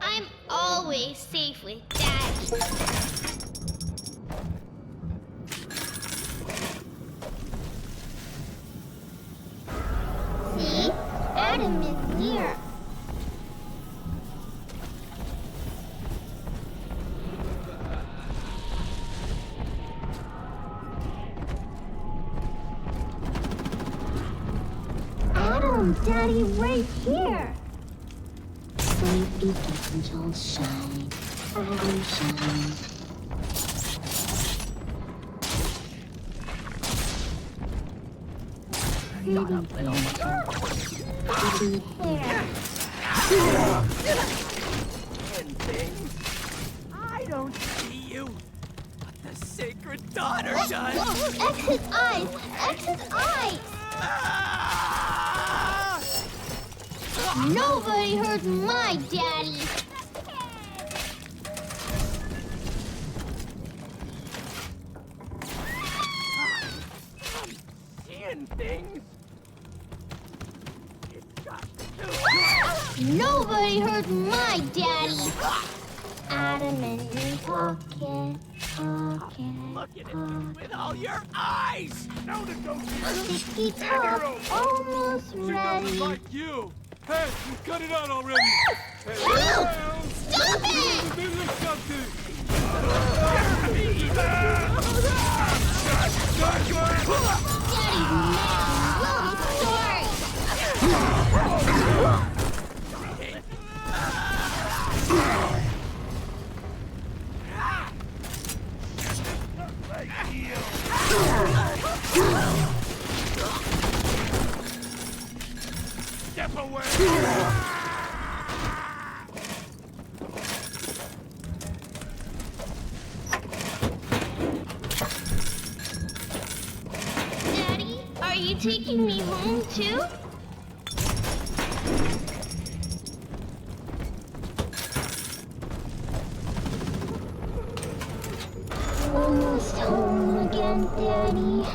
I'm always safe with Daddy. See? Adam is here. Adam, Daddy, right here. Sleepy angels shine, Adam shine. Pretty hair. And things. I don't see you, but the sacred daughter does. X his eyes! X his eyes! Nobody hurt my daddy! Seeing things. It's got to. Nobody hurt my daddy! Adam and me talking. Looking at you with all your eyes. No negotiation. Sticky top, almost ready. Like you. Hey, you cut it out already. Hey, Help! Stop it! this is something. Daddy's man! Step away. Daddy, are you taking me home too? Almost home again, Daddy.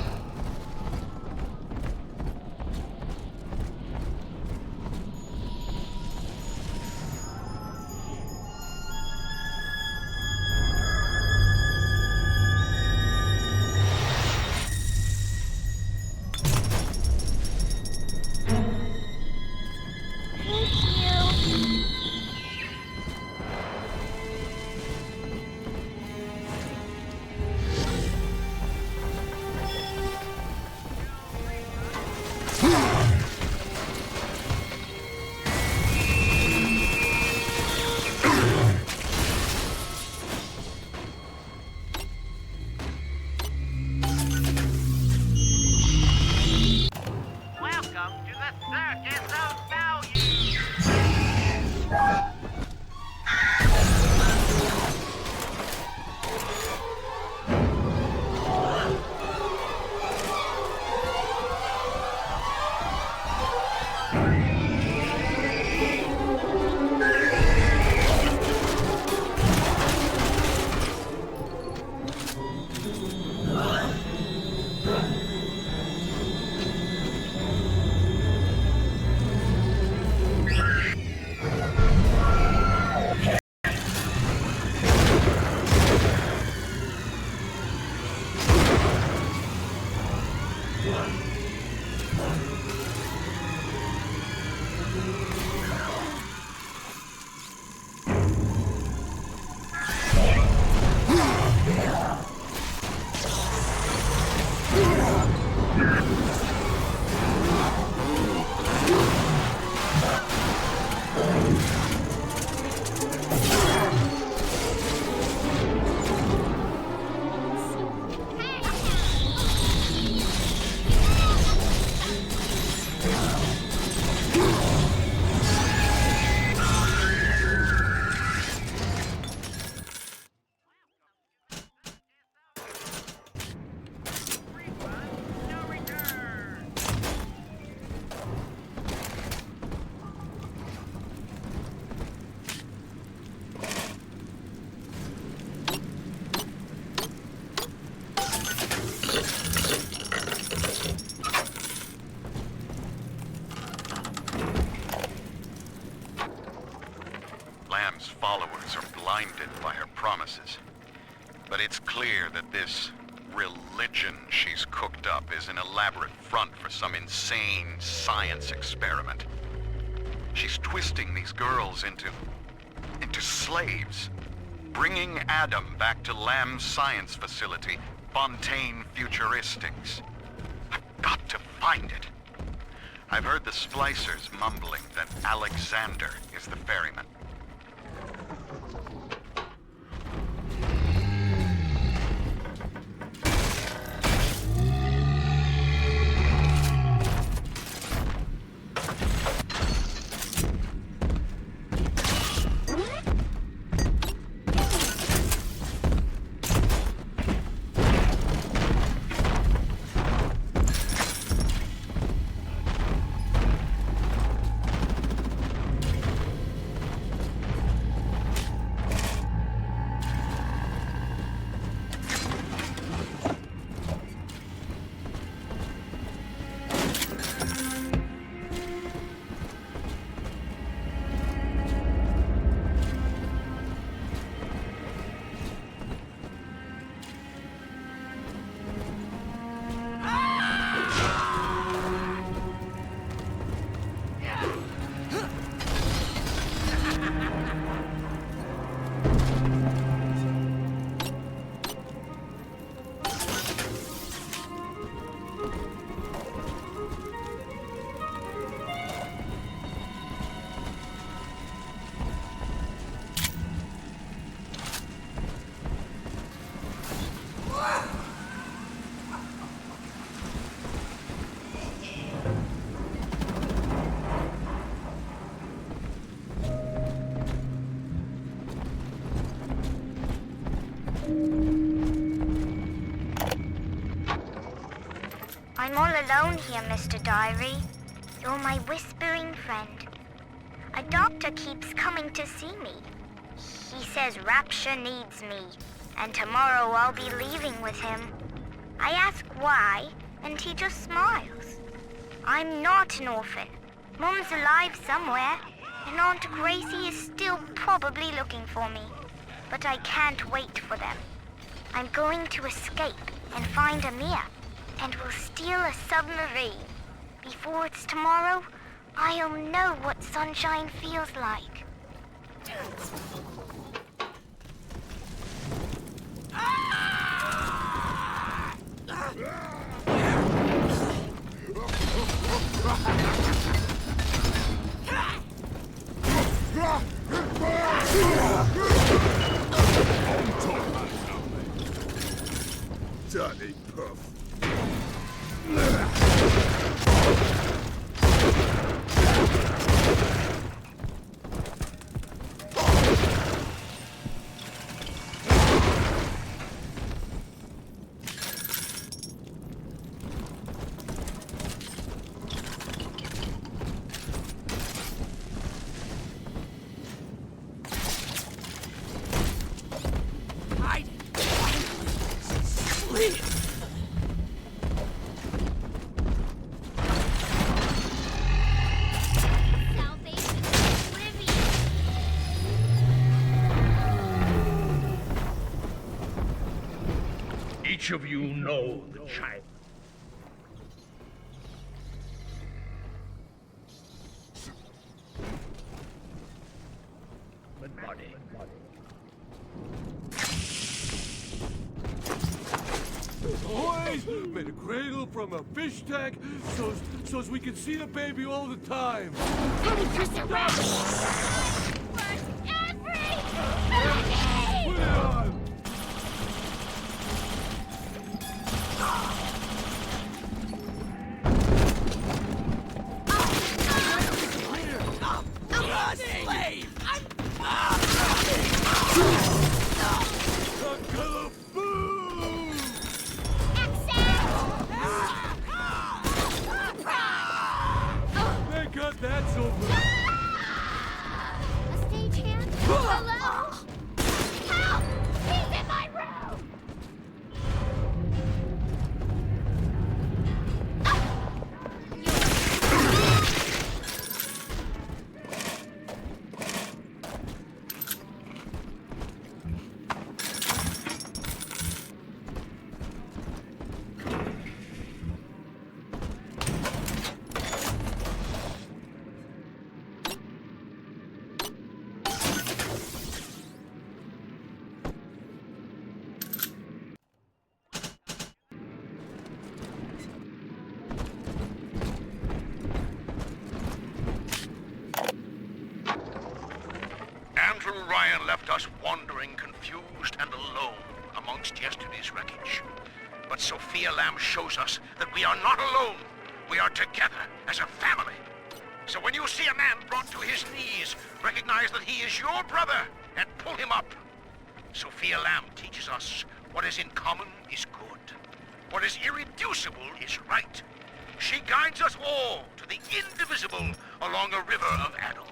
Lamb's followers are blinded by her promises. But it's clear that this religion she's cooked up is an elaborate front for some insane science experiment. She's twisting these girls into slaves, bringing Adam back to Lamb's science facility, Fontaine Futuristics. I've got to find it. I've heard the splicers mumbling that Alexander is the ferryman. I'm all alone here, Mr. Diary. You're my whispering friend. A doctor keeps coming to see me. He says Rapture needs me, and tomorrow I'll be leaving with him. I ask why, and he just smiles. I'm not an orphan. Mum's alive somewhere, and Aunt Gracie is still probably looking for me. But I can't wait for them. I'm going to escape and find Amir, and we'll steal a submarine. Before it's tomorrow, I'll know what sunshine feels like. Dirty puff. Each of you know the child. Body. Boys, made a cradle from a fish tank so as we can see the baby all the time. Just a rat! Put it on! Slave! Thank God that's over. Little Ryan left us wandering, confused, and alone amongst yesterday's wreckage. But Sofia Lamb shows us that we are not alone. We are together as a family. So when you see a man brought to his knees, recognize that he is your brother and pull him up. Sofia Lamb teaches us what is in common is good. What is irreducible is right. She guides us all to the indivisible along a river of Adam.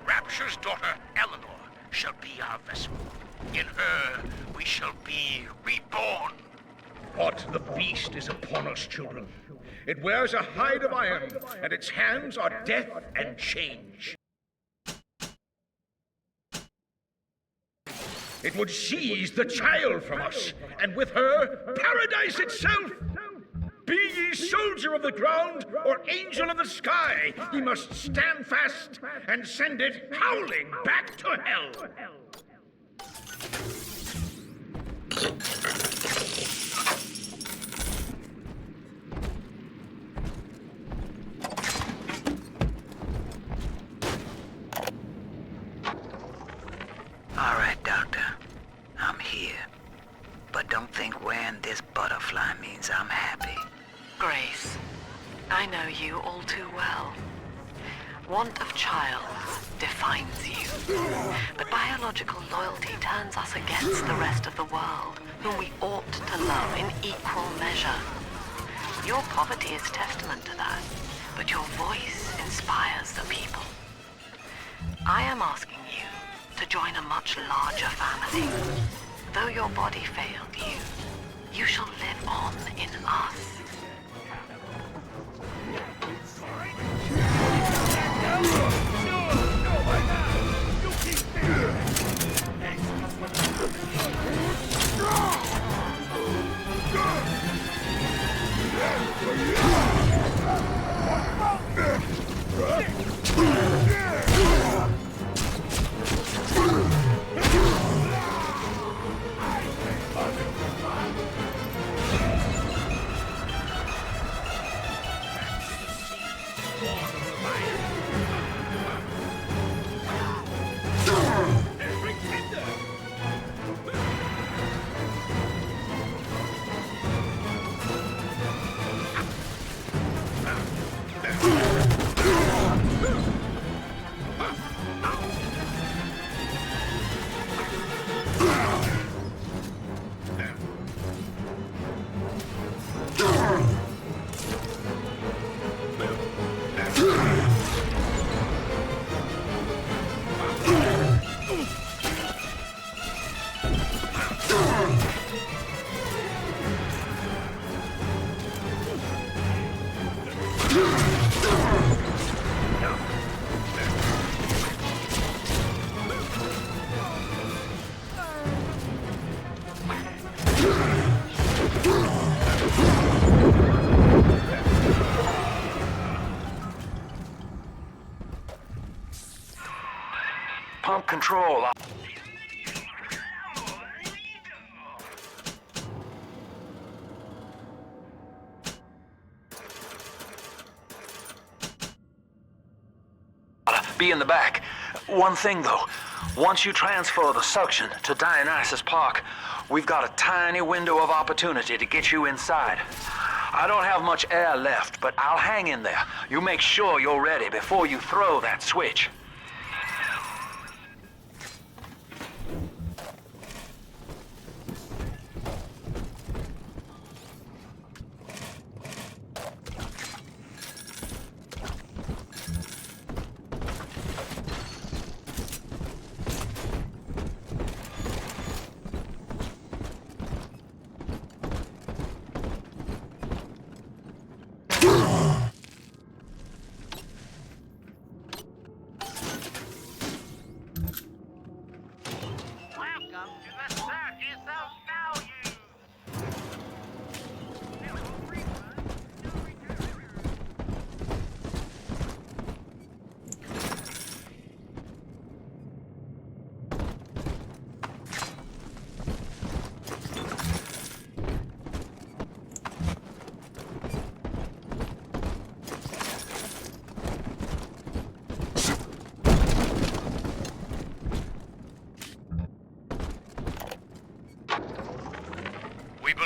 Rapture's daughter, Eleanor, shall be our vessel. In her, we shall be reborn. But the beast is upon us, children. It wears a hide of iron, and its hands are death and change. It would seize the child from us, and with her, paradise itself. Be ye soldier of the ground or angel of the sky, we must stand fast and send it howling back to hell. All right, Doctor. I'm here. But don't think wearing this butterfly means I'm happy. Grace, I know you all too well. Want of child defines you. But biological loyalty turns us against the rest of the world, whom we ought to love in equal measure. Your poverty is testament to that, but your voice inspires the people. I am asking you to join a much larger family. Though your body failed you, you shall live on in us. Pump control. Be in the back. One thing though, once you transfer the suction to Dionysus Park, we've got a tiny window of opportunity to get you inside. I don't have much air left, but I'll hang in there. You make sure you're ready before you throw that switch.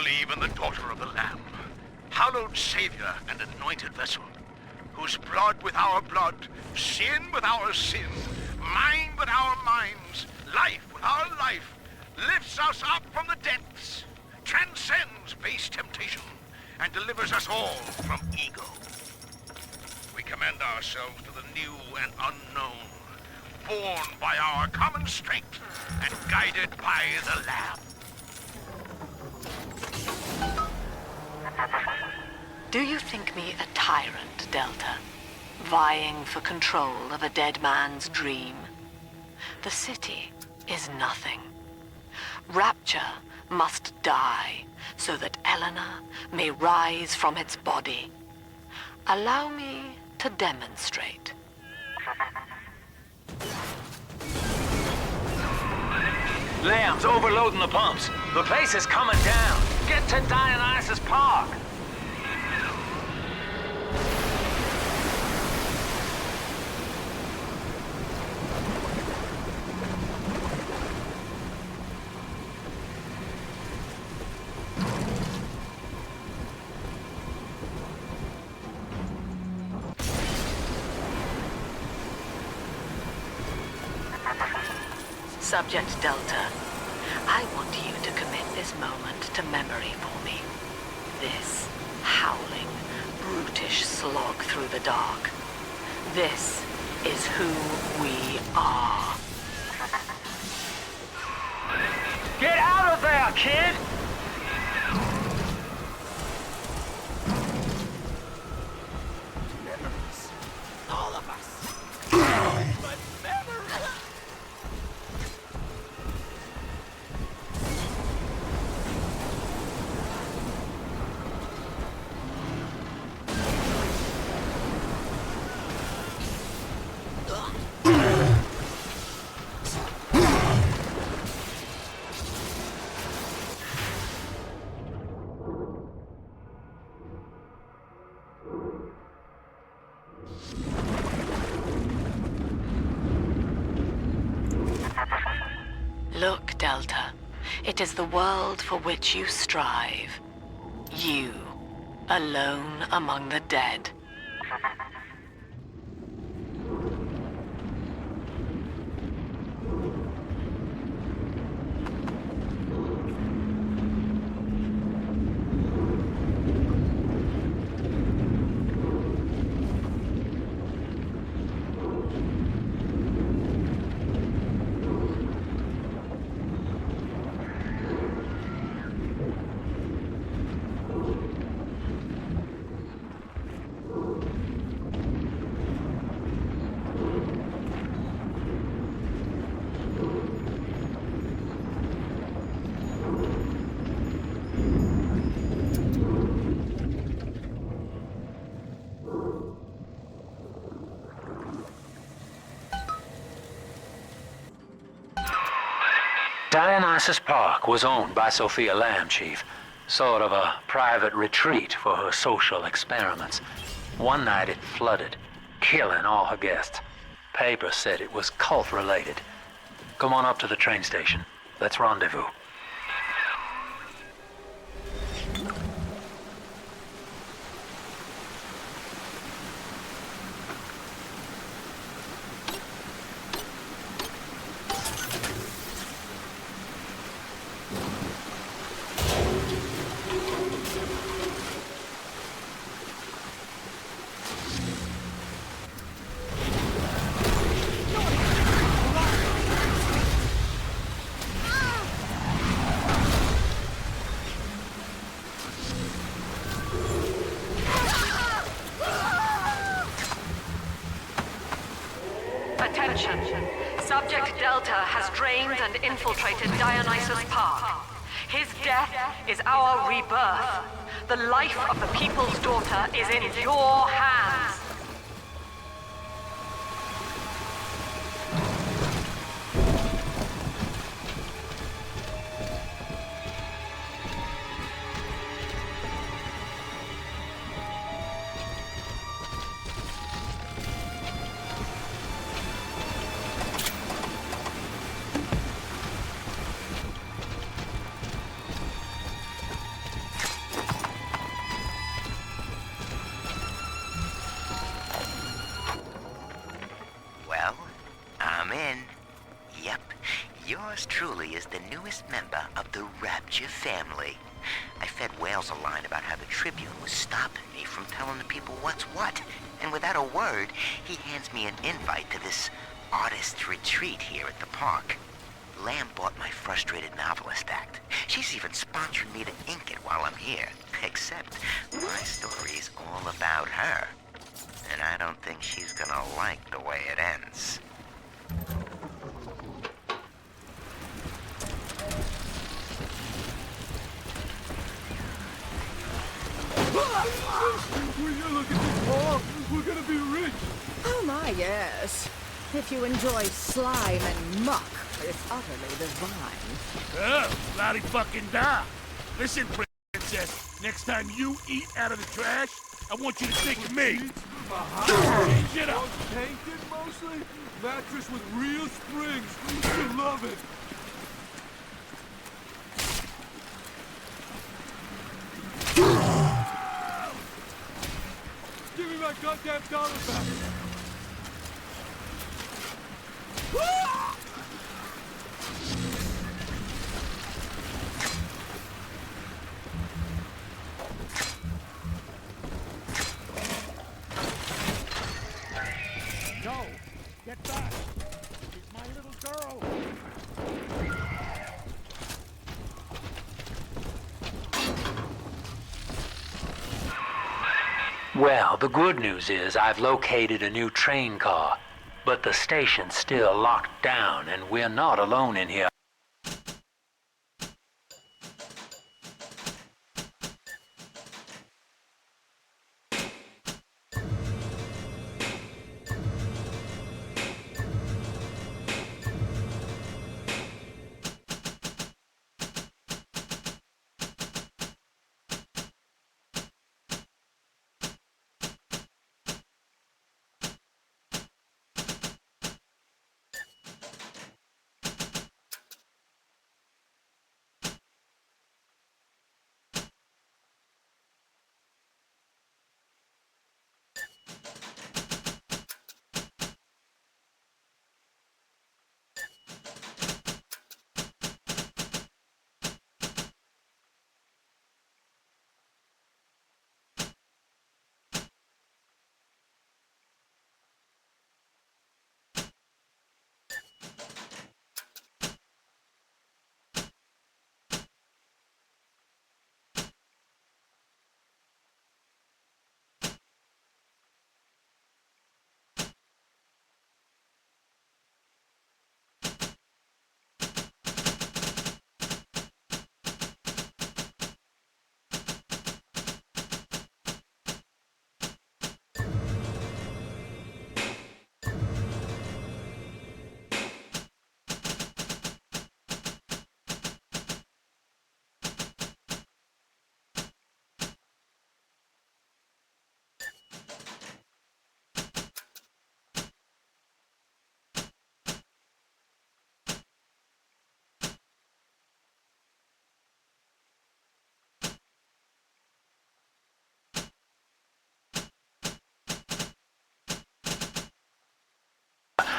believe in the Daughter of the Lamb, hallowed Savior and anointed vessel, whose blood with our blood, sin with our sin, mind with our minds, life with our life, lifts us up from the depths, transcends base temptation, and delivers us all from ego. We commend ourselves to the new and unknown, born by our common strength and guided by the Lamb. Do you think me a tyrant, Delta? Vying for control of a dead man's dream? The city is nothing. Rapture must die so that Eleanor may rise from its body. Allow me to demonstrate. Lamb's overloading the pumps. The place is coming down. Get to Dionysus Park. Subject Delta, I want you to commit this moment to memory for me. This howling, brutish slog through the dark. This is who we are. Get out of there, kid! Memories. All of us. But memories. Look, Delta, it is the world for which you strive. You, alone among the dead. Dionysus Park was owned by Sofia Lamb, Chief. Sort of a private retreat for her social experiments. One night it flooded, killing all her guests. Papers said it was cult-related. Come on up to the train station. Let's rendezvous. Attention! Subject Delta has drained and infiltrated Dionysus Park. His death is our rebirth. The life of the People's Daughter is in your hands. yours truly is the newest member of the Rapture family. I fed Wales a line about how the Tribune was stopping me from telling the people what's what. And without a word, he hands me an invite to this artist retreat here at the park. Lamb bought my Frustrated Novelist Act. She's even sponsoring me to ink it while I'm here. Except my story's all about her. And I don't think she's gonna like the way it ends. Will you look at this ball? We're gonna be rich. Oh my, yes. If you enjoy slime and muck, it's utterly divine. Oh, bloody fucking da. Listen, princess, next time you eat out of the trash, I want you to think of me. Change it up. Painted mostly? Mattress with real springs. You love it. Give me my goddamn dollar back. No, get back. She's my little girl. Well, the good news is I've located a new train car, but the station's still locked down and we're not alone in here.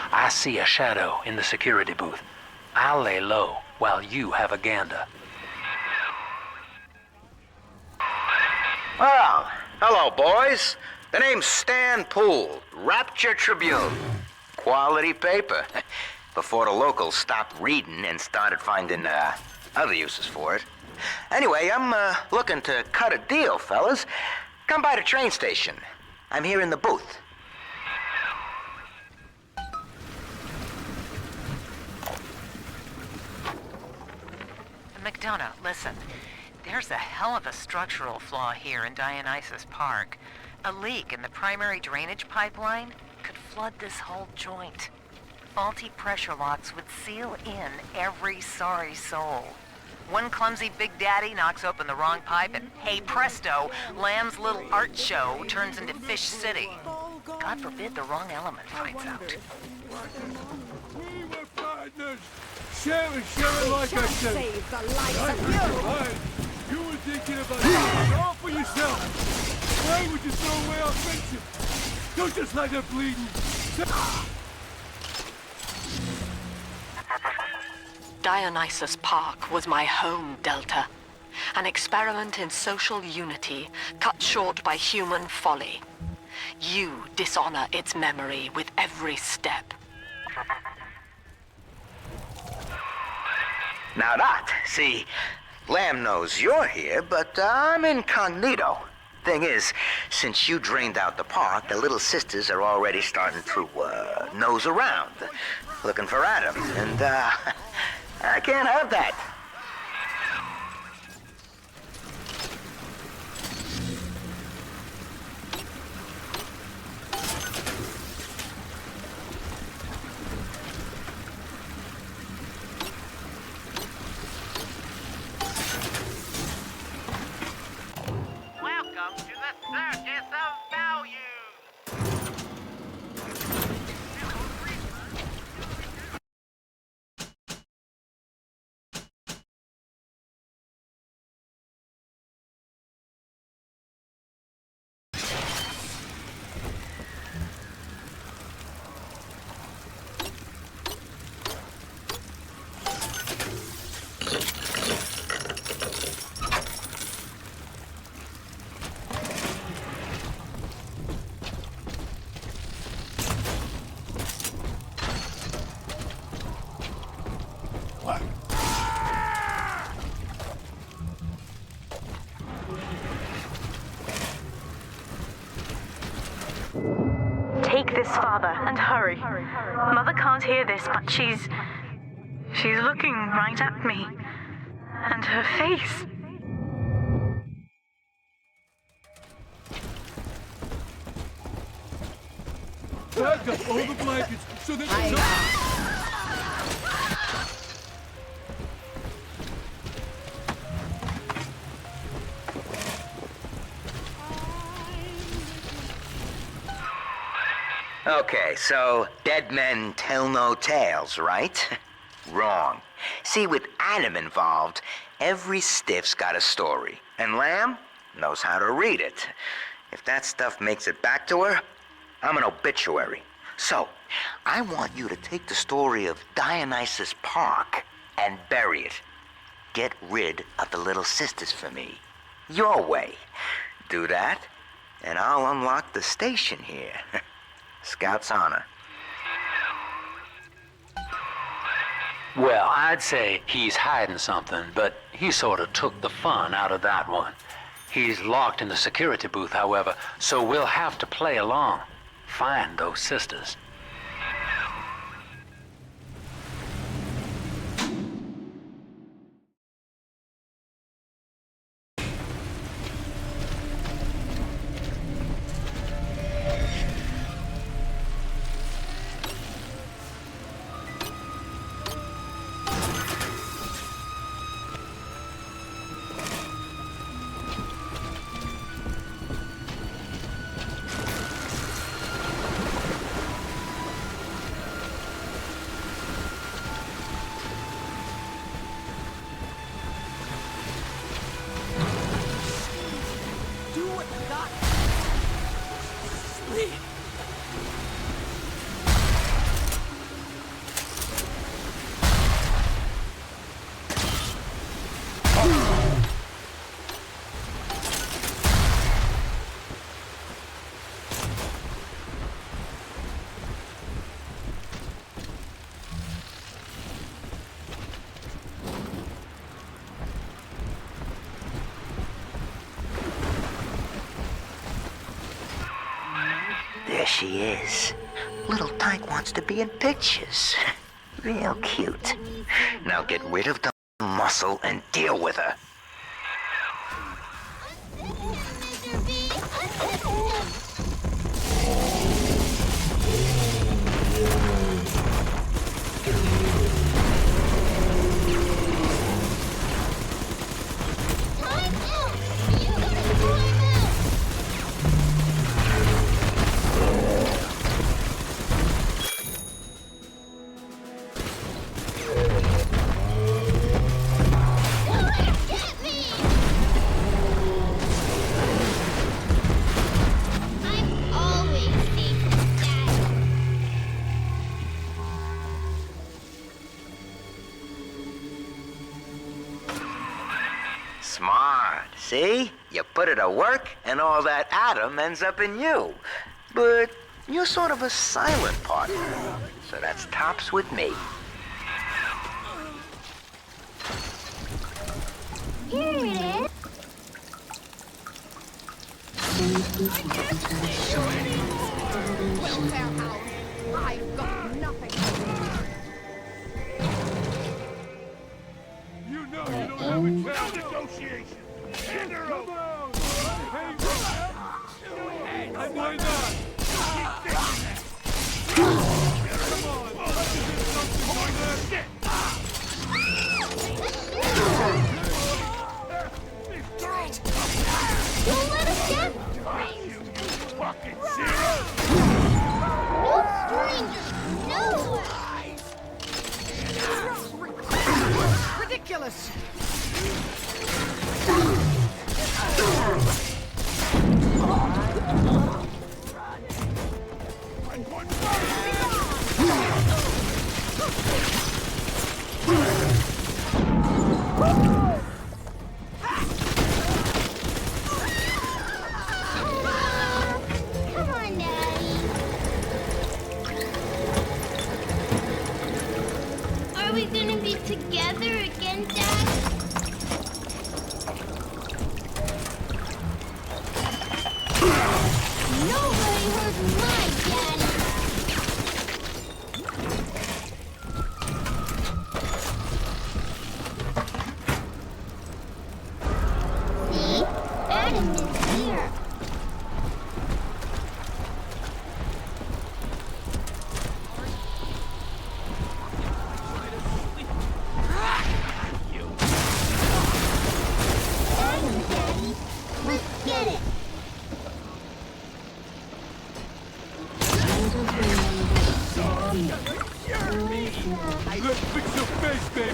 I see a shadow in the security booth. I'll lay low while you have a gander. Well, hello, boys. The name's Stan Poole, Rapture Tribune. Quality paper. Before the locals stopped reading and started finding other uses for it. Anyway, I'm looking to cut a deal, fellas. Come by the train station. I'm here in the booth. McDonough, listen. There's a hell of a structural flaw here in Dionysus Park. A leak in the primary drainage pipeline could flood this whole joint. Faulty pressure locks would seal in every sorry soul. One clumsy Big Daddy knocks open the wrong pipe and, hey presto, Lamb's little art show turns into Fish City. God forbid the wrong element finds out. We were partners. Share it like I said. Save the life of you. You were thinking about it all for yourself. Why would you throw away our friendship? Don't just let her bleeding. Dionysus Park was my home, Delta. An experiment in social unity, cut short by human folly. You dishonor its memory with every step. Now that, see, Lamb knows you're here, but I'm incognito. Thing is, since you drained out the park, the little sisters are already starting to, nose around, looking for Adam, and, I can't have that. Welcome to the Circus of Value! Take this, Father, and hurry. Mother can't hear this, but she's looking right at me. And her face. Back up all the blankets so that Okay, so dead men tell no tales, right? Wrong. See, with Adam involved, every stiff's got a story, and Lamb knows how to read it. If that stuff makes it back to her, I'm an obituary. So, I want you to take the story of Dionysus Park and bury it. Get rid of the little sisters for me. Your way. Do that, and I'll unlock the station here. Scout's honor. Well, I'd say he's hiding something, but he sort of took the fun out of that one. He's locked in the security booth, however, so we'll have to play along. Find those sisters. There she is. Little Tyke wants to be in pictures. Real cute. Now get rid of the muscle and deal with her. Get Smart. See? You put it to work, and all that atom ends up in you. But you're sort of a silent partner, so that's tops with me. Here it is. Welfare house. I've got nothing. You know you don't have a chance. Negotiation. Hand her over. And why not? Don't let us get Fucking serious? no strangers, no Ridiculous. Come on, Daddy. Are we gonna be together again, Dad? Nobody hurt my daddy. See? Adam is here. Adam, Daddy. Let's get it. Let's fix your face, baby.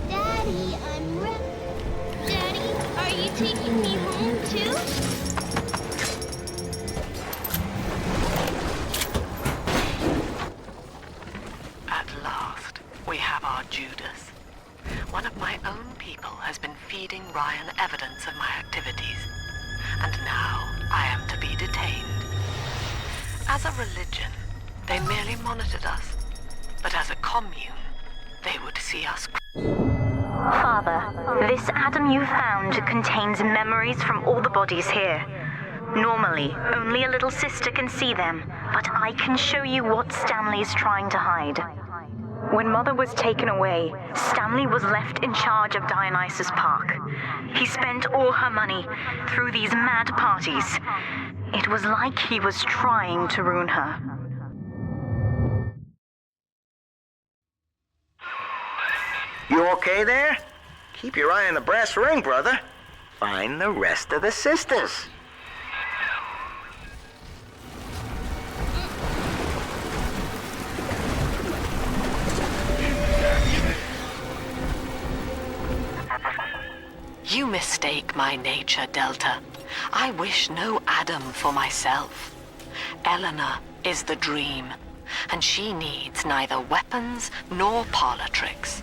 Daddy, I'm Daddy, are you taking me home too? At last, we have our Judas. One of my own people has been feeding Ryan evidence of my activities, and now I am to be detained. As a religion, they merely monitored us, but as a commune, they would see us. Father, this atom you found contains memories from all the bodies here. Normally, only a little sister can see them, but I can show you what Stanley's trying to hide. When Mother was taken away, Stanley was left in charge of Dionysus Park. He spent all her money through these mad parties. It was like he was trying to ruin her. You okay there? Keep your eye on the brass ring, brother. Find the rest of the sisters. You mistake my nature, Delta. I wish no Adam for myself. Eleanor is the dream, and she needs neither weapons nor parlor tricks.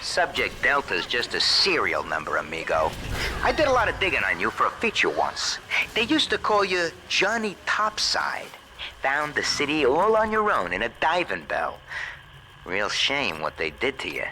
Subject Delta's just a serial number, amigo. I did a lot of digging on you for a feature once. They used to call you Johnny Topside. Found the city all on your own in a diving bell. Real shame what they did to you.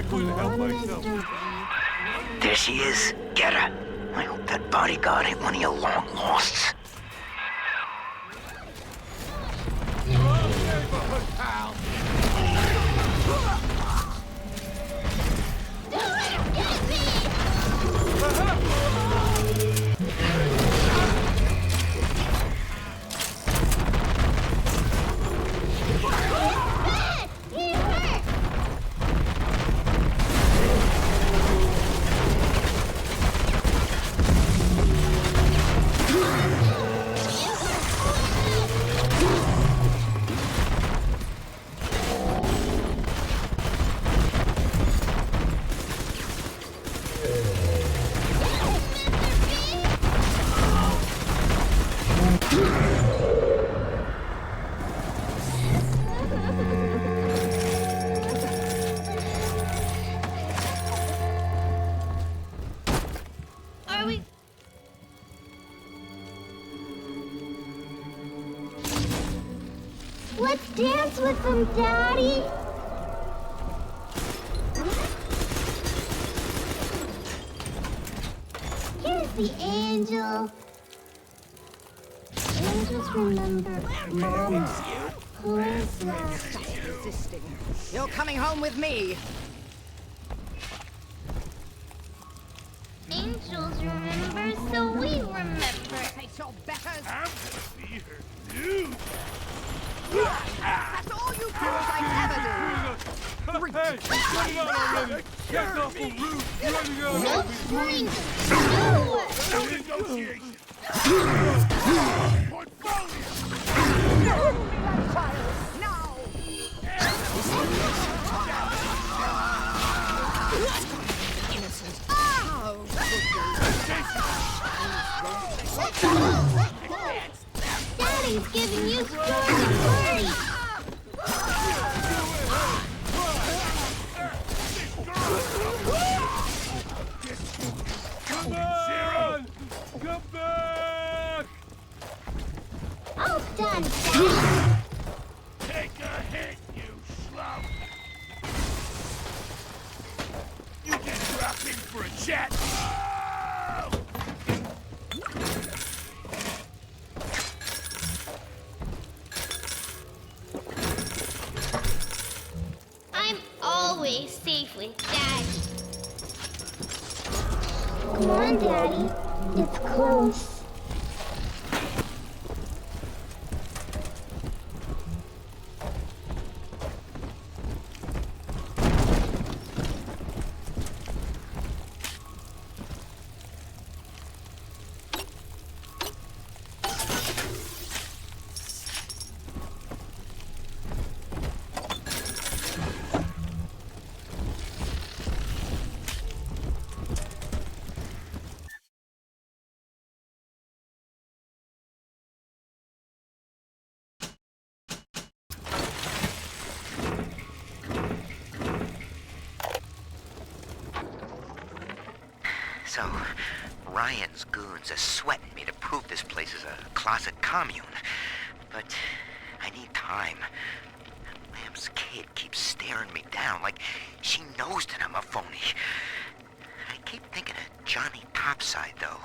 couldn't help myself. There she is. Get her. I hope that bodyguard ain't one of your long losts. Neighborhood pal. Let's dance with them, Daddy! Here's the angel. Angels remember Mom. Who's Resisting. You're coming home with me. Angels remember, so we remember. Face your betters. I'm gonna be her dude. That's all you girls I ever do. Hey, get it out already. That's awful rude. Running out No of strings. No negotiation. Portfolio. Daddy's giving you stories to party. Come on! Come back! All done, Daddy. Take a hit, you slump. You can drop in for a chat. I'm always safe with Daddy. Come on, Daddy. It's close. So, Ryan's goons are sweating me to prove this place is a closet commune. But I need time. Lamb's kid keeps staring me down like she knows that I'm a phony. I keep thinking of Johnny Topside, though.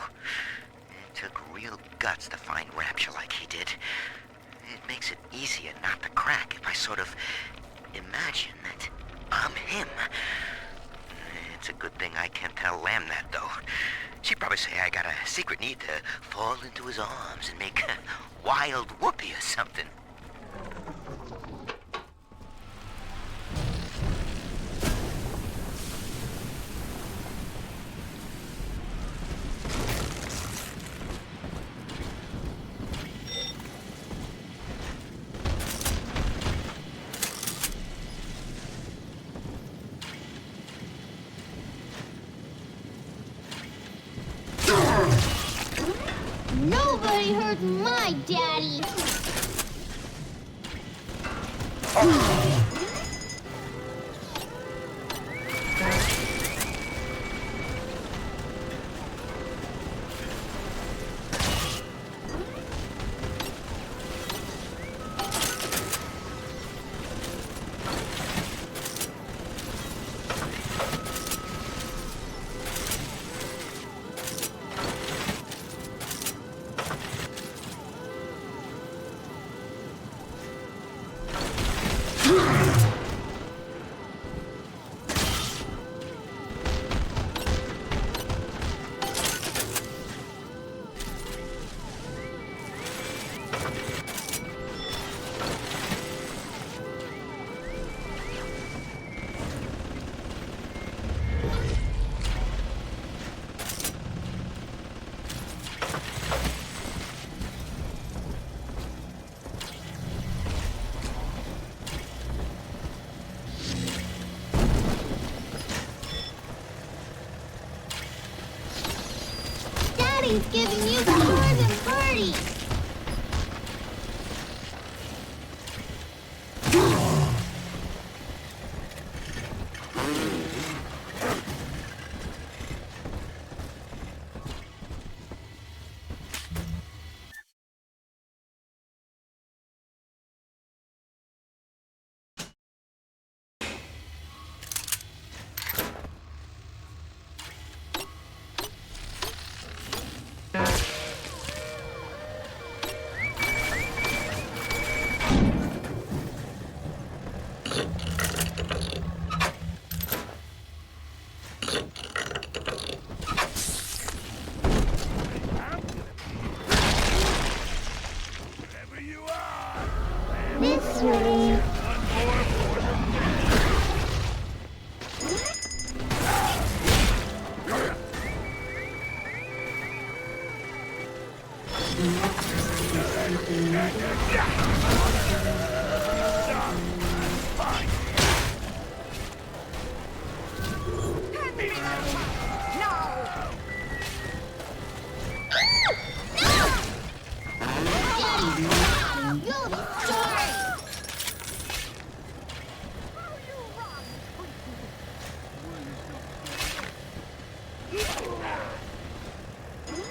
It took real guts to find Rapture like he did. It makes it easier not to crack if I sort of imagine that I'm him. It's a good thing I can't tell Lamb that, though. She'd probably say I got a secret need to fall into his arms and make a wild whoopee or something. Nobody hurt my daddy. Daddy's giving you the garden party. This way. You'll be sorry!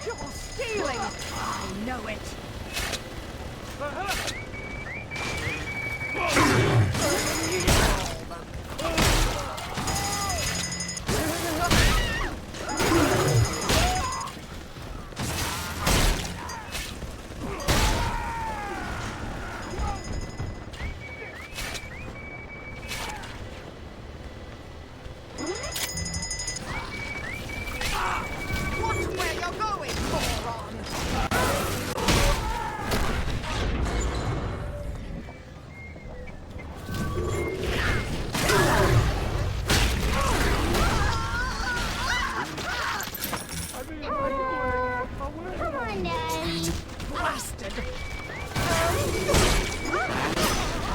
You're stealing! I know it! Watch where you're going, moron! Come on, Daddy. Blasted!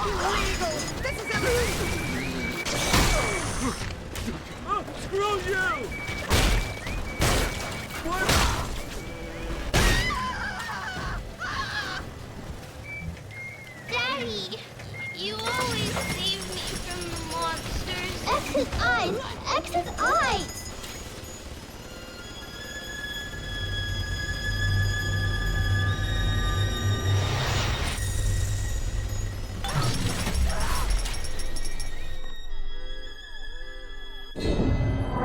Illegal! This is illegal! Screw you! Daddy, you always save me from the monsters. X's eyes! X's eyes!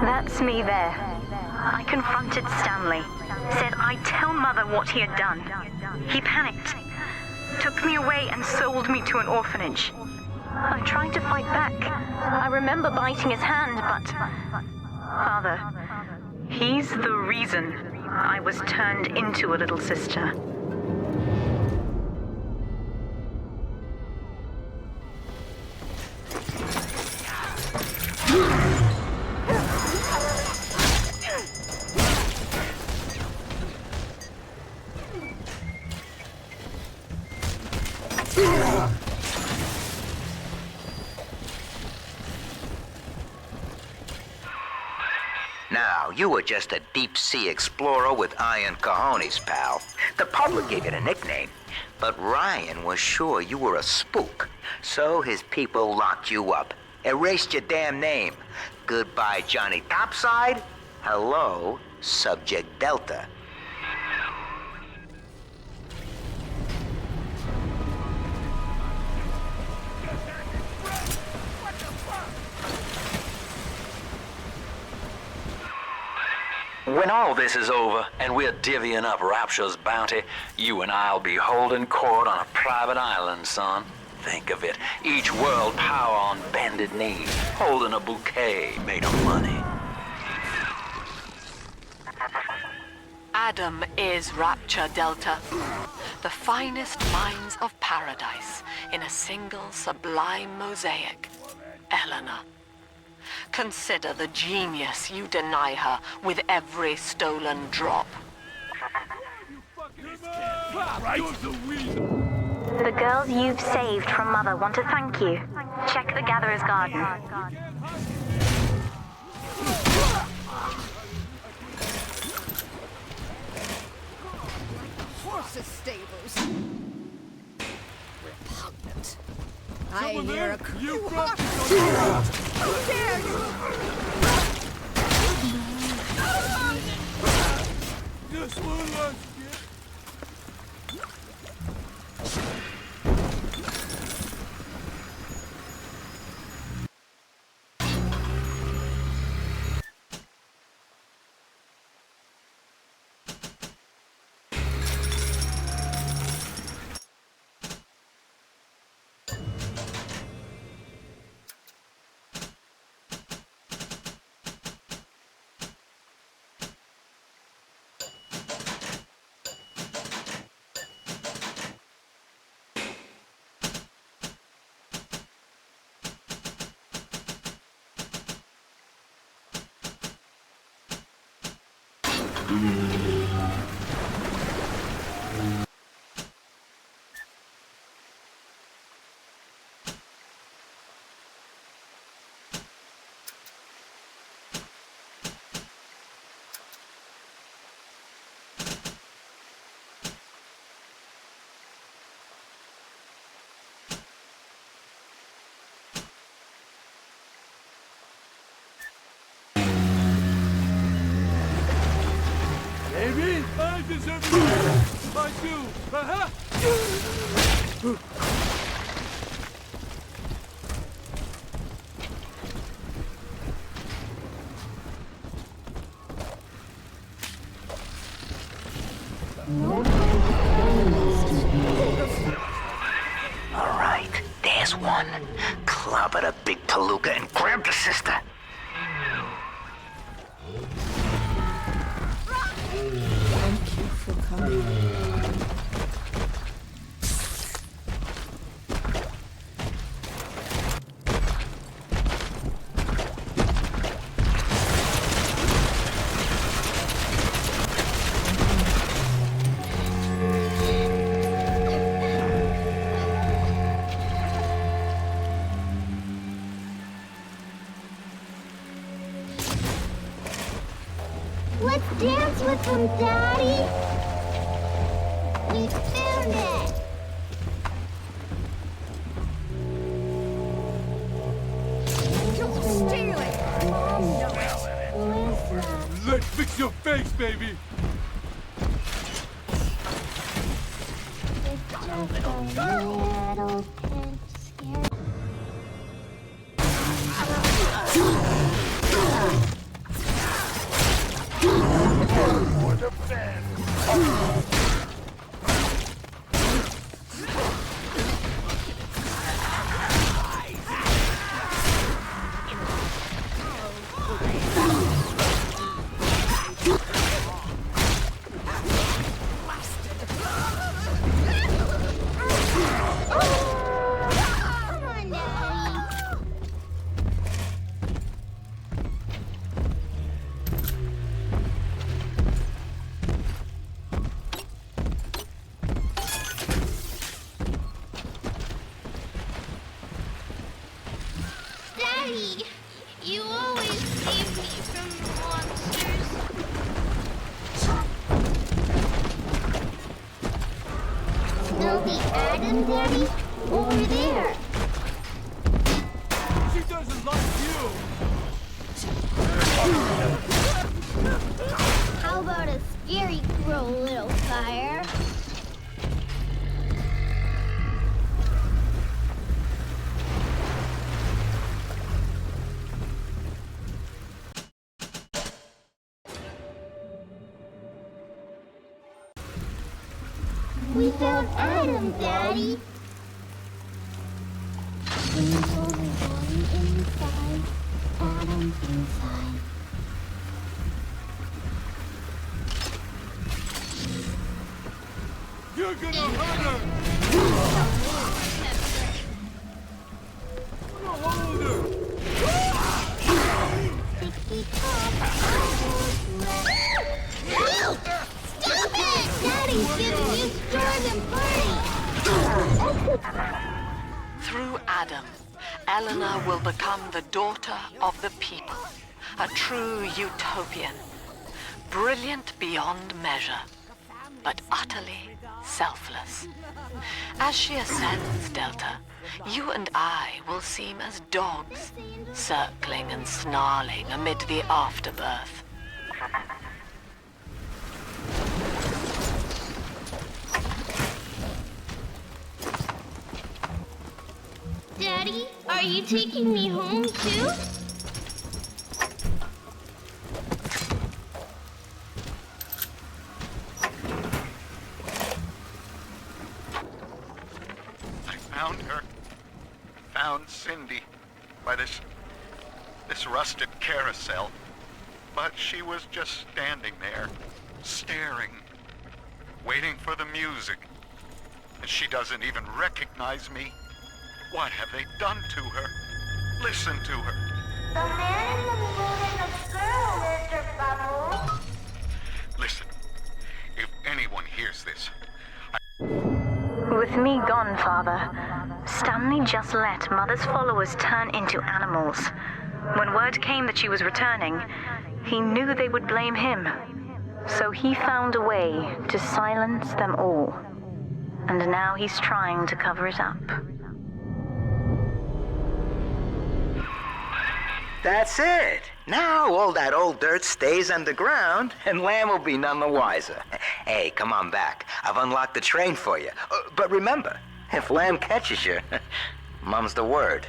That's me there. I confronted Stanley. Said I'd tell Mother what he had done. He panicked. Took me away and sold me to an orphanage. I tried to fight back. I remember biting his hand, but... Father, he's the reason I was turned into a little sister. Now, you were just a deep-sea explorer with iron cojones, pal. The public gave it a nickname, but Ryan was sure you were a spook. So his people locked you up, erased your damn name. Goodbye, Johnny Topside. Hello, Subject Delta. When all this is over and we're divvying up Rapture's bounty, you and I'll be holding court on a private island, son. Think of it. Each world power on bended knee, holding a bouquet made of money. Adam is Rapture Delta, the finest minds of paradise in a single sublime mosaic. Eleanor. Consider the genius you deny her with every stolen drop. The girls you've saved from Mother want to thank you. Check the Gatherer's Garden. stay here. You brought How dare you! Just one last Baby, I deserve it. I do. All right, there's one. Clobber the big palooka and grab the sister. Thank you for coming. Let's dance with them, Daddy! We found it! Don't steal it! Let's fix your face, baby. It's just a little pinch scare. For the fans. Come on, Daddy. Daddy, you always save me from monsters. Still the Adam, Daddy? Over there. She doesn't like you. How about a scary crow, little fire? We found Adam, Daddy. There's only one inside. Adam's inside. You're gonna hurt her. I'm gonna hold her. Stop it! Daddy's giving you stars and parties! Through Adam, Eleanor will become the daughter of the people, a true utopian, brilliant beyond measure, but utterly selfless. As she ascends, Delta, you and I will seem as dogs, circling and snarling amid the afterbirth. Daddy, are you taking me home too? Found her. Found Cindy by this rusted carousel. But she was just standing there, staring, waiting for the music. And she doesn't even recognize me. What have they done to her? Listen to her. The man in the moon is a girl, Mr. Bubbles. Listen, if anyone hears this, With me gone, Father, Stanley just let Mother's followers turn into animals. When word came that she was returning, he knew they would blame him. So he found a way to silence them all. And now he's trying to cover it up. That's it. Now all that old dirt stays underground, and Lamb will be none the wiser. Hey, come on back. I've unlocked the train for you. But remember, if Lamb catches you, mum's the word.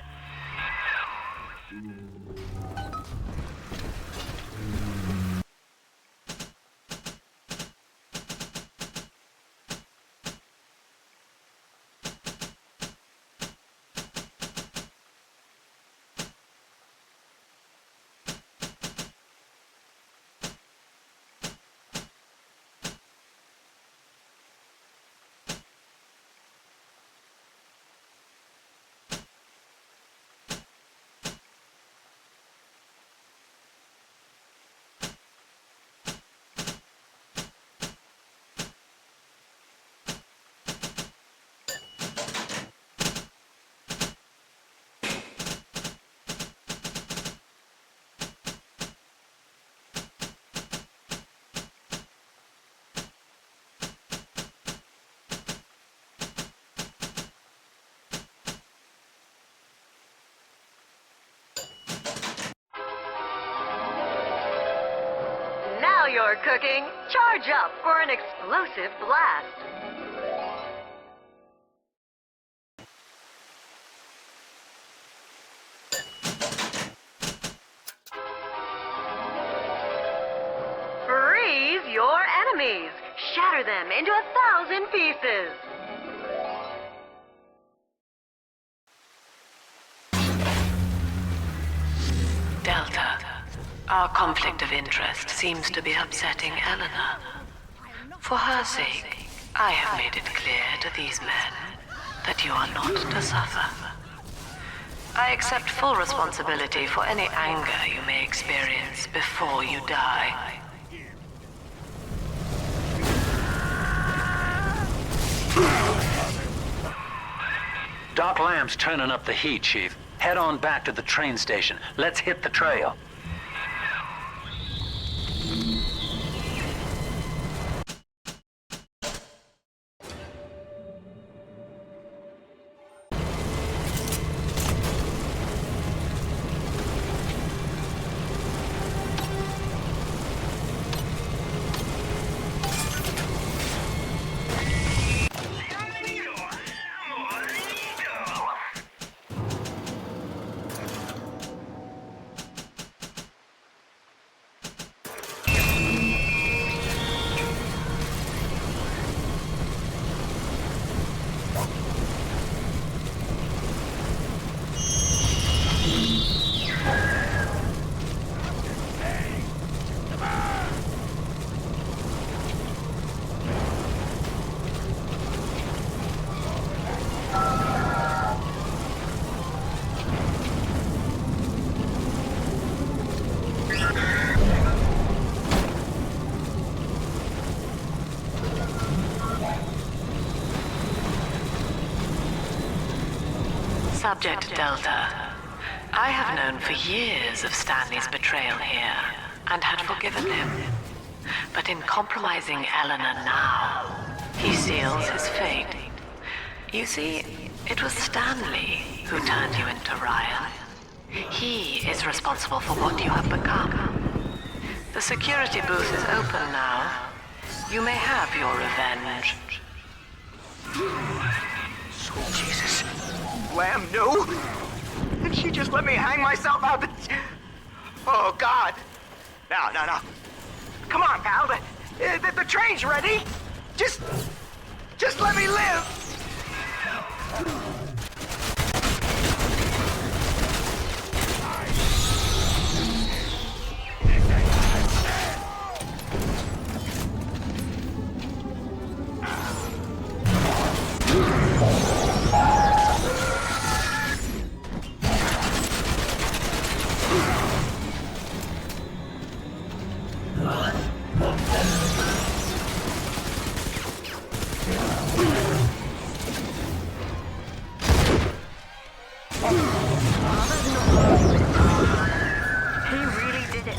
Now you're cooking. Charge up for an explosive blast. Freeze your enemies. Shatter them into 1,000 pieces. Delta, our conflict of interest seems to be upsetting Eleanor. For her sake, I have made it clear to these men that you are not to suffer. I accept full responsibility for any anger you may experience before you die. Doc Lamb's turning up the heat, Chief. Head on back to the train station. Let's hit the trail. Subject Delta, I have known for years of Stanley's betrayal here, and had forgiven him. But in compromising Eleanor now, He seals his fate. You see, it was Stanley who turned you into Ryan. He is responsible for what you have become. The security booth is open now. You may have your revenge. Sweet Jesus. Lamb knew? And she just let me hang myself out the... Oh, God. No. Come on, pal. The train's ready. Just let me live. He really did it.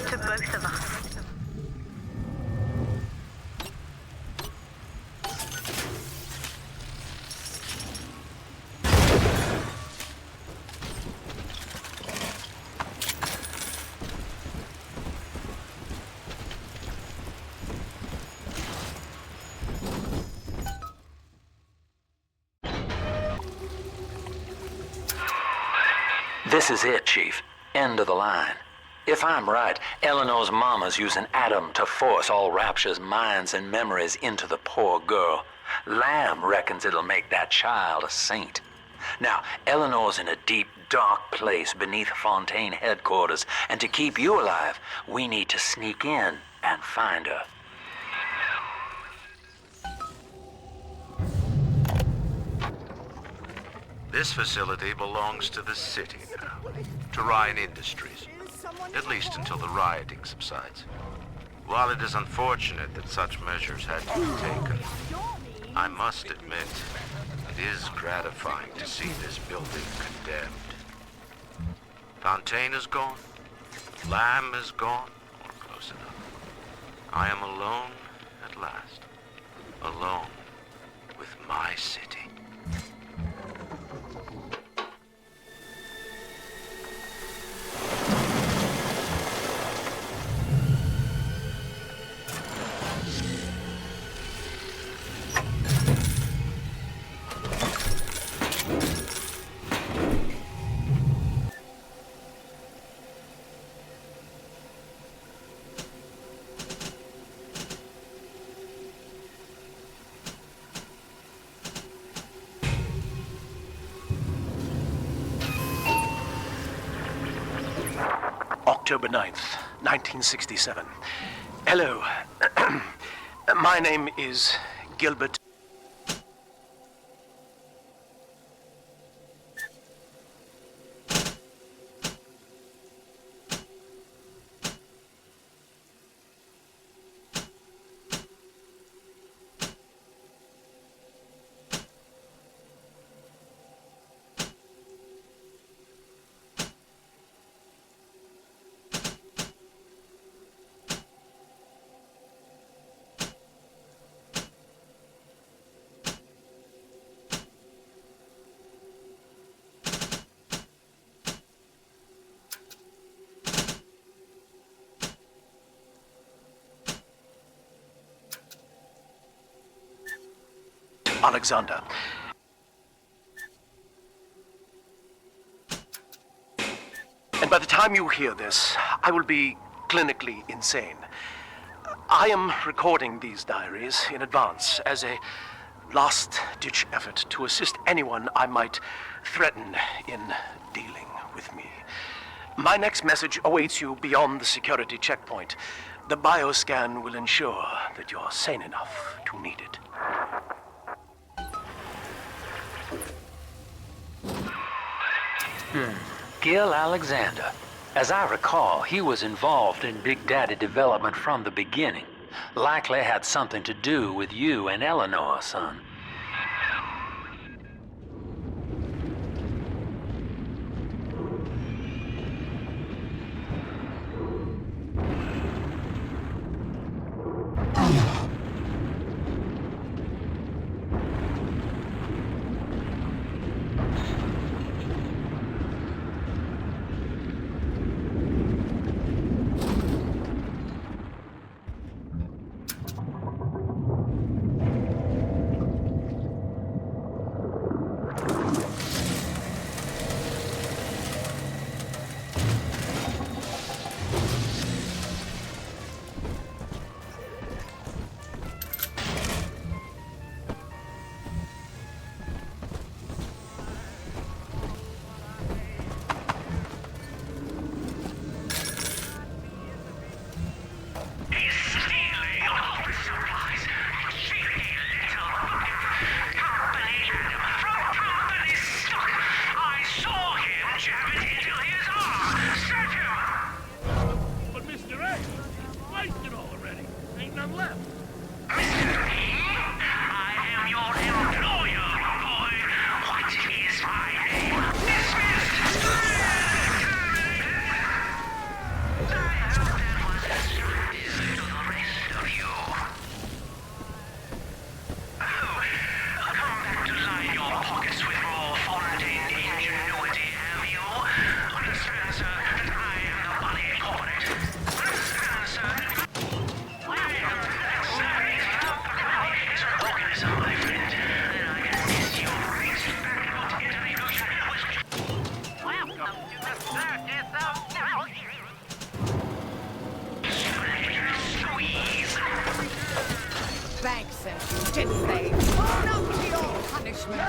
To both of us. This is it, Chief. End of the line. If I'm right, Eleanor's mama's using Adam to force all Rapture's minds and memories into the poor girl. Lamb reckons it'll make that child a saint. Now, Eleanor's in a deep, dark place beneath Fontaine headquarters, and to keep you alive, we need to sneak in and find her. This facility belongs to the city now, to Ryan Industries, at least until the rioting subsides. While it is unfortunate that such measures had to be taken, I must admit, it is gratifying to see this building condemned. Fontaine is gone, Lamb is gone, or close enough. I am alone at last, alone with my city. October 9th, 1967. Hello. My name is Gilbert. Alexander. And by the time you hear this, I will be clinically insane. I am recording these diaries in advance as a last-ditch effort to assist anyone I might threaten in dealing with me. My next message awaits you beyond the security checkpoint. The bioscan will ensure that you're sane enough to need it. Gil Alexander. As I recall, he was involved in Big Daddy development from the beginning. Likely had something to do with you and Eleanor, son. in vain. Own up to your punishment.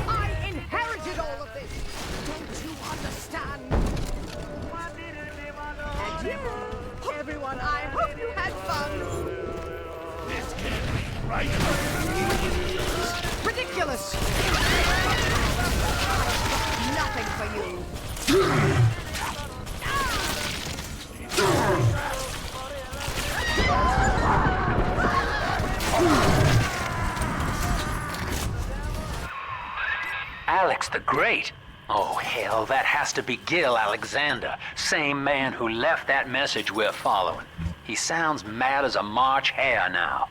I inherited all of this. Don't you understand? Adieu, everyone. I hope you had fun. This can't be right. Ridiculous. Nothing for you. Alex the Great? Oh, hell, that has to be Gil Alexander, same man who left that message we're following. He sounds mad as a March hare now.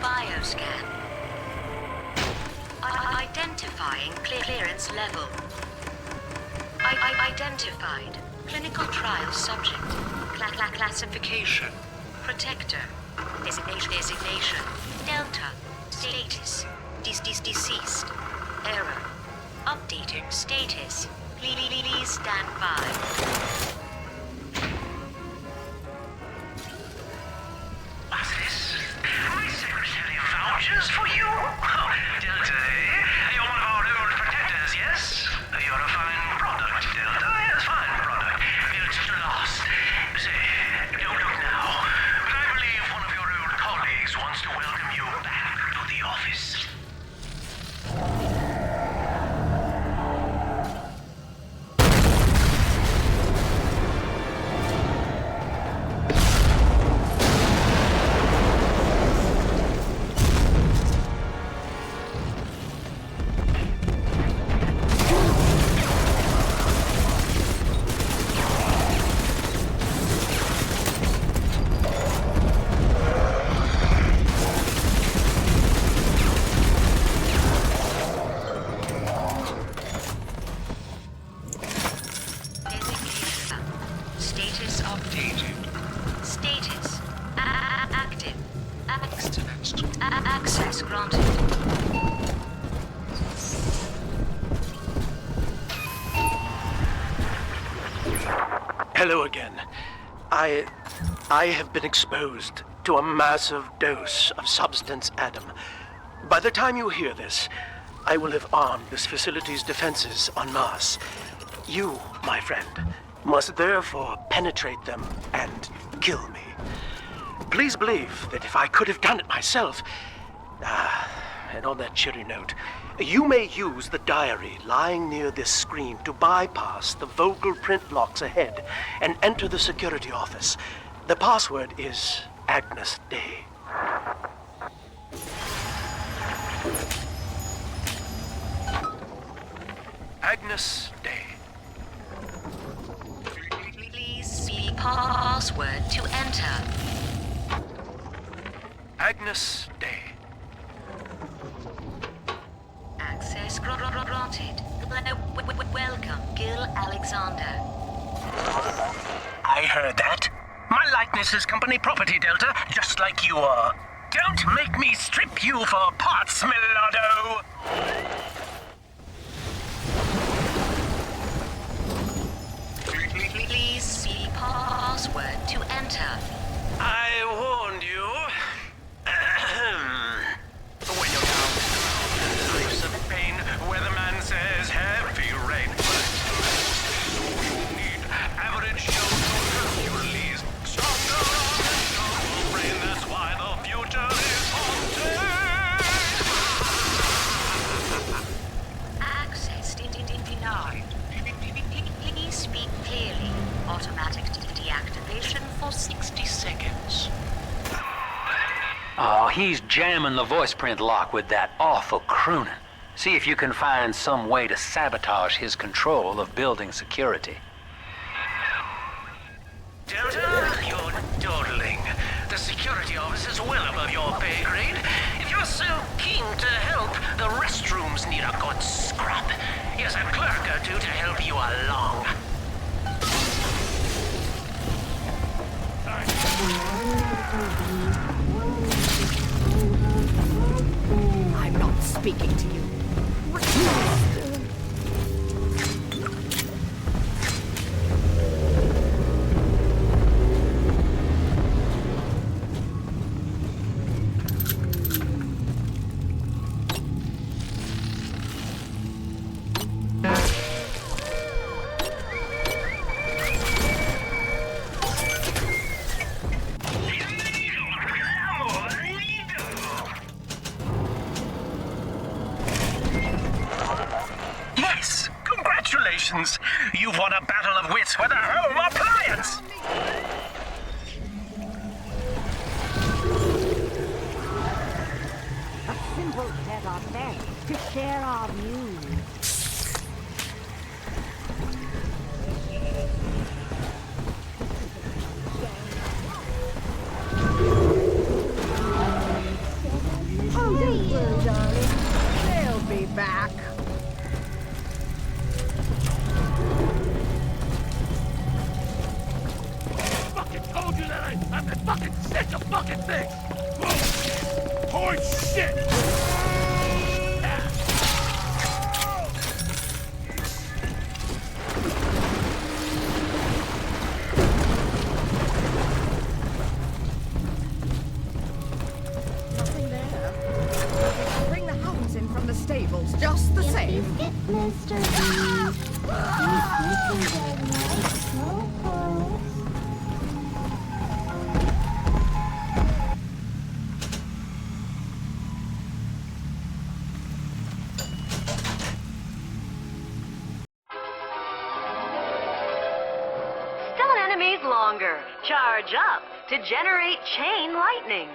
BioScan. Identifying clearance level. Identified. Clinical trial subject. Classification. Protector. Designation. Delta. Status. Deceased. Error. Updating status. Please stand by. What's this? My secretary vouchers for you? Oh, Delta, eh? You're one of our old protectors, yes? You're a fine product, Delta. Yes, fine product. Built to last. Say, don't look now, but I believe one of your old colleagues wants to welcome you back to the office. Status updated. Status active. Access granted. Hello again. I have been exposed to a massive dose of Substance Adam. By the time you hear this, I will have armed this facility's defenses en masse. You, my friend, must therefore penetrate them and kill me. Please believe that if I could have done it myself... and on that cheery note, you may use the diary lying near this screen to bypass the vocal print locks ahead and enter the security office. The password is Agnes Day. Agnes Day. Please see password to enter. Agnes Day. Access granted. Welcome, Gil Alexander. I heard that. My likeness is company property, Delta, just like you are. Don't make me strip you for parts, Millardo! Please see password to enter. I warned you. When you're down, life's a pain. Weatherman says heavy rain. All you need, average Joe Hercules. Stronger on the double brain. That's why the future is haunted. Access denied. Please speak clearly. Automatic deactivation for 60 seconds. Oh, he's jamming the voice print lock with that awful crooning. See if you can find some way to sabotage his control of building security. Delta, you're dawdling. The security office is well above your pay grade. If you're so To help, the restrooms need a good scrub. Here's a clerk or two to help you along. I'm not speaking to you. Yes, congratulations! You've won a battle of wits with a home appliance! A simple set of men to share our views. Oh, don't worry, darling. They'll be back. Fucking told you that I'm fucking sick of fucking things! Bullshit! Horse shit! Nothing there. Bring the hounds in from the stables, just the same. Mr. Stun enemies longer. Charge up to generate chain lightning.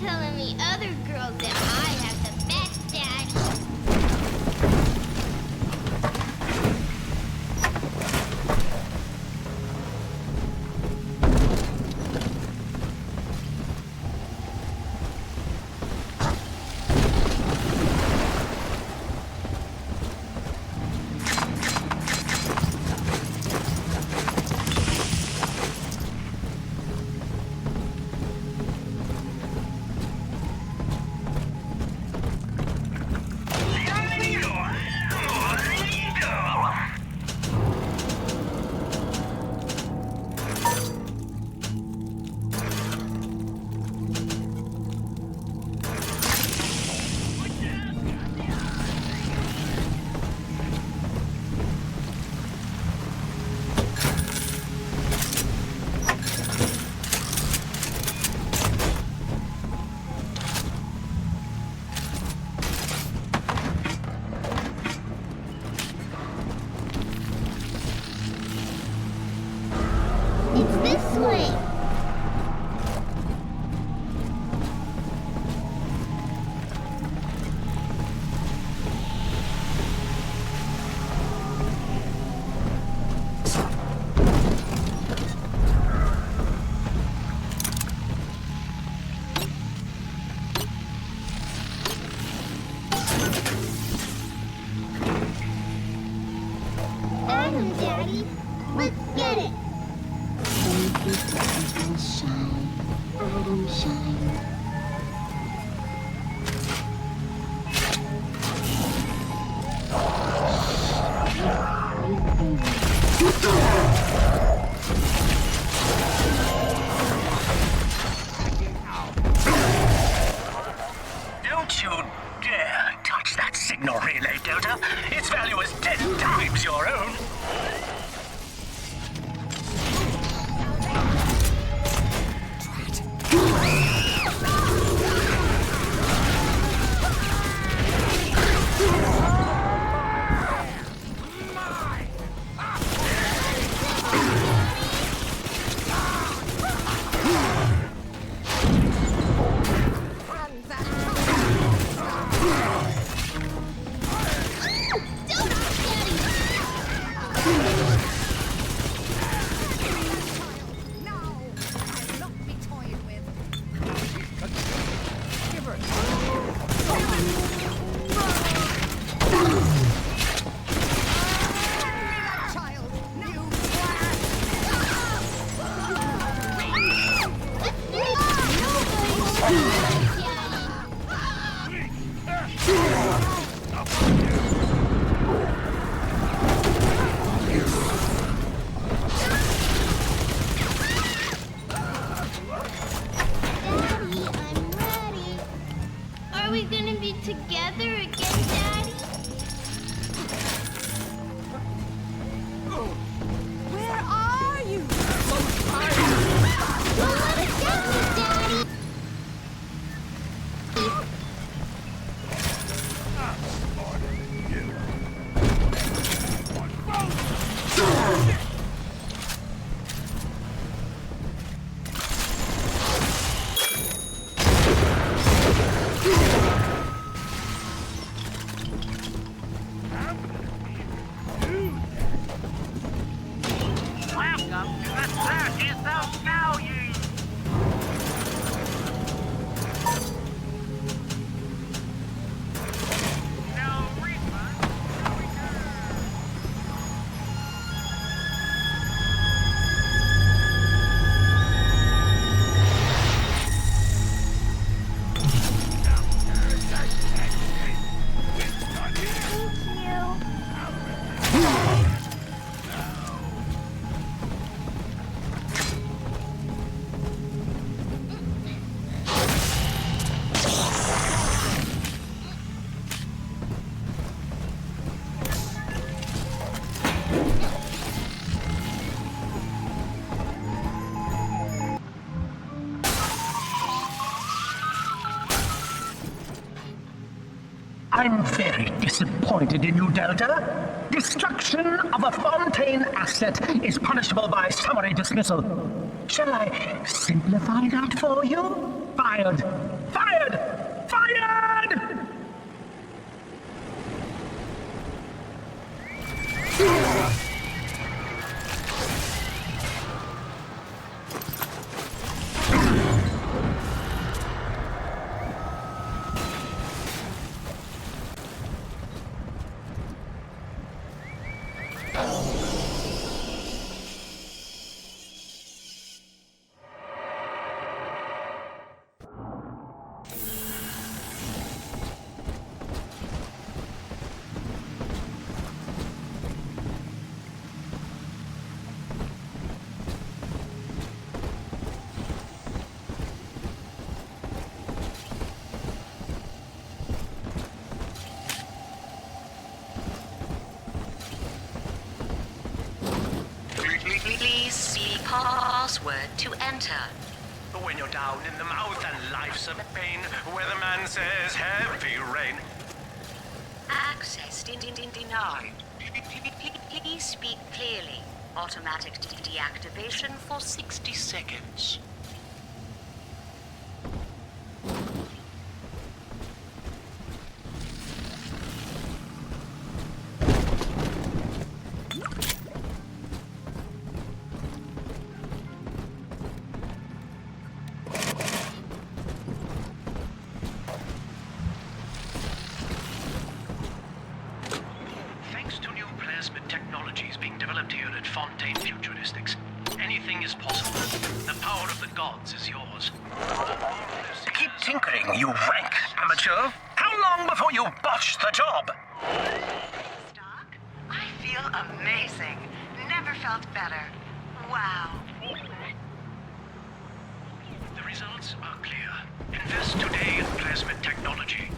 telling me other girls that I have the best daddy. Don't you dare touch that signal relay, Delta. Its value is 10 times your own. Are we gonna be together again, Daddy? Where are you? Don't let us get you, Daddy! Welcome to the Circus of Value! No refund, no return! I'm very disappointed in you, Delta. Destruction of a Fontaine asset is punishable by summary dismissal. Shall I simplify that for you? Fired. Fired! Fired! Please see password to enter. When you're down in the mouth and life's a pain, weatherman says heavy rain. Access denied. Please speak clearly. Automatic deactivation for 60 seconds. Thanks to new plasmid technologies being developed here at Fontaine Futuristics, anything is possible. The power of the gods is yours. Keep tinkering, you rank amateur. How long before you botch the job? I feel amazing. Never felt better. Wow. The results are clear. Invest today in plasmid technology.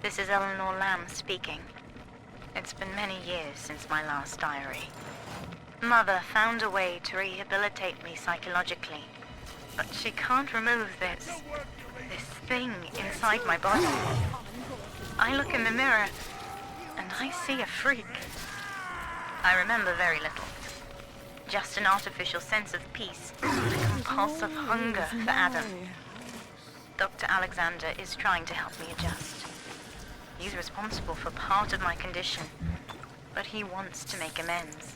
This is Eleanor Lamb speaking. It's been many years since my last diary. Mother found a way to rehabilitate me psychologically, but she can't remove this thing inside my body. I look in the mirror, and I see a freak. I remember very little. Just an artificial sense of peace, a compulsive hunger for Adam. Dr. Alexander is trying to help me adjust. He's responsible for part of my condition, but he wants to make amends.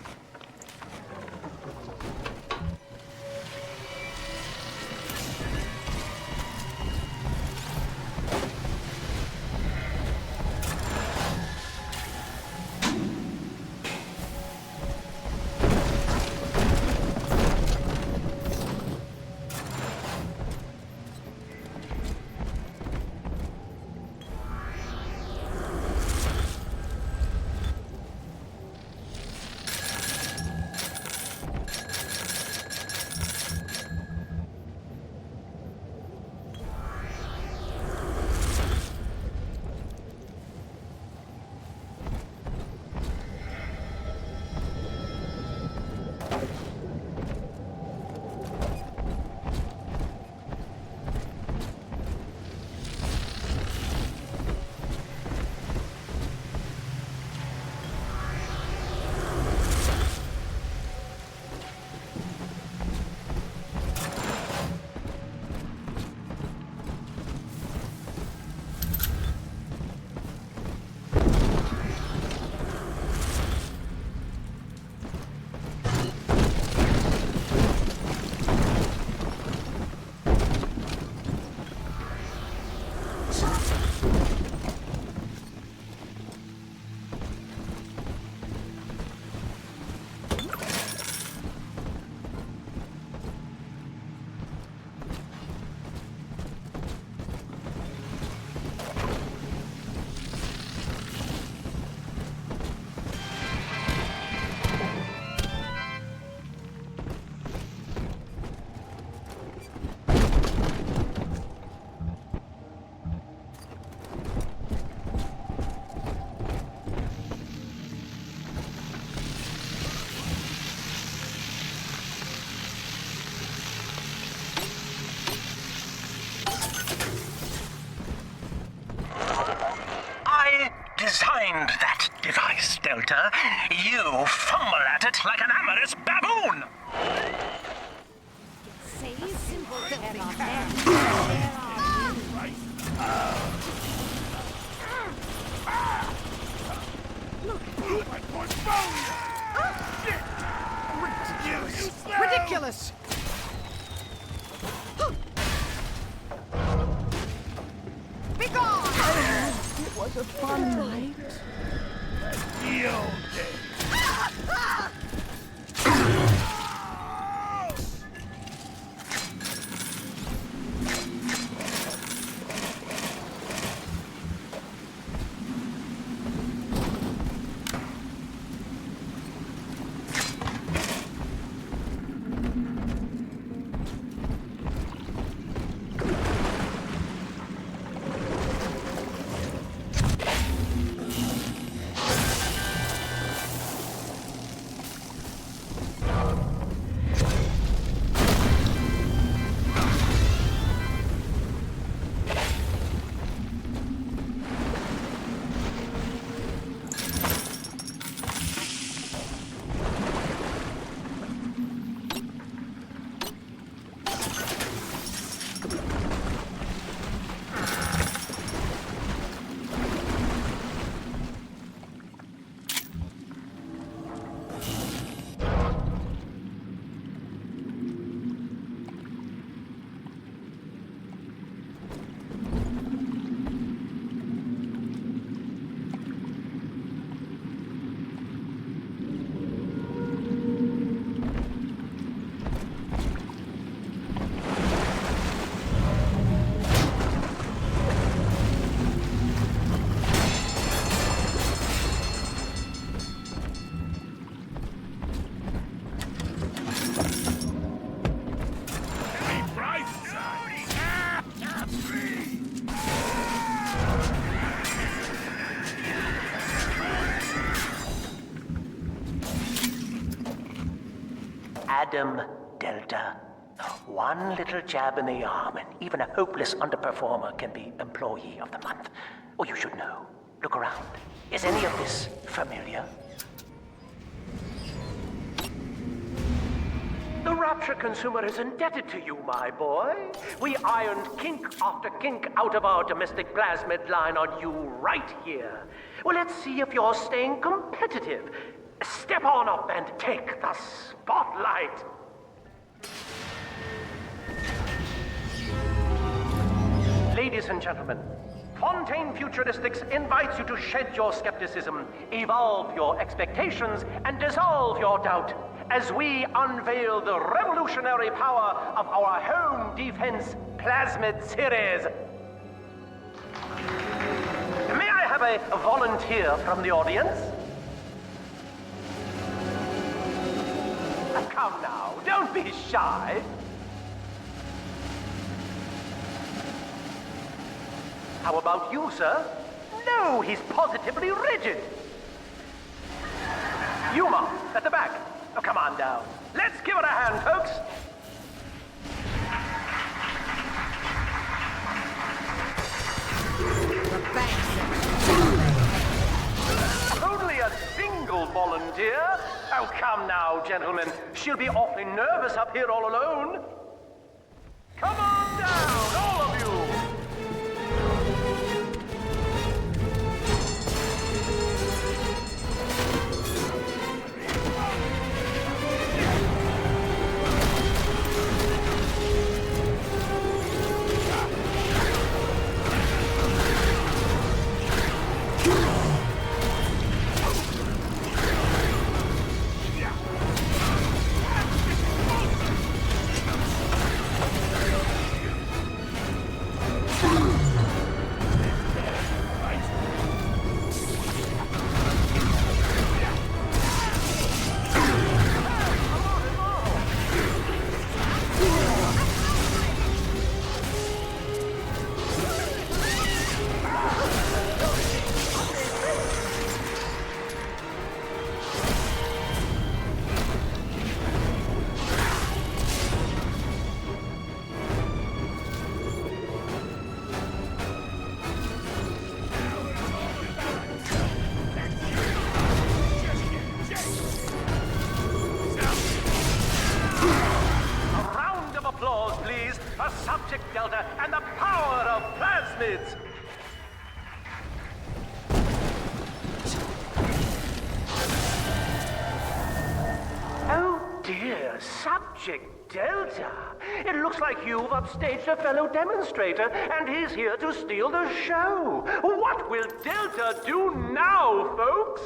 find that device, Delta, you fumble at it like an amorous baboon! Say simple filthy cat. Look at my portfolio! Ridiculous! Be gone! It was a fun night. The old days. Adam, Delta. One little jab in the arm, and even a hopeless underperformer can be Employee of the Month. Or you should know. Look around. Is any of this familiar? The Rapture consumer is indebted to you, my boy. We ironed kink after kink out of our domestic plasmid line on you right here. Well, let's see if you're staying competitive. Step on up and take the spotlight. Ladies and gentlemen, Fontaine Futuristics invites you to shed your skepticism, evolve your expectations, and dissolve your doubt as we unveil the revolutionary power of our home defense Plasmid series. May I have a volunteer from the audience? Come now, don't be shy. How about you, sir? No, he's positively rigid. Yuma, at the back. Oh, come on down. Let's give it a hand, folks. Only a single volunteer? Oh, come now, gentlemen. She'll be awfully nervous up here all alone. Come on down, all of you. Plasmids! Oh dear, Subject Delta. It looks like you've upstaged a fellow demonstrator, and he's here to steal the show. What will Delta do now, folks?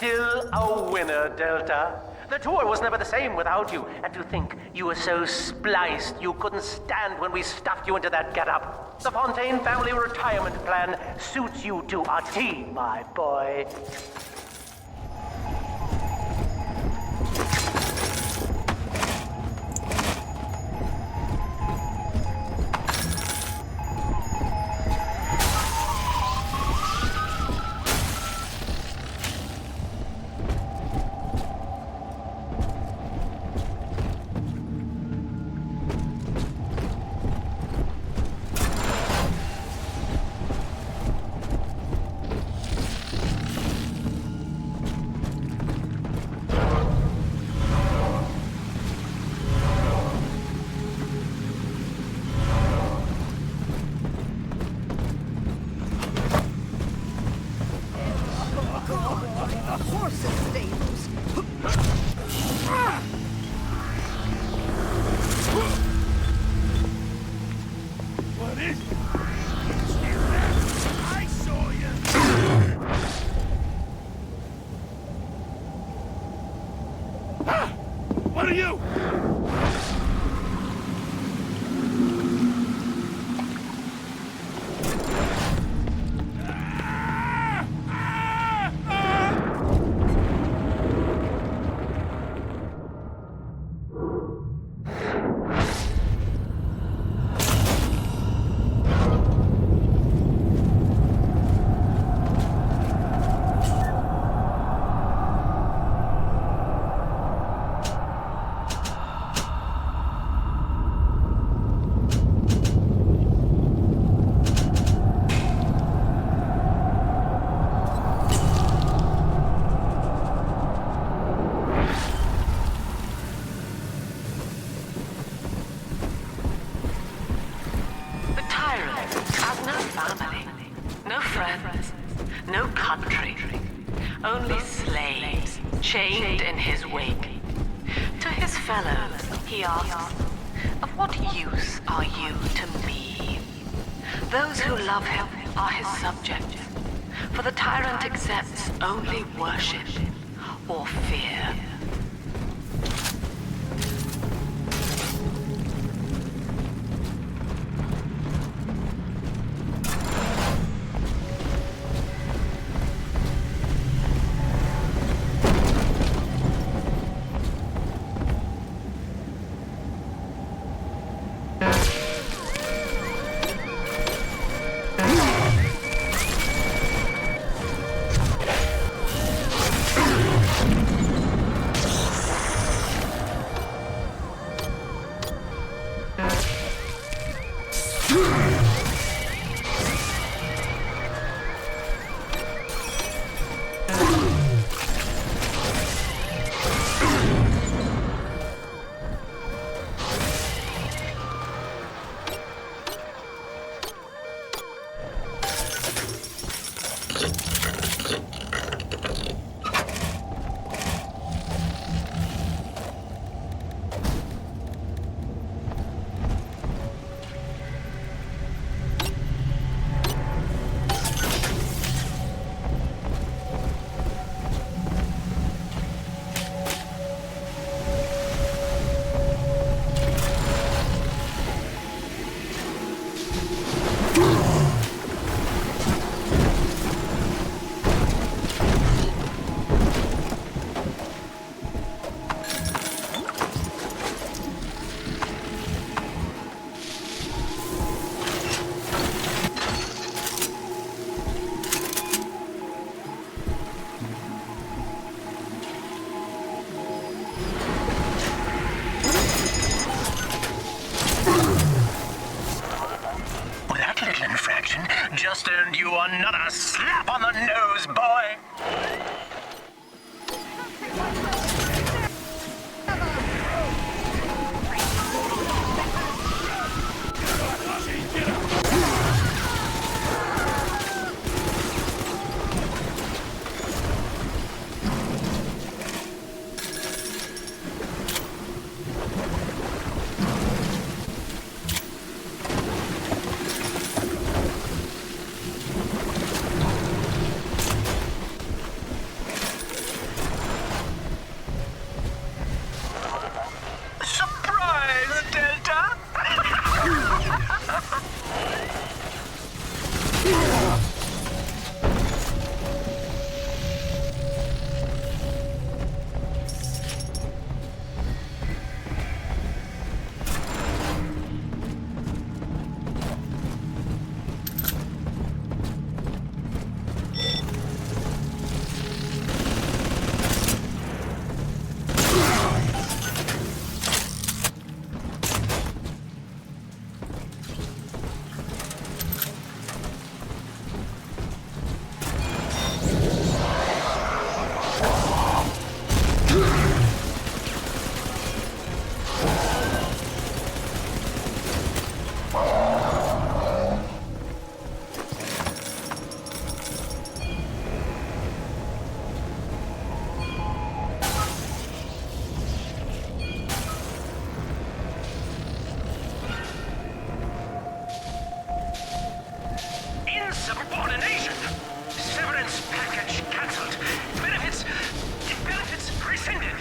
Still a winner, Delta. The tour was never the same without you, and to think you were so spliced you couldn't stand when we stuffed you into that getup. The Fontaine family retirement plan suits you to a T, my boy. What are you? Only slaves, chained in his wake. To his fellows, he asks, of what use are you to me? Those who love him are his subjects, for the tyrant accepts only worship or fear. just earned you another slap on the nose, boy! Insubordination! Severance package cancelled. Benefits rescinded.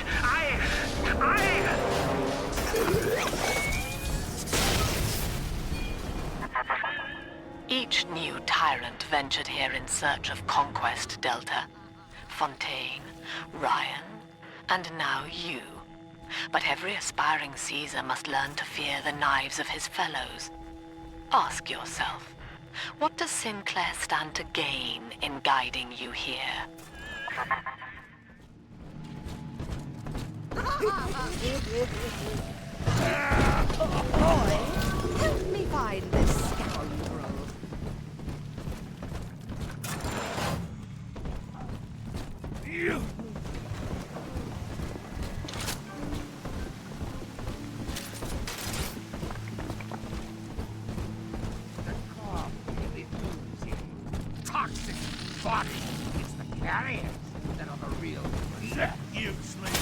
Each new tyrant ventured here in search of conquest, Delta. Fontaine, Ryan, and now you. But every aspiring Caesar must learn to fear the knives of his fellows. Ask yourself, what does Sinclair stand to gain in guiding you here? Boy, help me find this scoundrel. You! Toxic body. It's the carriers that are the real threat. You sleep.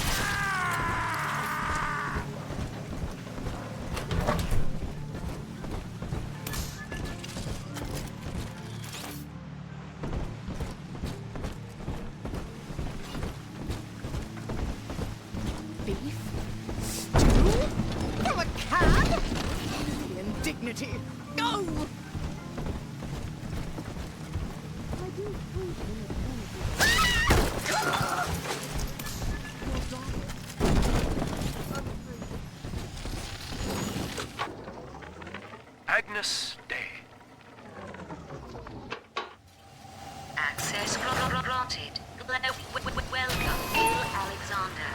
Beef? Stew? From a can? The indignity! Go! Agnes Day. Access granted. Welcome, Bill Alexander.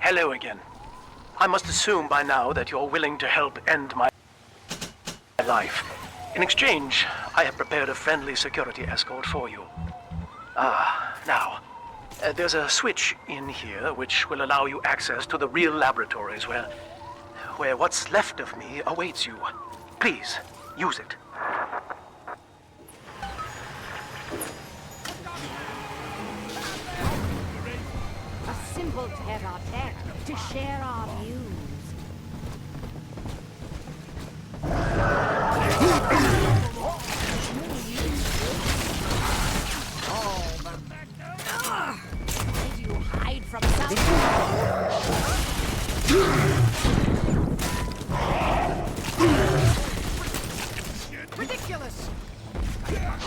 Hello again. I must assume by now that you're willing to help end my life. In exchange, I have prepared a friendly security escort for you. Now, there's a switch in here which will allow you access to the real laboratories where what's left of me awaits you. Please, use it. A simple tete-a-tete to share our views. Did you hide from Ridiculous! Drat!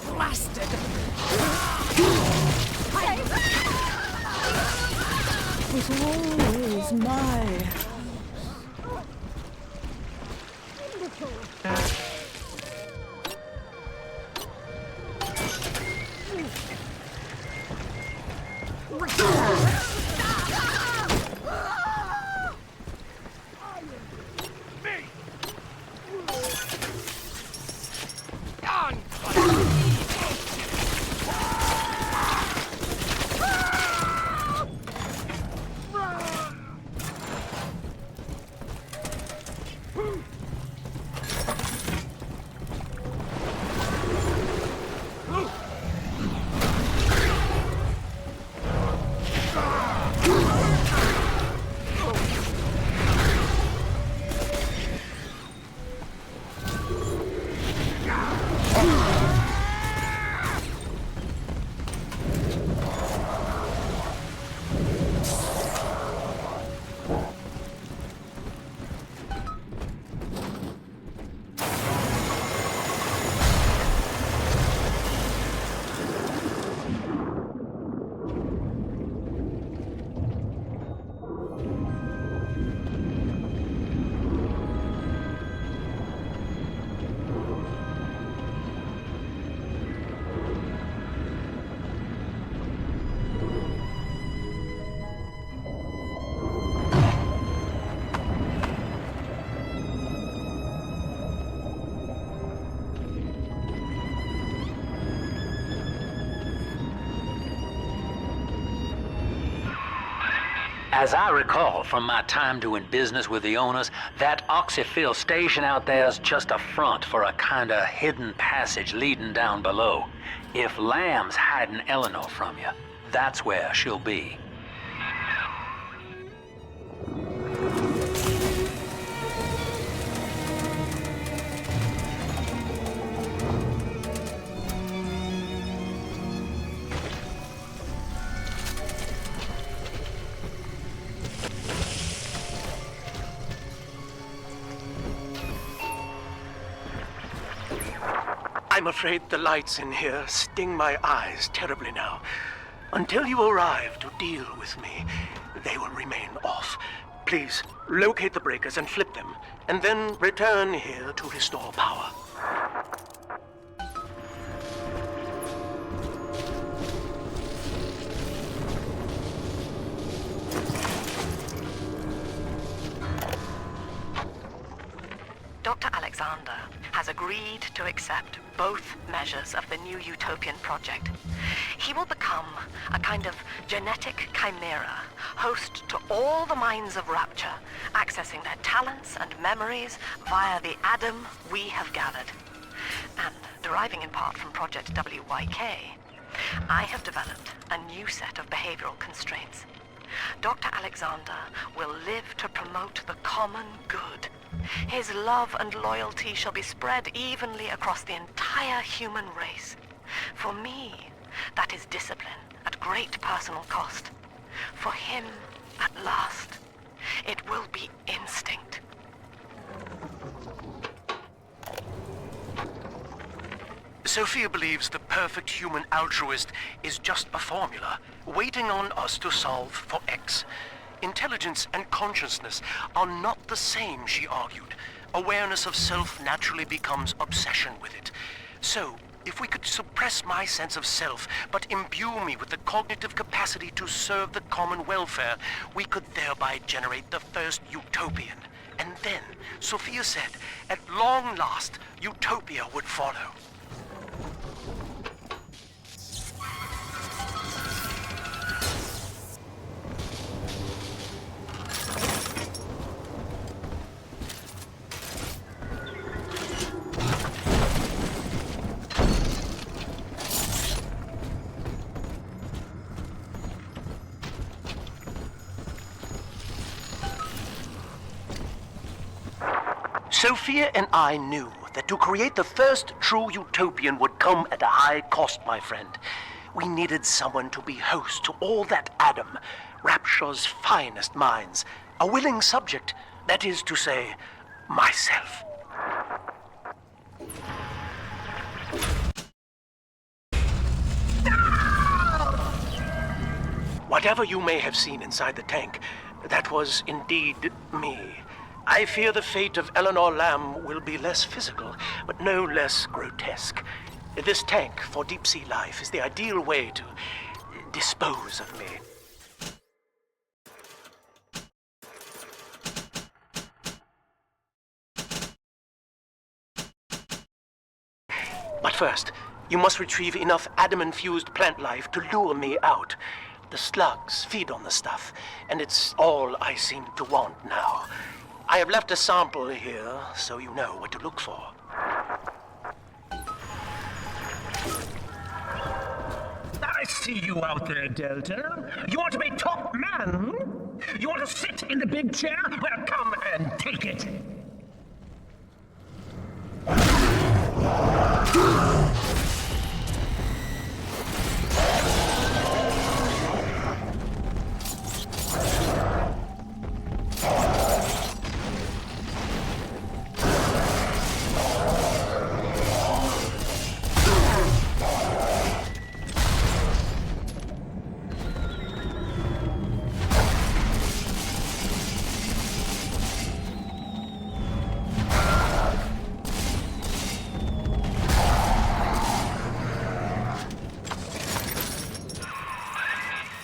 Blasted! Was always my As I recall from my time doing business with the owners, that oxyfill station out there's just a front for a kinda hidden passage leading down below. If Lamb's hiding Eleanor from you, that's where she'll be. I'm afraid the lights in here sting my eyes terribly now. Until you arrive to deal with me, they will remain off. Please, locate the breakers and flip them, and then return here to restore power. Dr. Alexander has agreed to accept both measures of the new Utopian project. He will become a kind of genetic chimera, host to all the minds of Rapture, accessing their talents and memories via the Adam we have gathered. And deriving in part from Project WYK, I have developed a new set of behavioral constraints. Dr. Alexander will live to promote the common good. His love and loyalty shall be spread evenly across the entire human race. For me, that is discipline at great personal cost. For him, at last, it will be instinct. Sofia believes the perfect human altruist is just a formula, waiting on us to solve for X. Intelligence and consciousness are not the same, she argued. Awareness of self naturally becomes obsession with it. So, if we could suppress my sense of self, but imbue me with the cognitive capacity to serve the common welfare, we could thereby generate the first utopian. And then, Sofia said, at long last, utopia would follow. Sofia and I knew that to create the first true utopian would come at a high cost, my friend. We needed someone to be host to all that Adam, Rapture's finest minds, a willing subject, that is to say, myself. Whatever you may have seen inside the tank, that was indeed me. I fear the fate of Eleanor Lamb will be less physical, but no less grotesque. This tank for deep-sea life is the ideal way to dispose of me. But first, you must retrieve enough Adam-infused plant life to lure me out. The slugs feed on the stuff, and it's all I seem to want now. I have left a sample here, so you know what to look for. I see you out there, Delta. You want to be top man, hmm? You want to sit in the big chair? Well, come and take it.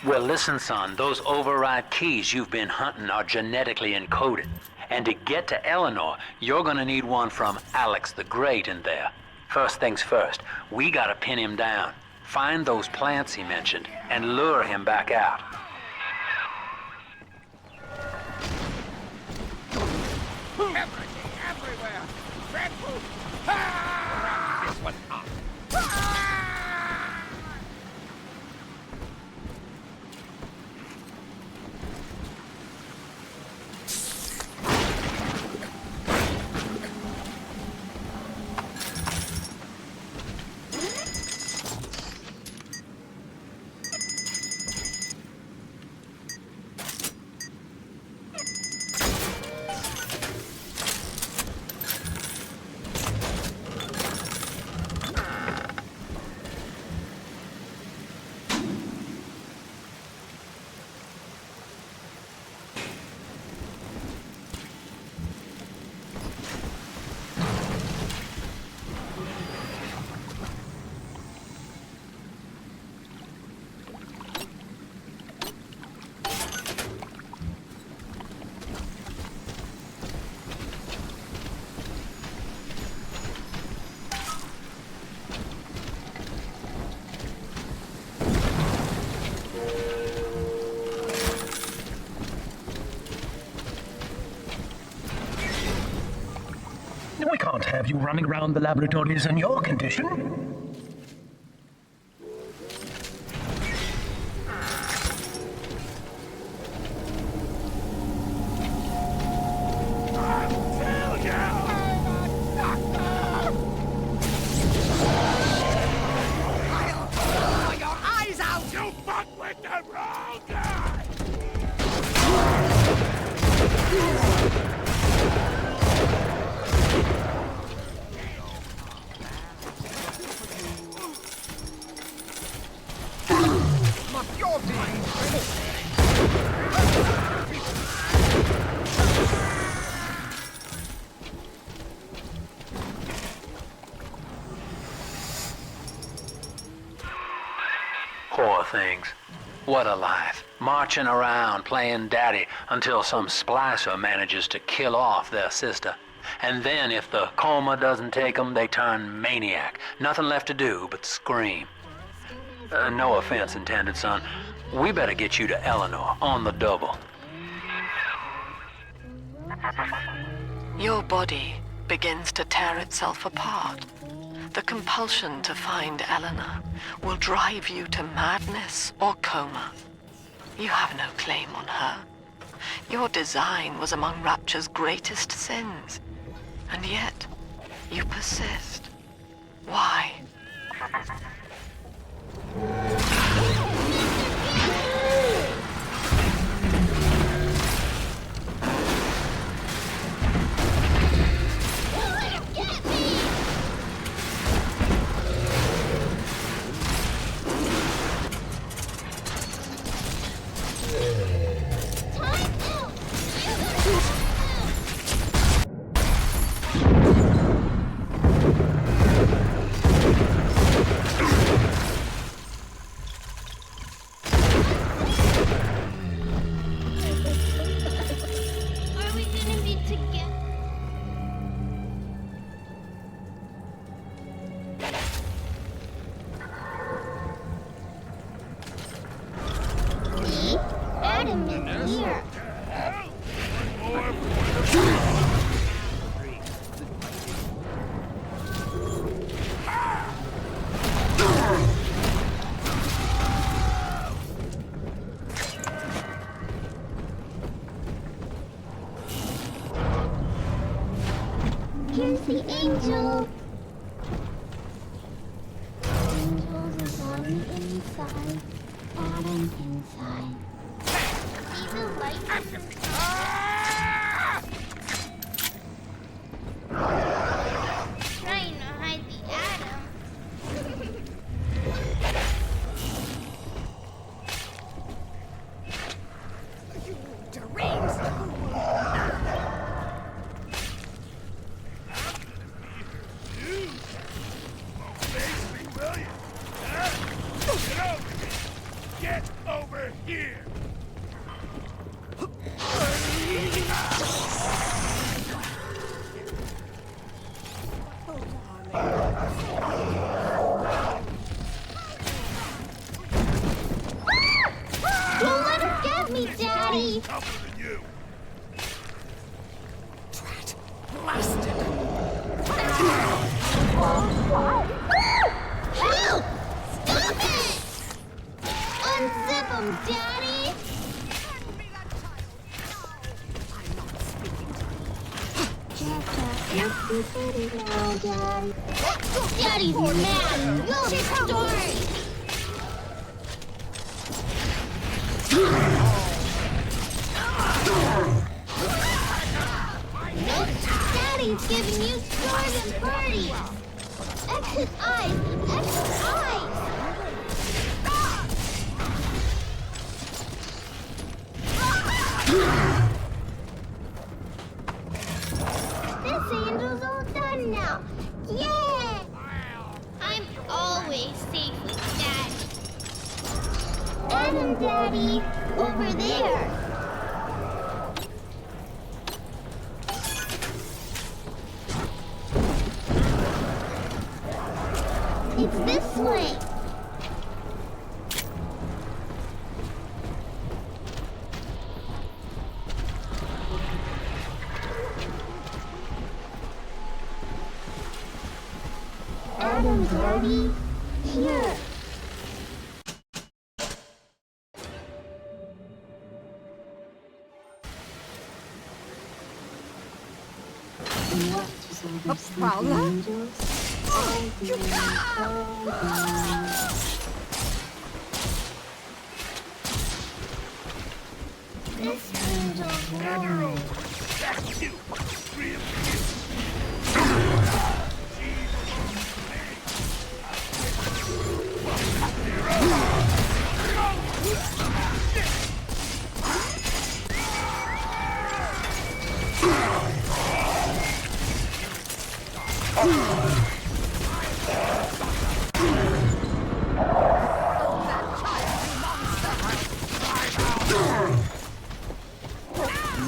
Well, listen, son, those override keys you've been hunting are genetically encoded. And to get to Eleanor, you're gonna need one from Alex the Great in there. First things first, we gotta pin him down. Find those plants he mentioned, and lure him back out. This one up. We can't have you running around the laboratories in your condition. Poor things. What a life. Marching around playing daddy until some splicer manages to kill off their sister. And then if the coma doesn't take them, they turn maniac. Nothing left to do but scream. No offense intended, son. We better get you to Eleanor on the double. Your body begins to tear itself apart. The compulsion to find Eleanor will drive you to madness or coma. You have no claim on her. Your design was among Rapture's greatest sins. And yet, you persist. Why? Here's the angel. Angels is on the inside, bottom inside. See the light? Trying to hide the atom. You deranged! Get over here! Don't let him get me, Daddy! Tougher than you. Blasted! Daddy's mad! You'll story! Daddy's giving you stores and parties! Exit eyes! Exit eyes! This angel's all done now! Yeah! I'm always safe with Daddy. Adam, Daddy! Over there! It's this way! Adam, Daddy, here! A prowler? This angel's wrong.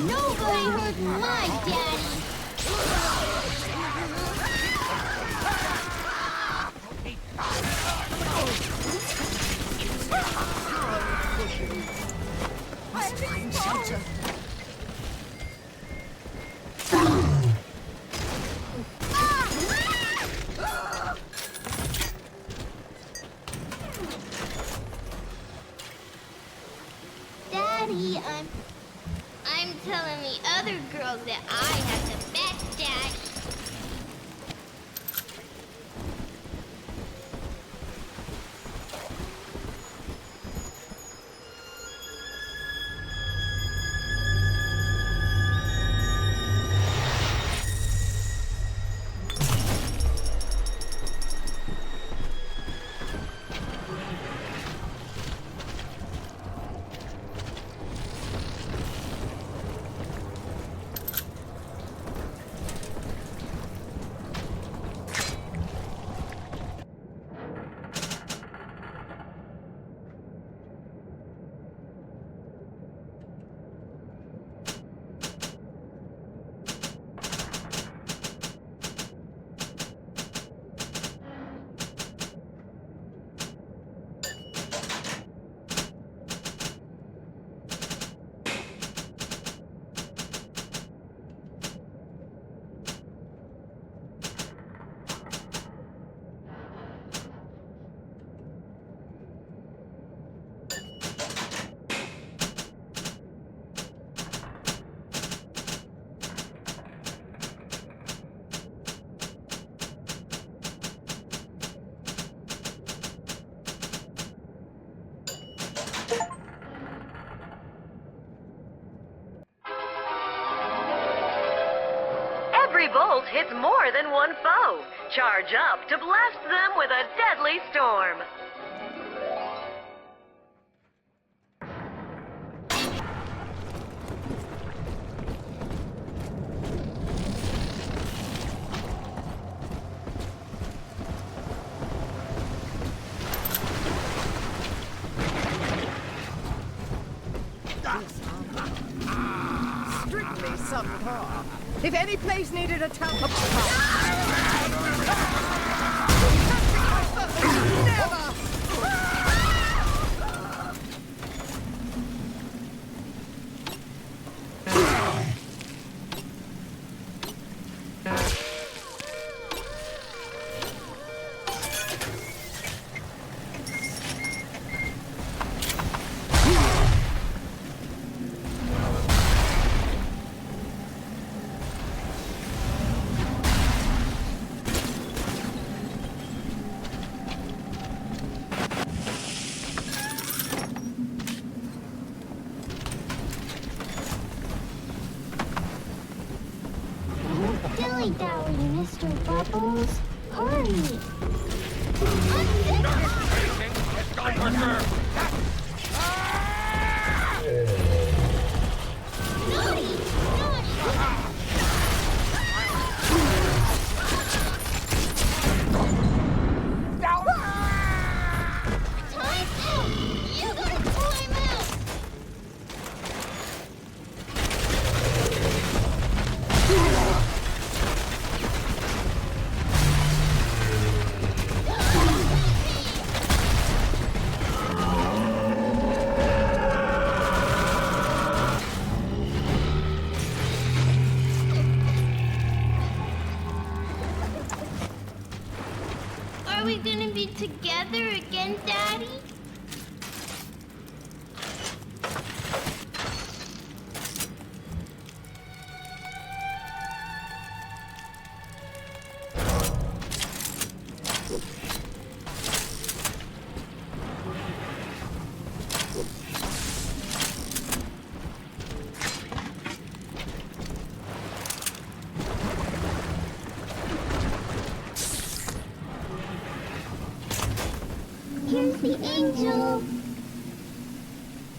Nobody hurt my daddy! Find shelter. Daddy, I'm telling the other girls that I have the best daddy. Every bolt hits more than one foe. Charge up to blast them with a deadly storm. Strictly subpar. If any place needed a town of never! Dilly dally, Mr. Bubbles. Hurry! Are we gonna be together again, Daddy? Here's the angel.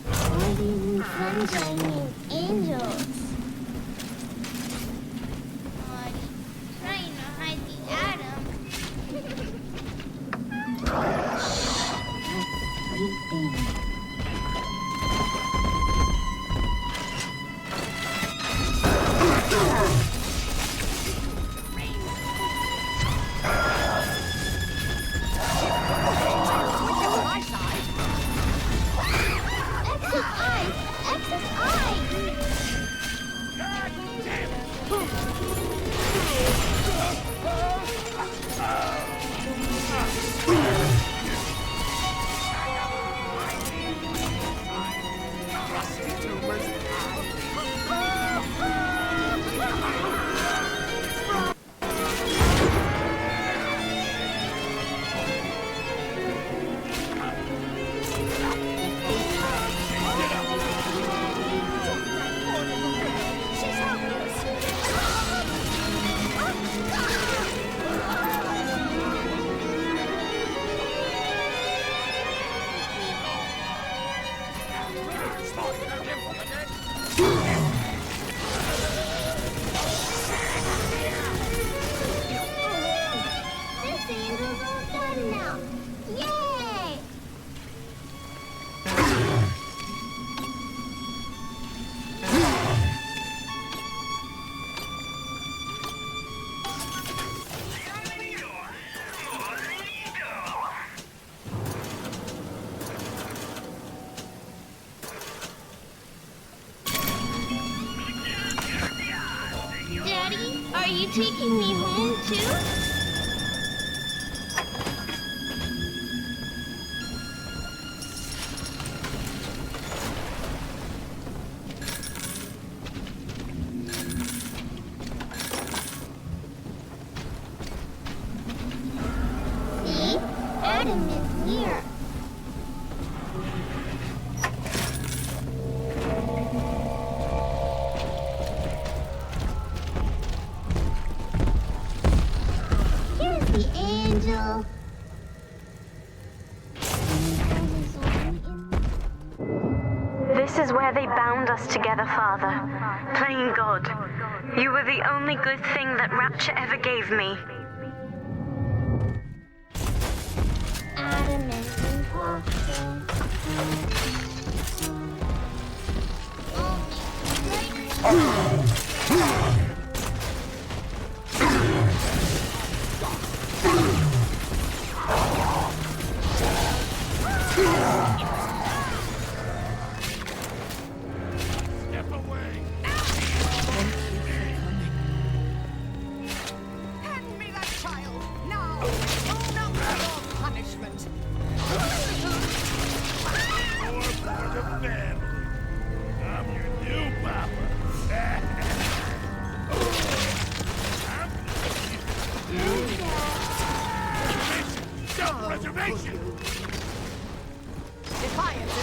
Why do you need sunshine mean angels? Trying to hide the atom. Daddy, are you taking me home too? See? Adam is here. Here's the angel. This is where they bound us together, Father. Playing God. You were the only good thing that Rapture ever gave me. Adam is impossible. Step away! Hand me that child! Now! Own up to your punishment! More for the family. I'm your new papa. Self-preservation! Defiance!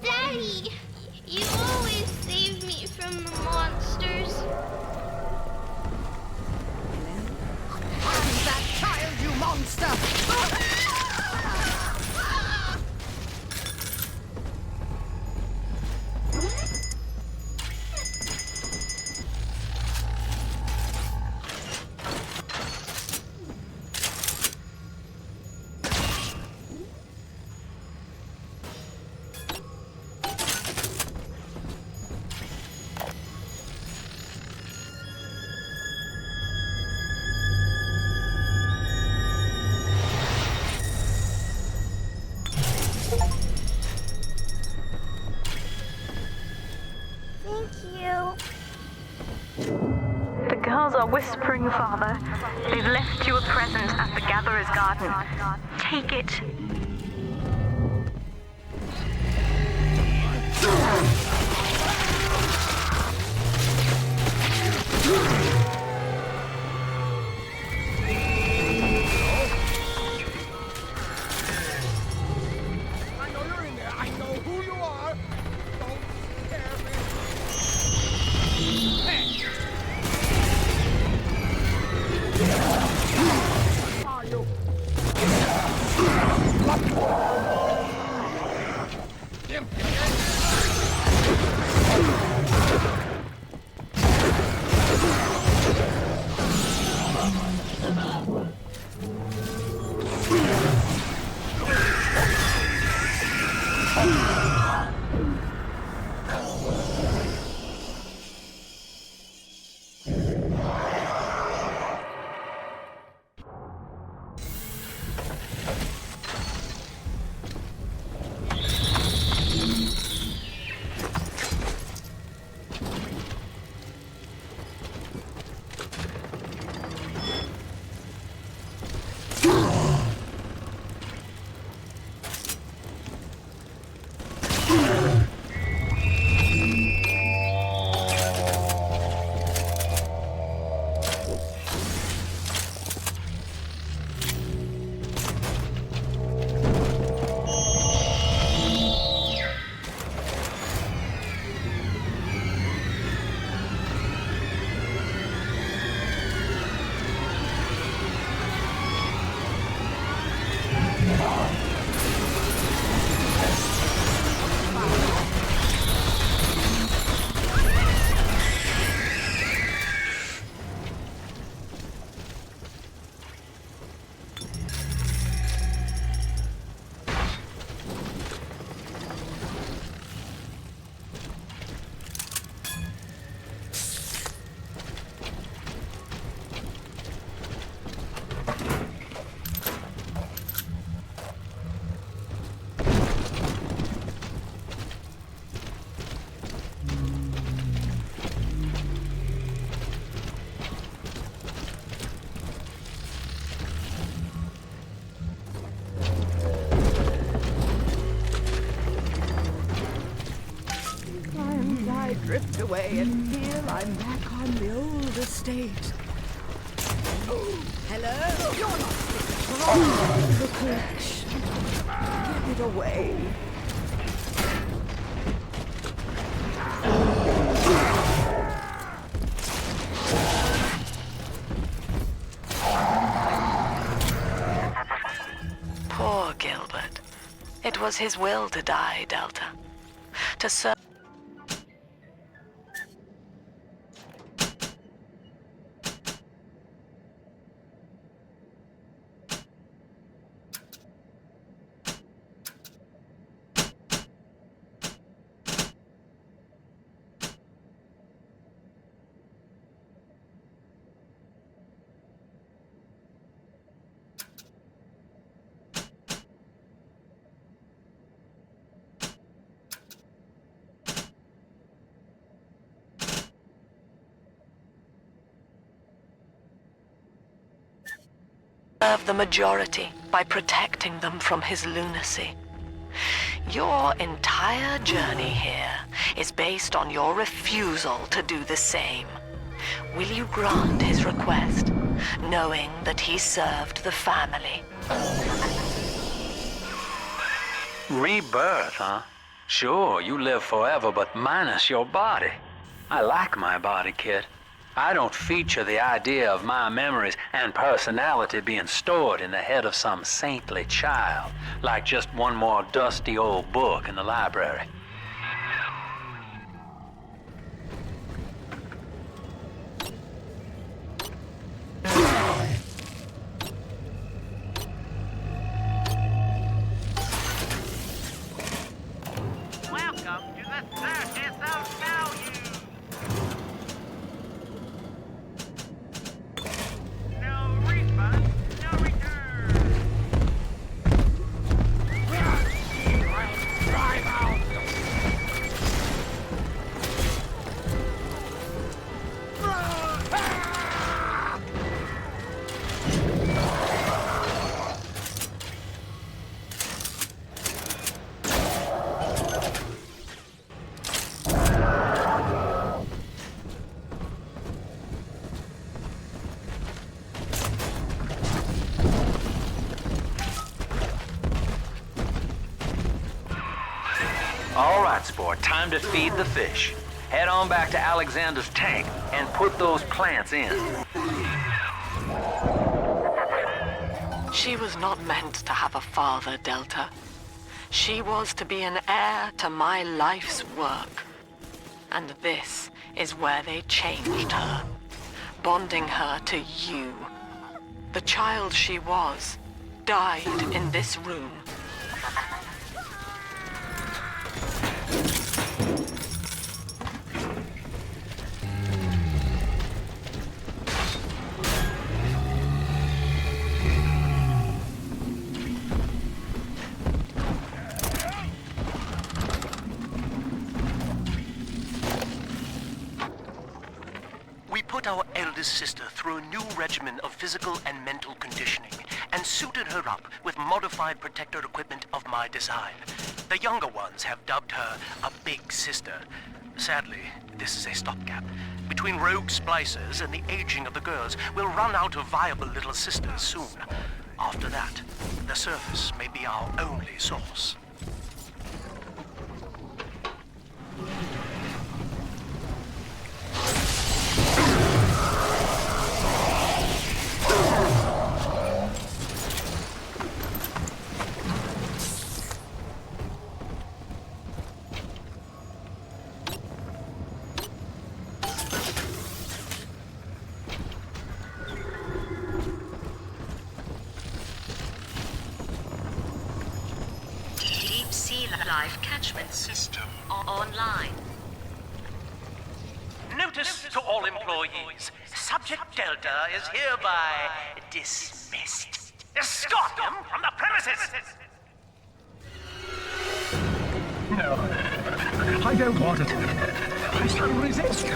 Daddy, you always save me from the monsters. Find that child, you monster! The girls are whispering, Father. They've left you a present at the Gatherer's Garden. Take it. I know you're in there. I know who you are. Don't scare me. Hey. Are you? Drift away and feel I'm back on the old estate. Oh, hello? You're not the collection. Give it away. Poor Gilbert. It was his will to die, Delta. To serve. Serve the majority by protecting them from his lunacy. Your entire journey here is based on your refusal to do the same. Will you grant his request, knowing that he served the family? Rebirth, huh? Sure, you live forever, but minus your body. I like my body, kid. I don't feature the idea of my memories and personality being stored in the head of some saintly child, like just one more dusty old book in the library. Welcome to the circus of value. No refund, no return. Drive out. All right, sport, time to feed the fish. Head on back to Alexander's tank and put those plants in. She was not meant to have a father, Delta. She was to be an heir to my life's work. And this is where they changed her, bonding her to you. The child she was died in this room. We put our eldest sister through a new regimen of physical and mental conditioning and suited her up with modified protector equipment of my design. The younger ones have dubbed her a big sister. Sadly, this is a stopgap. Between rogue splicers and the aging of the girls, we'll run out of viable little sisters soon. After that, the surface may be our only source. Deep sea life catchment system online. Notice to all employees. Subject Delta is hereby dismissed. Escort him from the premises! No, I don't want it. I shall resist.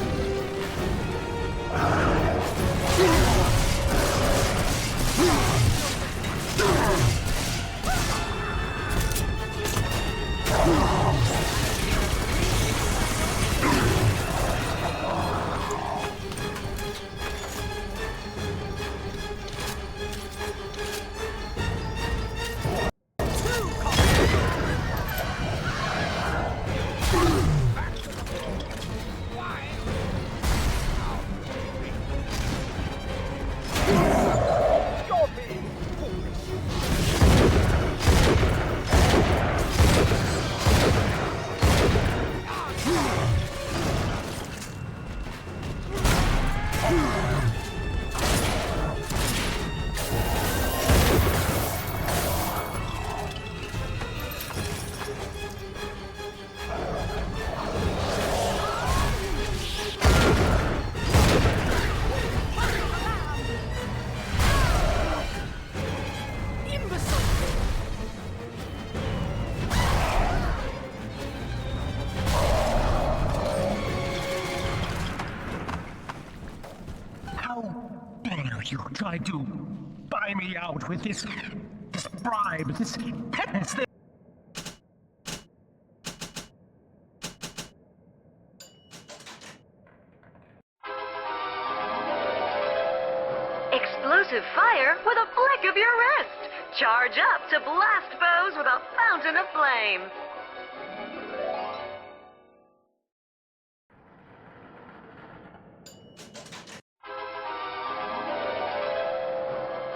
You tried to buy me out with this bribe, this penance. explosive fire with a flick of your wrist. Charge up to blast foes with a fountain of flame.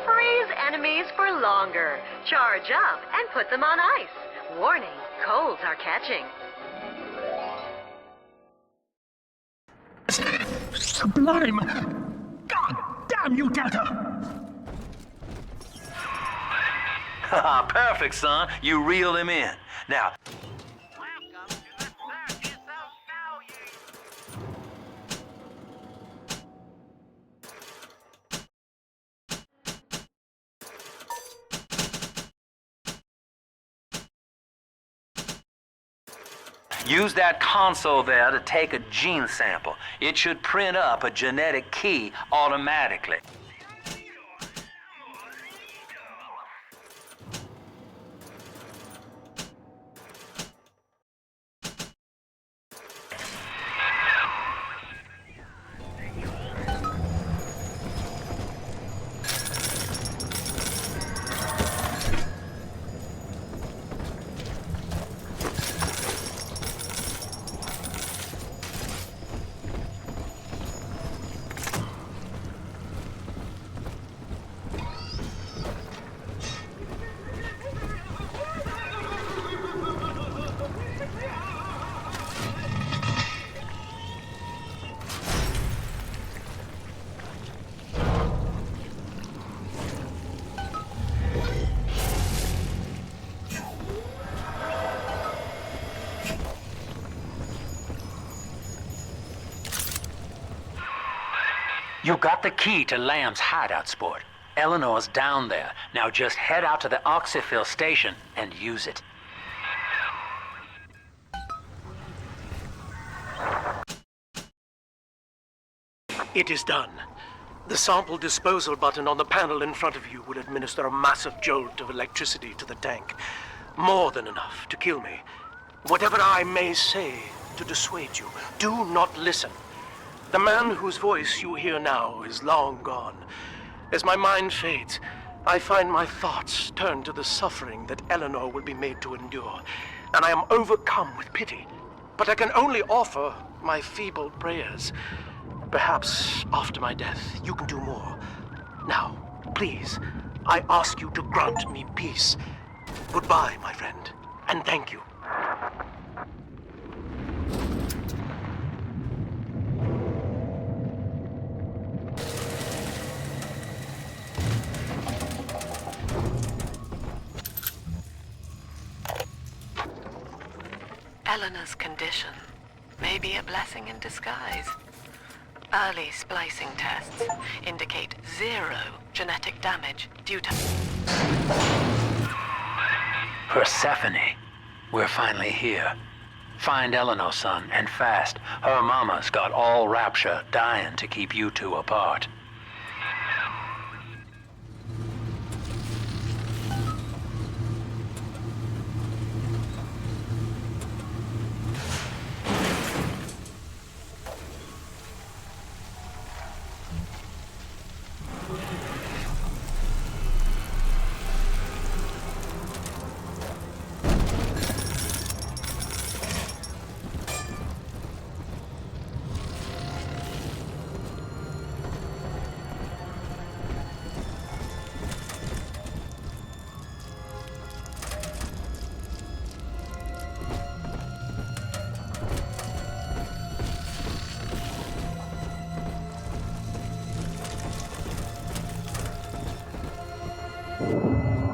Freeze enemies for longer. Charge up and put them on ice. Warning, colds are catching. Sublime! God damn you, Delta! Perfect, son. You reeled him in. Now, use that console there to take a gene sample. It should print up a genetic key automatically. You got the key to Lamb's hideout, Sport. Eleanor's down there. Now just head out to the oxyfill station and use it. It is done. The sample disposal button on the panel in front of you will administer a massive jolt of electricity to the tank. More than enough to kill me. Whatever I may say to dissuade you, do not listen. The man whose voice you hear now is long gone. As my mind fades, I find my thoughts turn to the suffering that Eleanor will be made to endure, and I am overcome with pity. But I can only offer my feeble prayers. Perhaps after my death, you can do more. Now, please, I ask you to grant me peace. Goodbye, my friend, and thank you. Eleanor's condition may be a blessing in disguise. Early splicing tests indicate 0 genetic damage due to... Persephone, we're finally here. Find Eleanor, son, and fast. Her mama's got all Rapture dying to keep you two apart.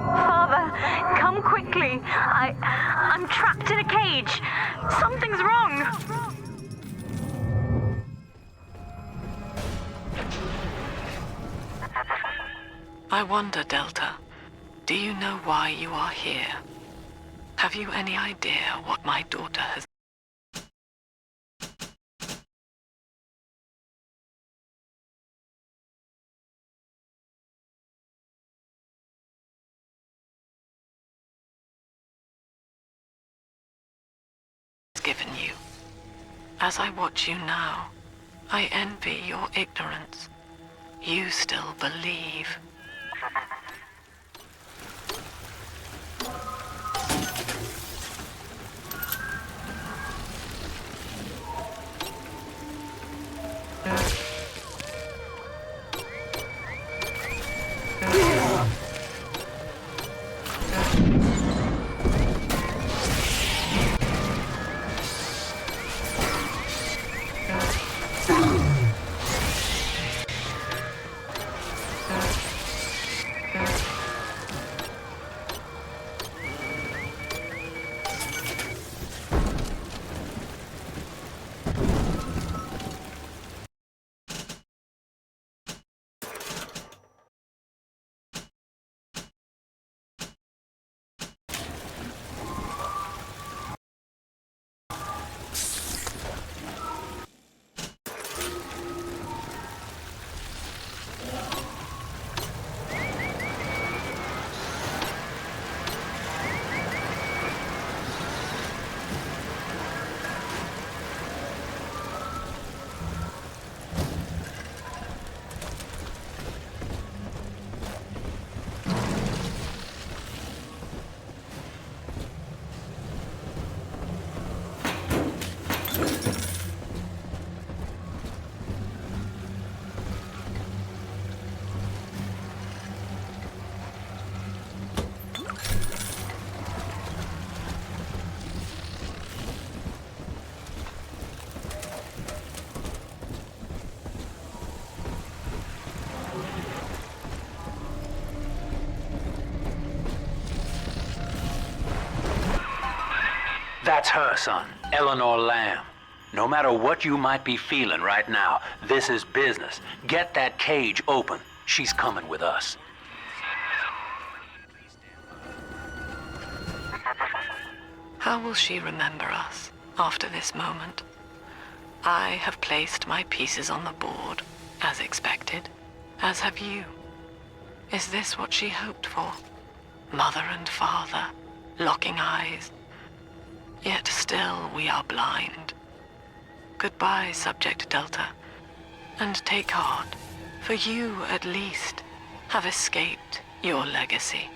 Father, come quickly. I'm trapped in a cage. Something's wrong. I wonder, Delta, do you know why you are here? Have you any idea what my daughter has... given you? As I watch you now, I envy your ignorance. You still believe. That's her, son, Eleanor Lamb. No matter what you might be feeling right now, this is business. Get that cage open. She's coming with us. How will she remember us after this moment? I have placed my pieces on the board, as expected, as have you. Is this what she hoped for? Mother and father, locking eyes. Yet still we are blind. Goodbye, Subject Delta. And take heart, for you, at least, have escaped your legacy.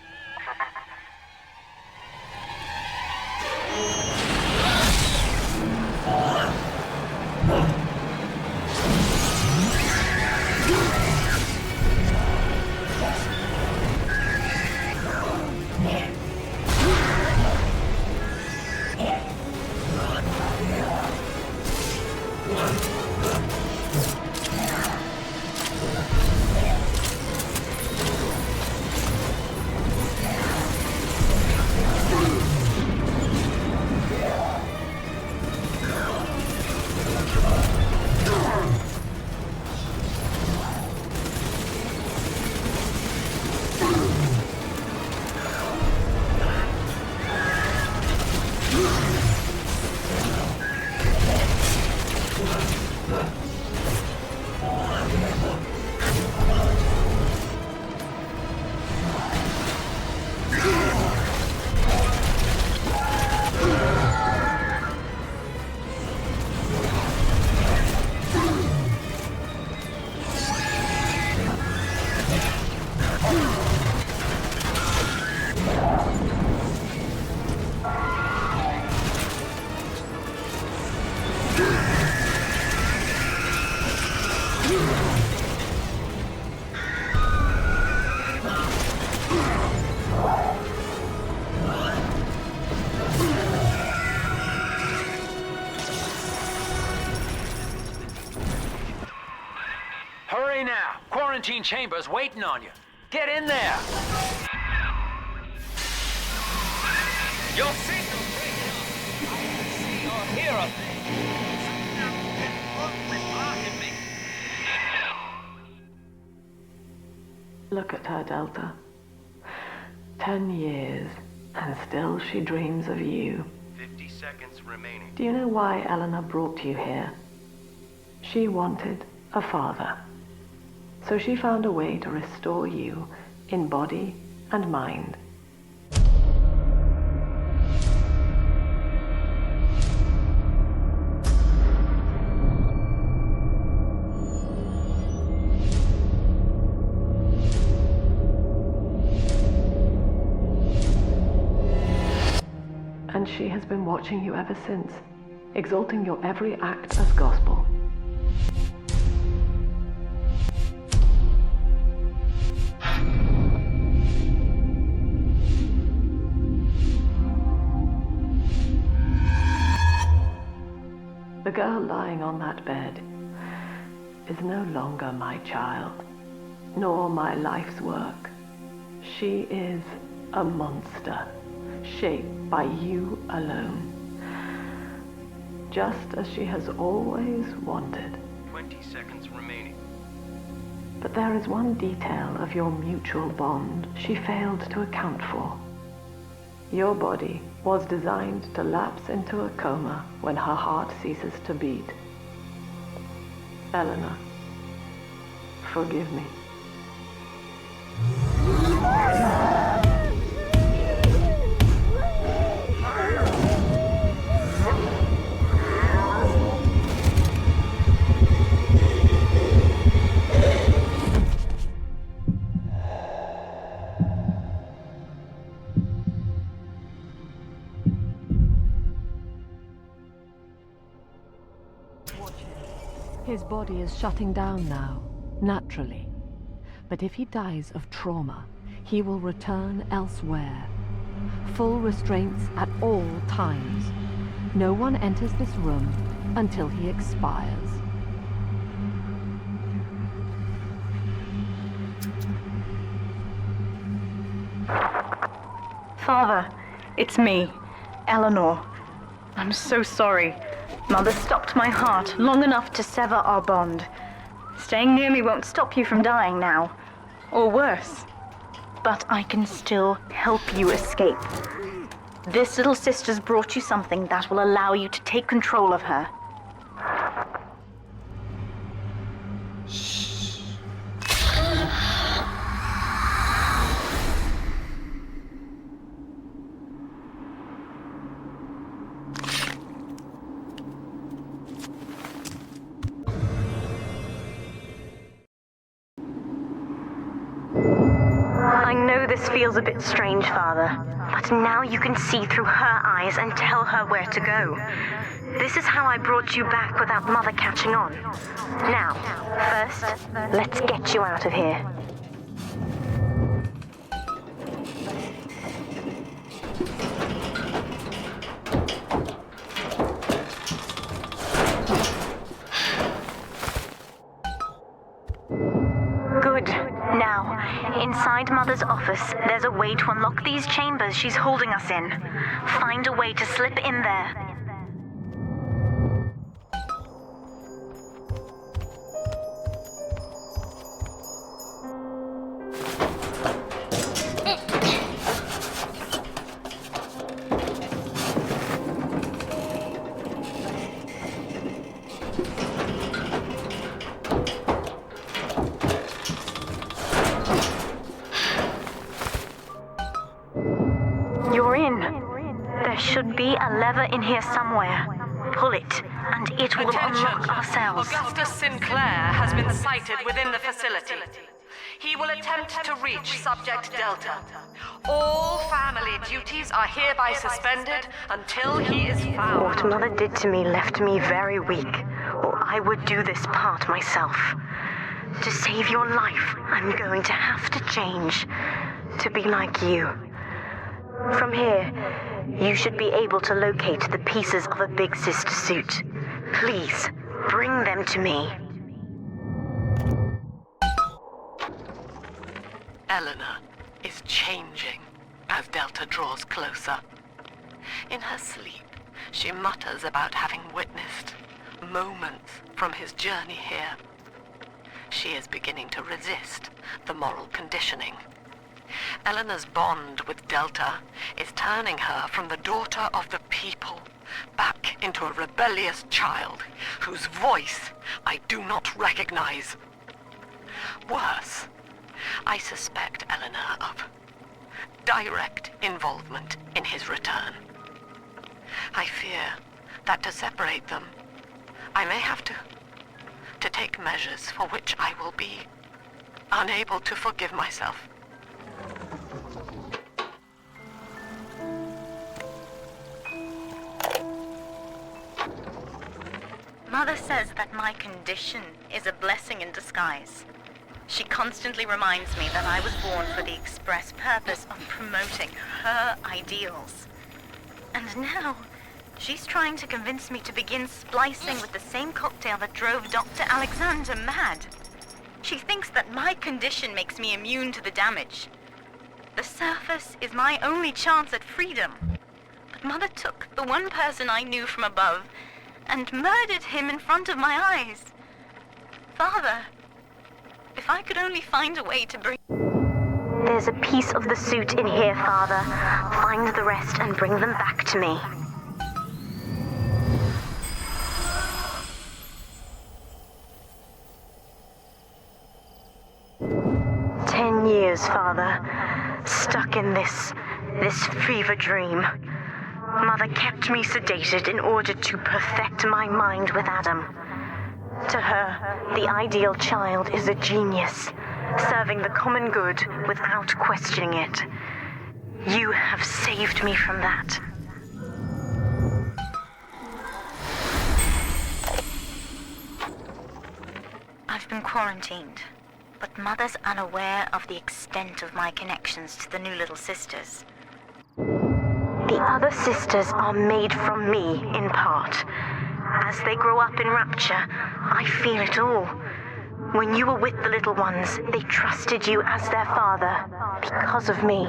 Hurry now! Quarantine chamber's waiting on you. Get in there! Your signal breaking up. I can see or hear a thing. Look at her, Delta. 10 years, and still she dreams of you. 50 seconds remaining. Do you know why Eleanor brought you here? She wanted a father. So she found a way to restore you in body and mind. been watching you ever since, exalting your every act as gospel. The girl lying on that bed is no longer my child, nor my life's work. She is a monster, shaped by you alone. Just as she has always wanted. 20 seconds remaining. But there is one detail of your mutual bond she failed to account for. Your body was designed to lapse into a coma when her heart ceases to beat. Eleanor, forgive me. His body is shutting down now, naturally. But if he dies of trauma, he will return elsewhere. Full restraints at all times. No one enters this room until he expires. Father, it's me, Eleanor. I'm so sorry. Mother stopped my heart long enough to sever our bond. Staying near me won't stop you from dying now. Or worse. But I can still help you escape. This little sister's brought you something that will allow you to take control of her. I know this feels a bit strange, Father, but now you can see through her eyes and tell her where to go. This is how I brought you back without Mother catching on. Now, first, let's get you out of here. Good. Now, inside Mother's office, there's a way to unlock these chambers she's holding us in. Find a way to slip in there. You're in. There should be a lever in here somewhere. Pull it, and it will unlock our cells. Augustus Sinclair has been sighted within the facility. He will attempt to reach Subject Delta. All family duties are hereby suspended until he is found. What Mother did to me left me very weak, or I would do this part myself. To save your life, I'm going to have to change. To be like you. From here, you should be able to locate the pieces of a Big Sister suit. Please, bring them to me. Eleanor is changing as Delta draws closer. In her sleep, she mutters about having witnessed moments from his journey here. She is beginning to resist the moral conditioning. Eleanor's bond with Delta is turning her from the daughter of the people back into a rebellious child whose voice I do not recognize. Worse, I suspect Eleanor of direct involvement in his return. I fear that to separate them, I may have to take measures for which I will be unable to forgive myself. Mother says that my condition is a blessing in disguise. She constantly reminds me that I was born for the express purpose of promoting her ideals. And now, she's trying to convince me to begin splicing with the same cocktail that drove Dr. Alexander mad. She thinks that my condition makes me immune to the damage. The surface is my only chance at freedom. But Mother took the one person I knew from above and murdered him in front of my eyes. Father, if I could only find a way to bring... There's a piece of the suit in here, Father. Find the rest and bring them back to me. Years, Father, stuck in this fever dream. Mother kept me sedated in order to perfect my mind with Adam. To her, the ideal child is a genius, serving the common good without questioning it. You have saved me from that. I've been quarantined. But Mother's unaware of the extent of my connections to the new little sisters. The other sisters are made from me, in part. As they grow up in Rapture, I feel it all. When you were with the little ones, they trusted you as their father, because of me.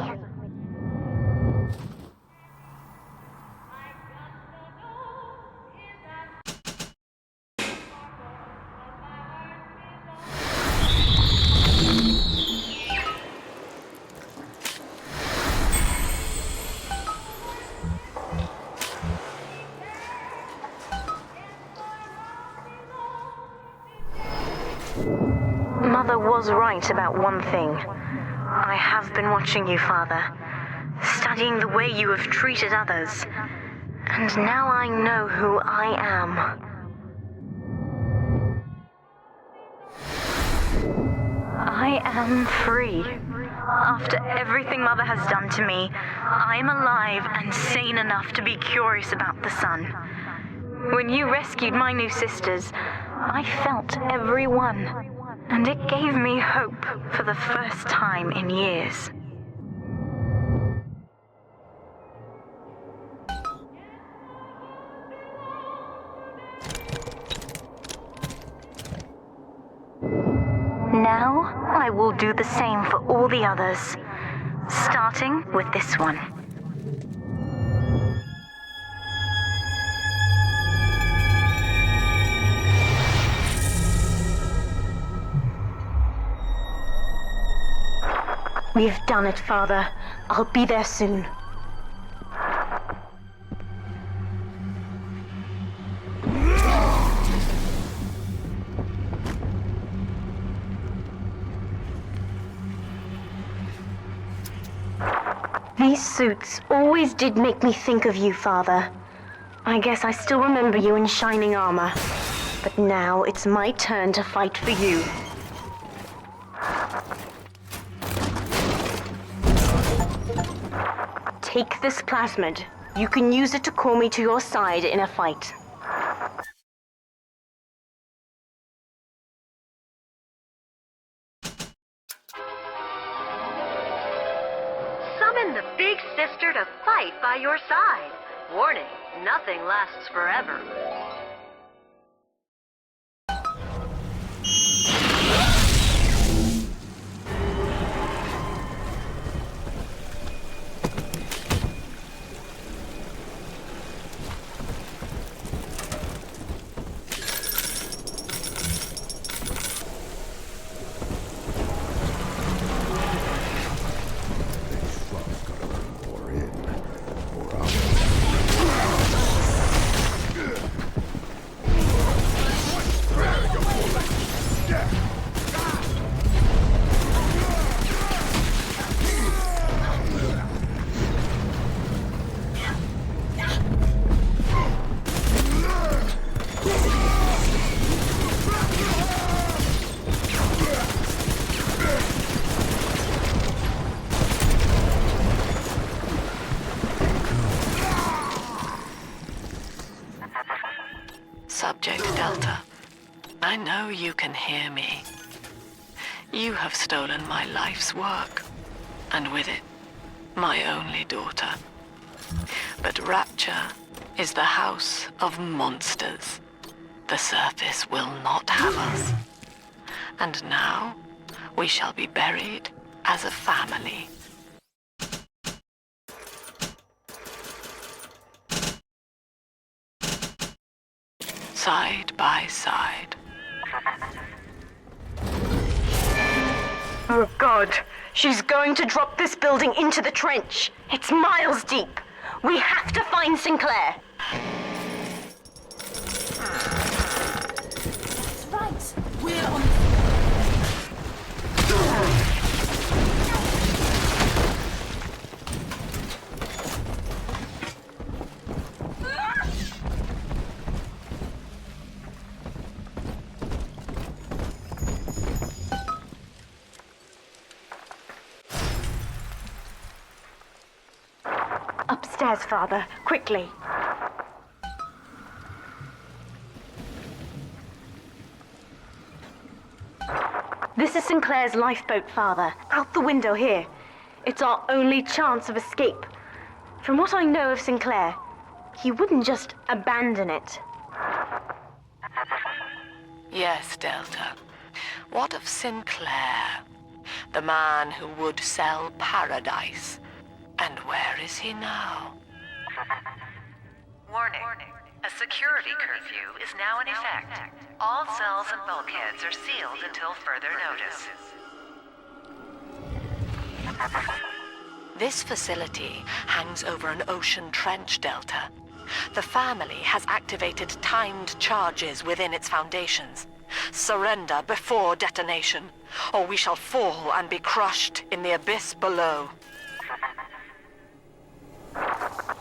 Mother was right about one thing. I have been watching you, Father, studying the way you have treated others, and now I know who I am. I am free. After everything Mother has done to me, I am alive and sane enough to be curious about the sun. When you rescued my new sisters, I felt every one. And it gave me hope for the first time in years. Now, I will do the same for all the others, starting with this one. We've done it, Father. I'll be there soon. These suits always did make me think of you, Father. I guess I still remember you in shining armor. But now it's my turn to fight for you. Take this plasmid. You can use it to call me to your side in a fight. Summon the big sister to fight by your side. Warning, nothing lasts forever. Subject Delta, I know you can hear me. You have stolen my life's work, and with it, my only daughter. But Rapture is the house of monsters. The surface will not have us. And now, we shall be buried as a family. Side by side. Oh God, she's going to drop this building into the trench. It's miles deep. We have to find Sinclair. That's right. We're on. Upstairs, Father. Quickly. This is Sinclair's lifeboat, Father. Out the window here. It's our only chance of escape. From what I know of Sinclair, he wouldn't just abandon it. Yes, Delta. What of Sinclair? The man who would sell paradise. And where is he now? Warning. A security curfew is now in effect. All cells and bulkheads are sealed until further notice. This facility hangs over an ocean trench, Delta. The family has activated timed charges within its foundations. Surrender before detonation, or we shall fall and be crushed in the abyss below.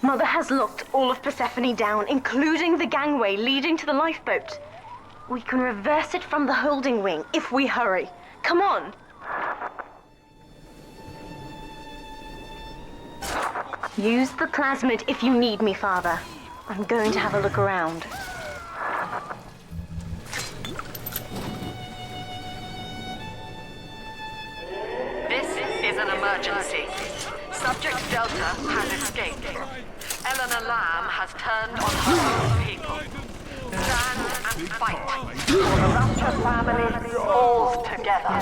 Mother has locked all of Persephone down, including the gangway leading to the lifeboat. We can reverse it from the holding wing if we hurry. Come on! Use the plasmid if you need me, Father. I'm going to have a look around. This is an emergency. Subject Delta has escaped. Eleanor Lamb has turned on her own people. Stand and fight. For the Rapture family falls together.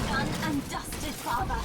Done and dusted, Father.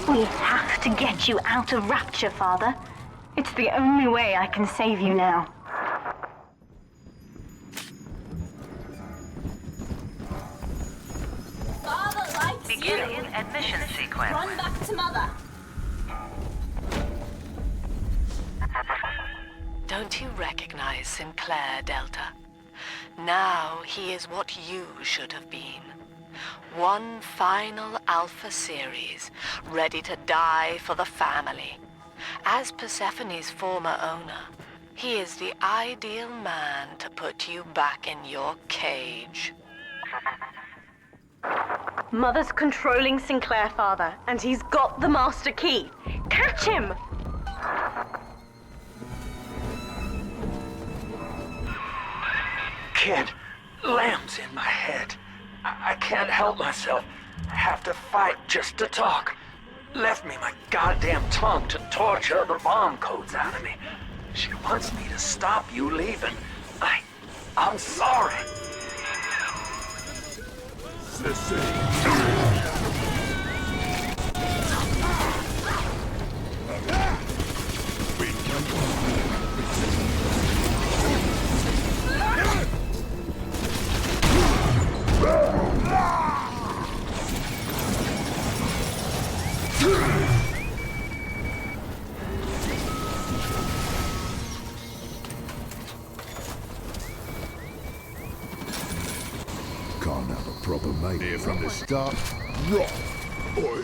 We have to get you out of Rapture, Father. It's the only way I can save you now. Father likes Beginning you. admission sequence. Run back to Mother. Don't you recognize Sinclair, Delta? Now he is what you should have been. One final Alpha series, ready to die for the family. As Persephone's former owner, he is the ideal man to put you back in your cage. Mother's controlling Sinclair, Father, and he's got the master key. Catch him! Kid, Lamb's in my head. I can't help myself. I have to fight just to talk. left me my goddamn tongue to torture the bomb codes out of me. She wants me to stop you leaving. I'm sorry. Can't have a proper mate here from the start. Right, boy.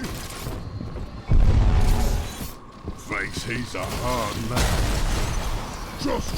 Thinks he's a hard man. Just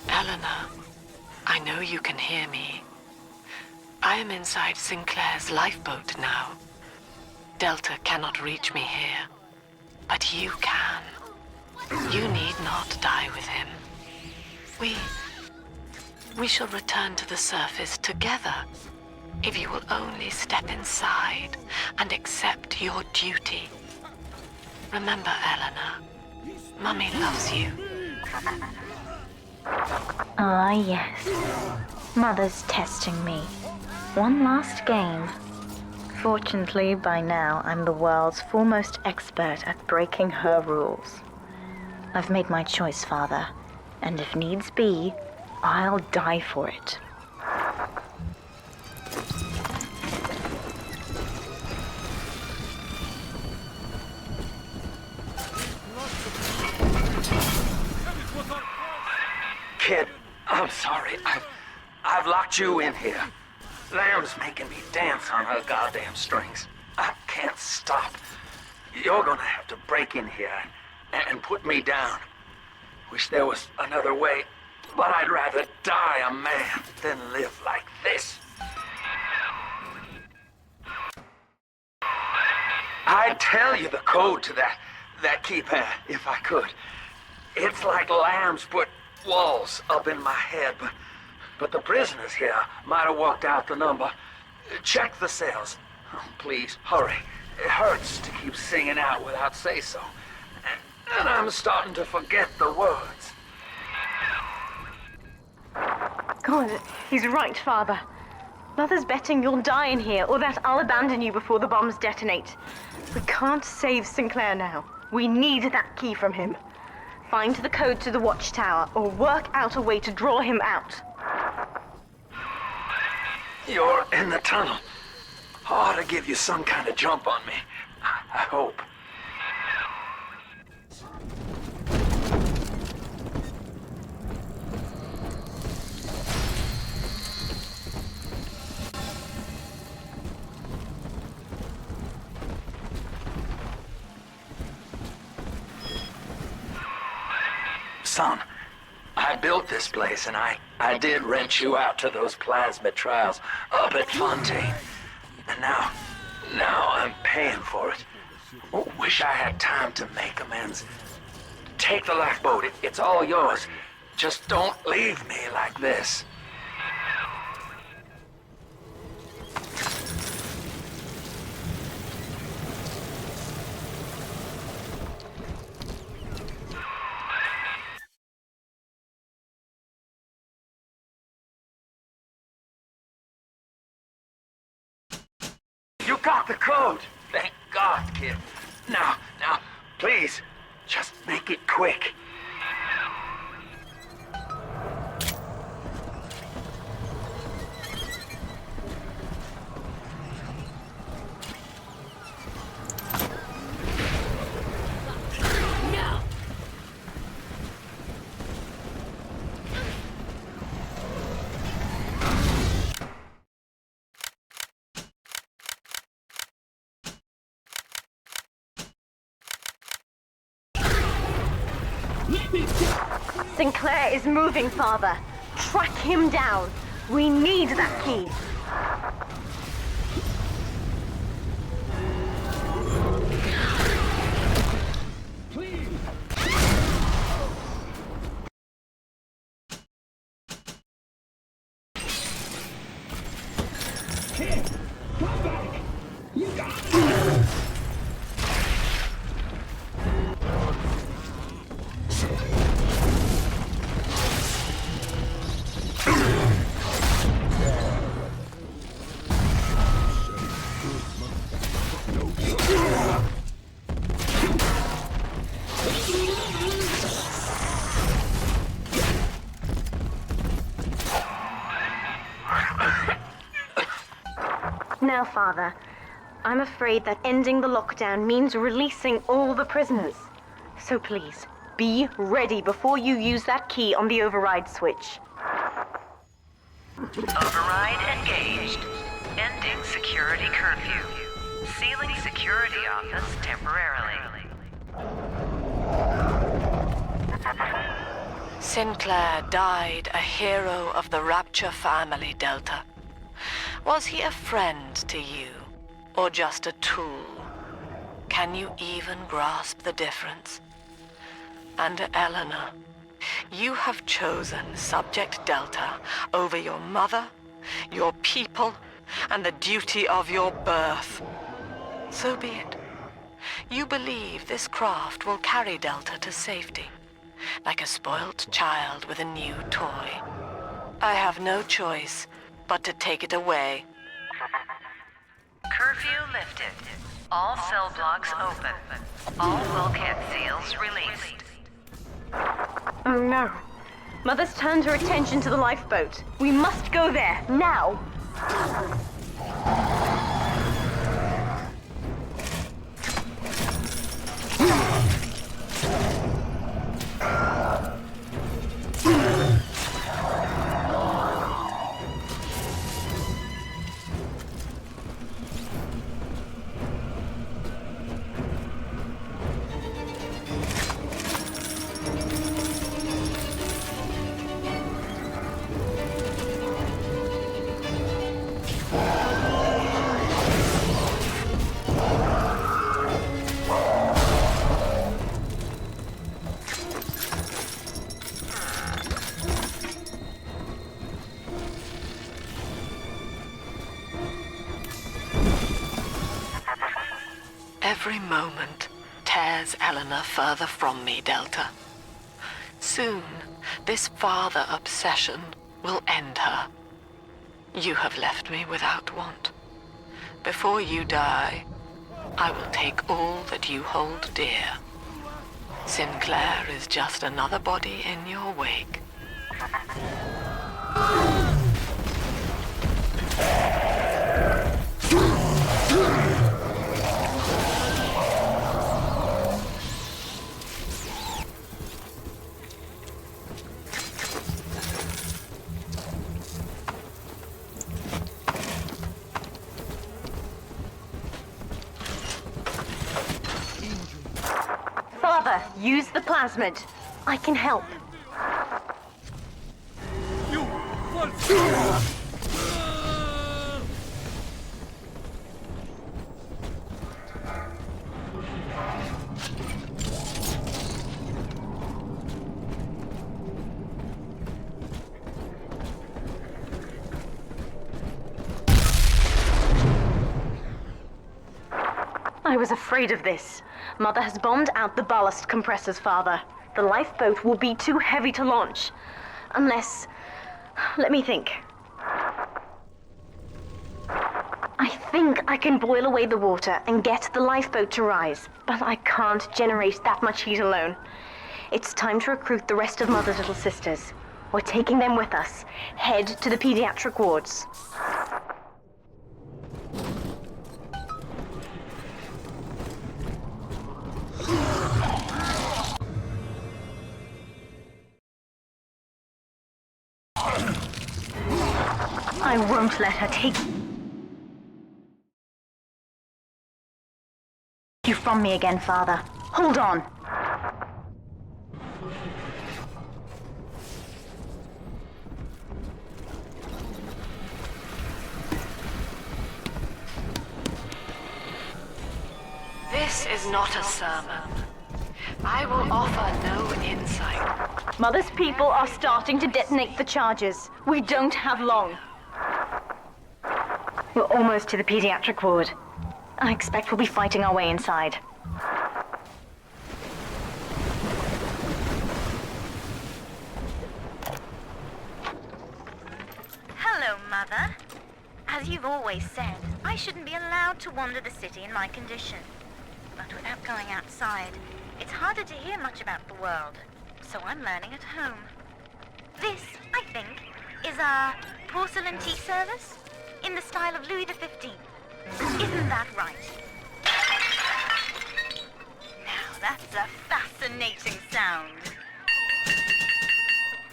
Eleanor, I know you can hear me. I am inside Sinclair's lifeboat now. Delta cannot reach me here, but you can. You need not die with him. We shall return to the surface together, if you will only step inside and accept your duty. Remember, Eleanor, Mummy loves you. Ah, yes. Mother's testing me. One last game. Fortunately, by now, I'm the world's foremost expert at breaking her rules. I've made my choice, Father, and if needs be, I'll die for it. Kid, I'm sorry. I've locked you in here. Lamb's making me dance on her goddamn strings. I can't stop. You're gonna have to break in here and put me down. Wish there was another way, but I'd rather die a man than live like this. I'd tell you the code to that keypad if I could. It's like Lamb's put walls up in my head, but the prisoners here might have walked out the number. Check the cells. Oh, please, hurry. It hurts to keep singing out without say-so. And I'm starting to forget the words. God, he's right, Father. Mother's betting you'll die in here, or that I'll abandon you before the bombs detonate. We can't save Sinclair now. We need that key from him. Find the code to the watchtower, or work out a way to draw him out. You're in the tunnel. I ought to give you some kind of jump on me. I hope. Son, I built this place, and I did rent you out to those plasmid trials up at Fontaine. And now I'm paying for it. Wish I had time to make amends. Take the lifeboat. It's all yours. Just don't leave me like this. You got the code! Thank God, kid. Now, please, just make it quick. No! Sinclair is moving, Father. Track him down. We need that key. Now, Father, I'm afraid that ending the lockdown means releasing all the prisoners. So please, be ready before you use that key on the override switch. Override engaged. Ending security curfew. Sealing security office temporarily. Sinclair died a hero of the Rapture family, Delta. Was he a friend to you, or just a tool? Can you even grasp the difference? And Eleanor, you have chosen Subject Delta over your mother, your people, and the duty of your birth. So be it. You believe this craft will carry Delta to safety, like a spoilt child with a new toy. I have no choice but to take it away. Curfew lifted. All cell blocks open. All bulkhead seals released. Oh no. Mother's turned her attention to the lifeboat. We must go there, now! Every moment tears Eleanor further from me, Delta. Soon, this father obsession will end her. You have left me without want. Before you die, I will take all that you hold dear. Sinclair is just another body in your wake. Father, use the plasmid. I can help. I was afraid of this. Mother has bombed out the ballast compressors, Father. The lifeboat will be too heavy to launch. Unless... let me think. I think I can boil away the water and get the lifeboat to rise, but I can't generate that much heat alone. It's time to recruit the rest of Mother's little sisters. We're taking them with us. Head to the pediatric wards. I won't let her take you from me again, Father. Hold on. This is not a sermon. I will offer no insight. Mother's people are starting to detonate the charges. We don't have long. We're almost to the pediatric ward. I expect we'll be fighting our way inside. Hello, Mother. As you've always said, I shouldn't be allowed to wander the city in my condition. But without going outside, it's harder to hear much about the world, so I'm learning at home. This, I think, is our porcelain tea service in the style of Louis XV. Isn't that right? Now that's a fascinating sound.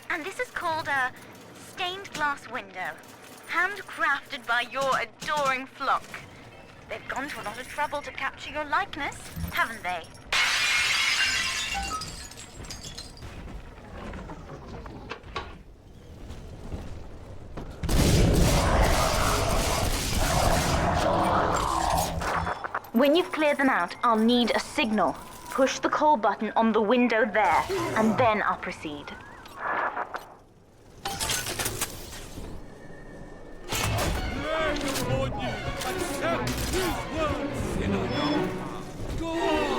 And this is called a stained glass window, handcrafted by your adoring flock. They've gone to a lot of trouble to capture your likeness, haven't they? When you've cleared them out, I'll need a signal. Push the call button on the window there, and then I'll proceed. Accept his words, sinner. Go on!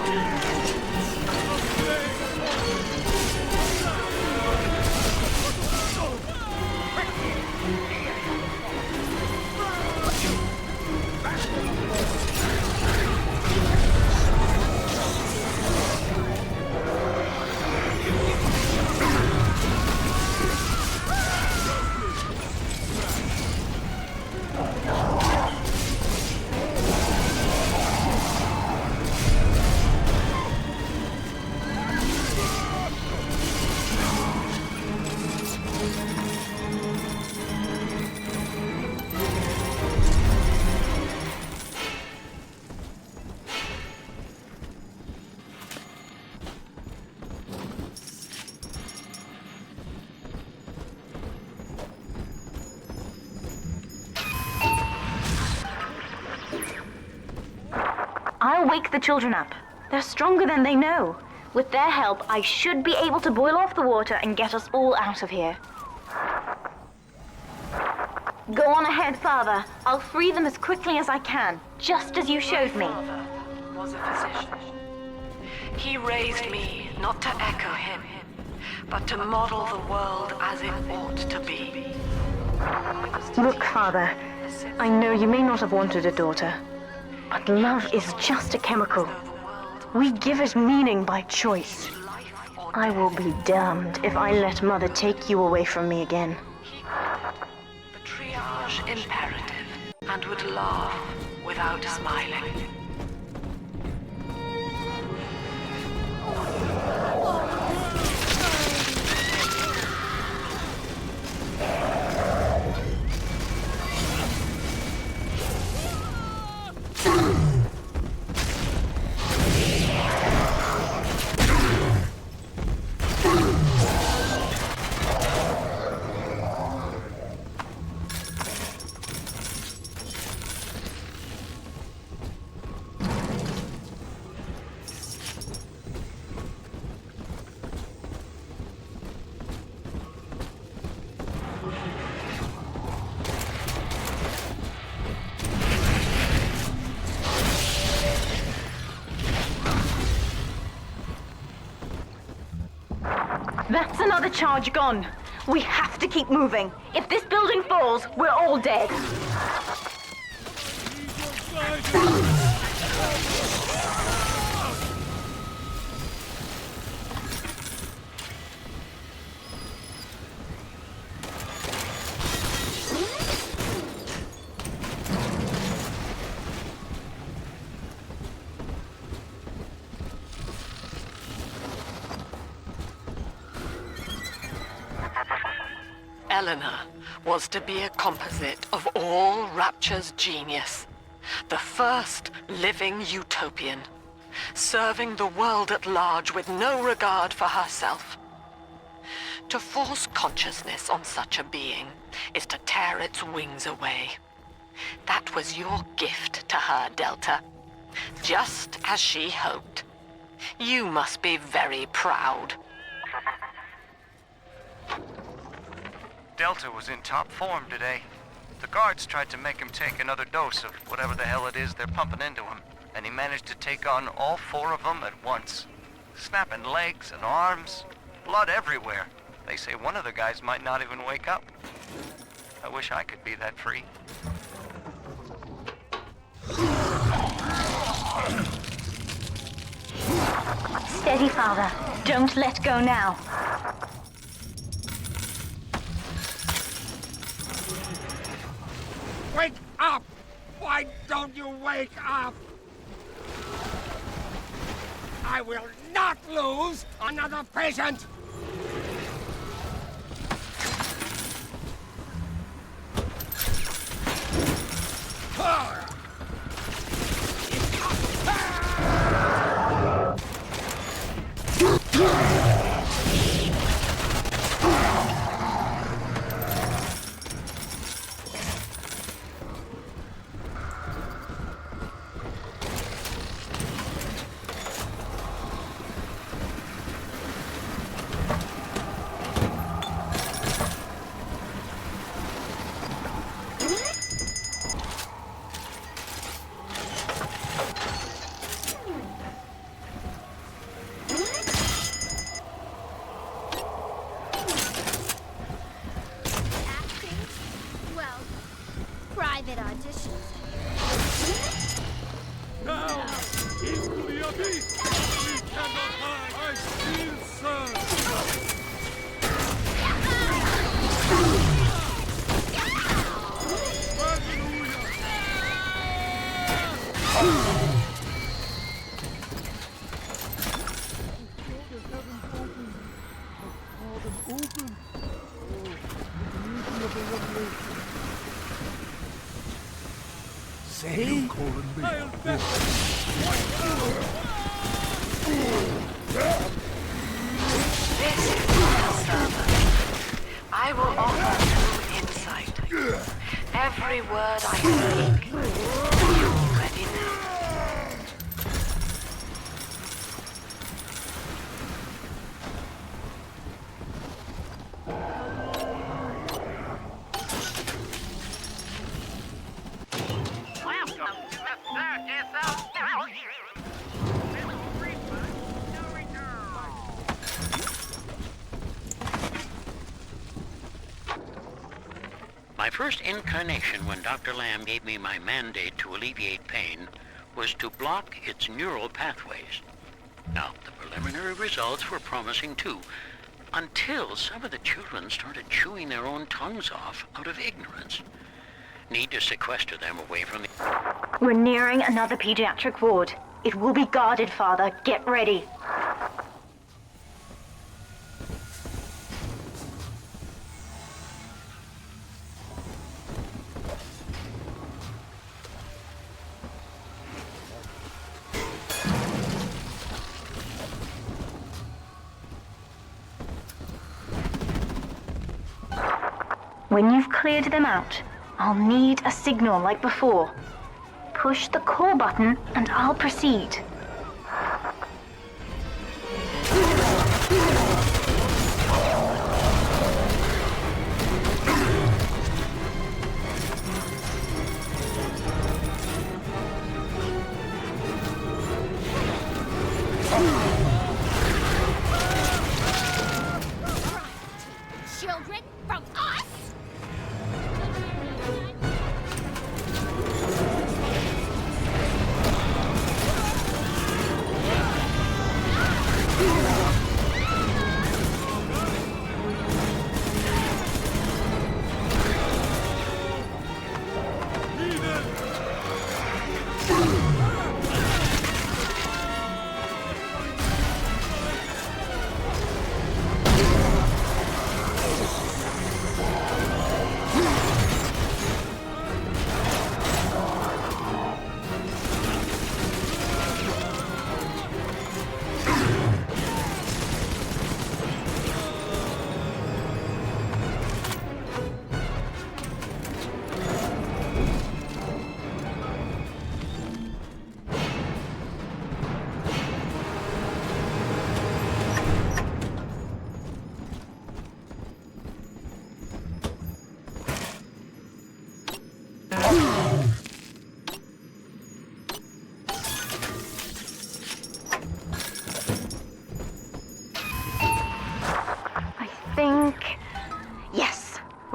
I'll wake the children up. They're stronger than they know. With their help, I should be able to boil off the water and get us all out of here. Go on ahead, Father. I'll free them as quickly as I can, just as you showed me. My father was a physician. He raised me not to echo him, but to model the world as it ought to be. Look, Father, I know you may not have wanted a daughter, but love is just a chemical. We give it meaning by choice. I will be damned if I let Mother take you away from me again. The triage imperative, and would laugh without smiling. That's another charge gone. We have to keep moving. If this building falls, we're all dead. Eleanor was to be a composite of all Rapture's genius. The first living utopian, serving the world at large with no regard for herself. To force consciousness on such a being is to tear its wings away. That was your gift to her, Delta. Just as she hoped. You must be very proud. Delta was in top form today. The guards tried to make him take another dose of whatever the hell it is they're pumping into him, and he managed to take on all 4 of them at once. Snapping legs and arms, blood everywhere. They say one of the guys might not even wake up. I wish I could be that free. Steady, Father. Don't let go now. Wake up! Why don't you wake up? I will not lose another patient! Well, private auditions. Now, into the abyss! We cannot hide! I still serve! See? This is my servant. I will offer true insight. Every word I speak, you already know. My first incarnation when Dr. Lamb gave me my mandate to alleviate pain was to block its neural pathways. Now, the preliminary results were promising too, until some of the children started chewing their own tongues off out of ignorance. Need to sequester them away from the... We're nearing another pediatric ward. It will be guarded, Father. Get ready. When you've cleared them out, I'll need a signal like before. Push the call button and I'll proceed. Children from us?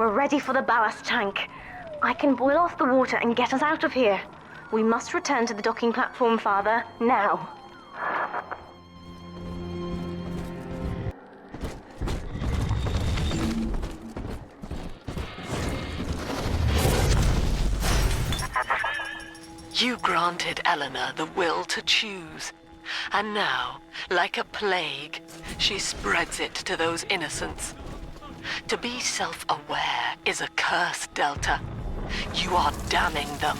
We're ready for the ballast tank. I can boil off the water and get us out of here. We must return to the docking platform, Father, now. You granted Eleanor the will to choose. And now, like a plague, she spreads it to those innocents. To be self-aware is a curse, Delta. You are damning them.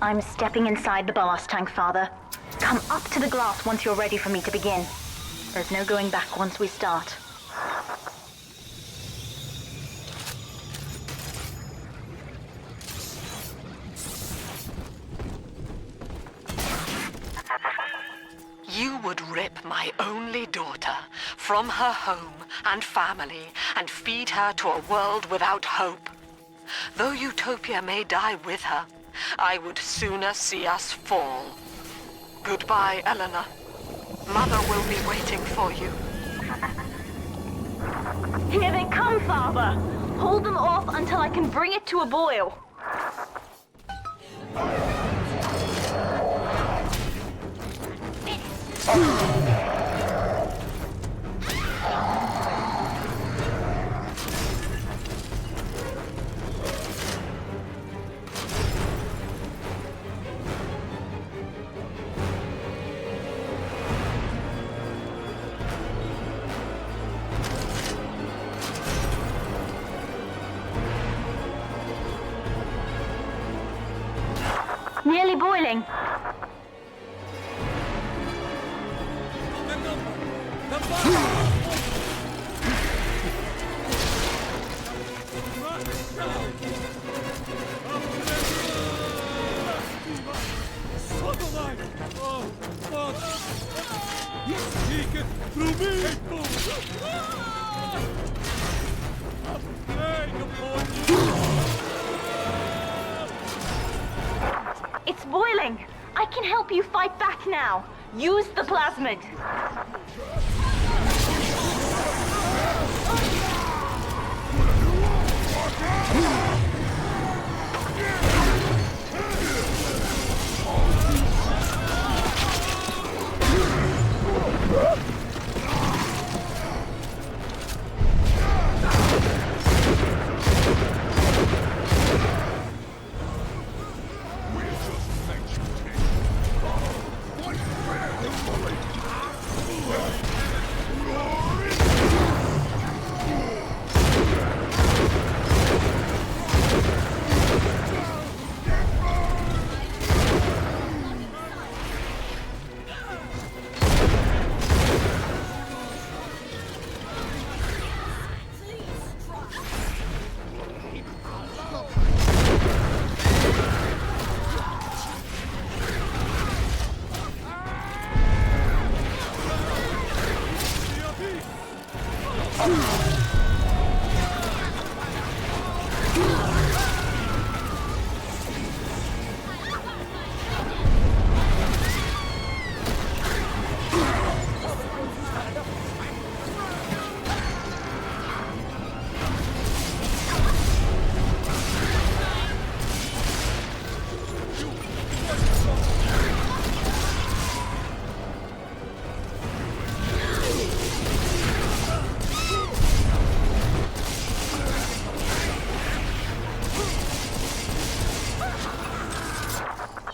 I'm stepping inside the ballast tank, Father. Come up to the glass once you're ready for me to begin. There's no going back once we start. You would rip my only daughter from her home and family and feed her to a world without hope. Though Utopia may die with her, I would sooner see us fall. Goodbye, Eleanor. Mother will be waiting for you. Here they come, Father! Hold them off until I can bring it to a boil. Nearly boiling. It's boiling. I can help you fight back now. Use the plasmid.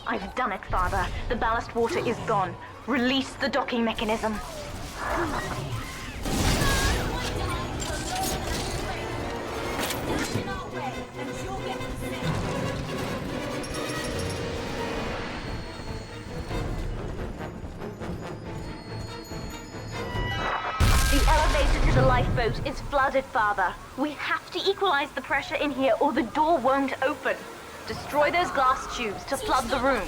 I've done it, Father. The ballast water is gone. Release the docking mechanism. The elevator to the lifeboat is flooded, Father. We have to equalize the pressure in here or the door won't open. Destroy those glass tubes to flood the room.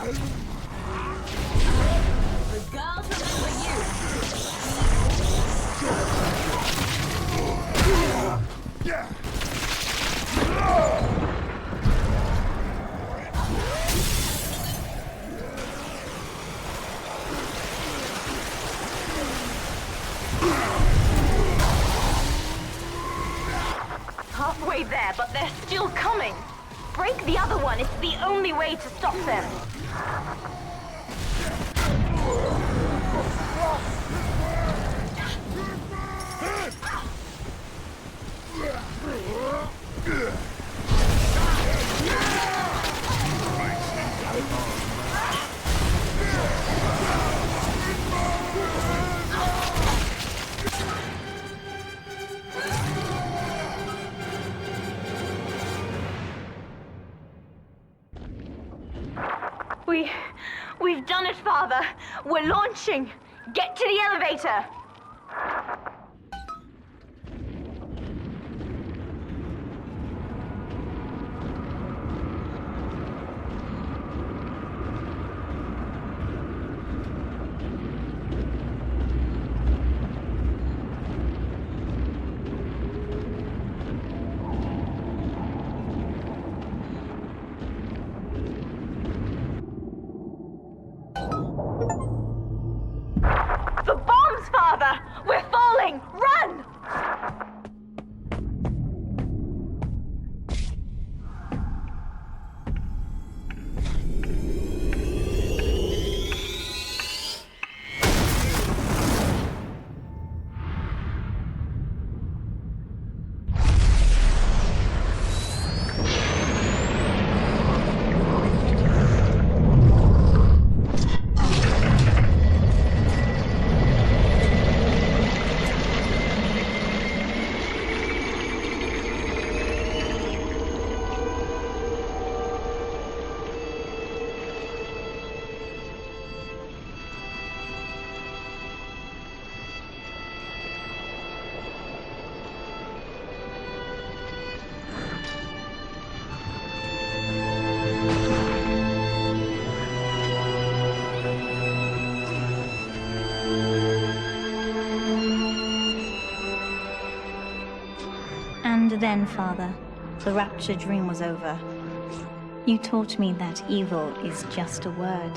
The girls remember you. Halfway there, but they're still coming. Break the other one. It's the only way to stop them. We've done it, Father. We're launching. Get to the elevator. The bombs, Father! We're falling! Run! And then, Father, the Rapture dream was over. You taught me that evil is just a word.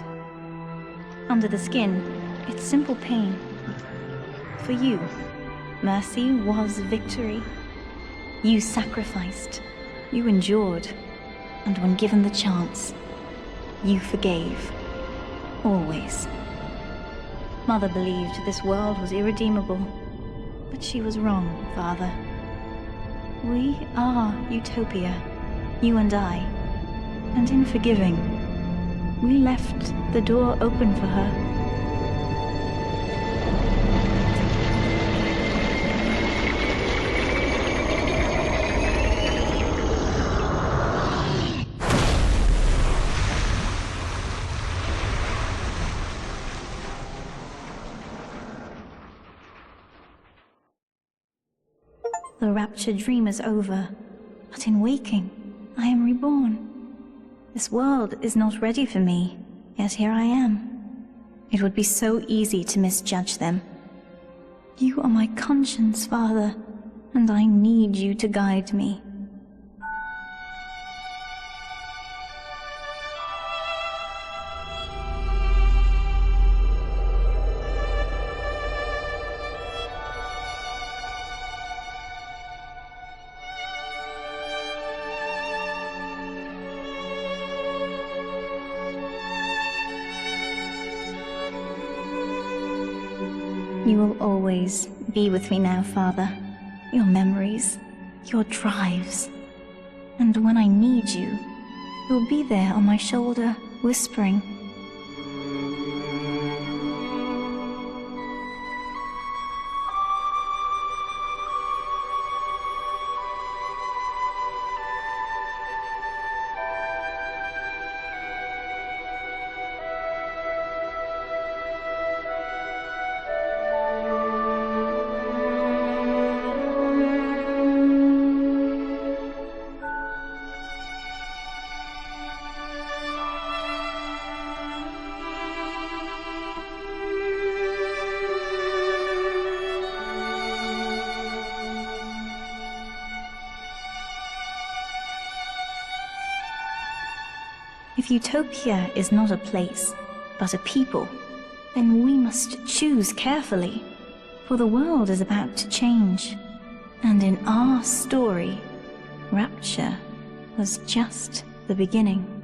Under the skin, it's simple pain. For you, mercy was victory. You sacrificed, you endured, and when given the chance, you forgave. Always. Mother believed this world was irredeemable, but she was wrong, Father. We are Utopia, you and I, and in forgiving, we left the door open for her. The Rapture dream is over, but in waking, I am reborn. This world is not ready for me, yet here I am. It would be so easy to misjudge them. You are my conscience, Father, and I need you to guide me. You will always be with me now, Father. Your memories, your drives. And when I need you, you'll be there on my shoulder, whispering. If utopia is not a place, but a people, then we must choose carefully, for the world is about to change. And in our story, Rapture was just the beginning.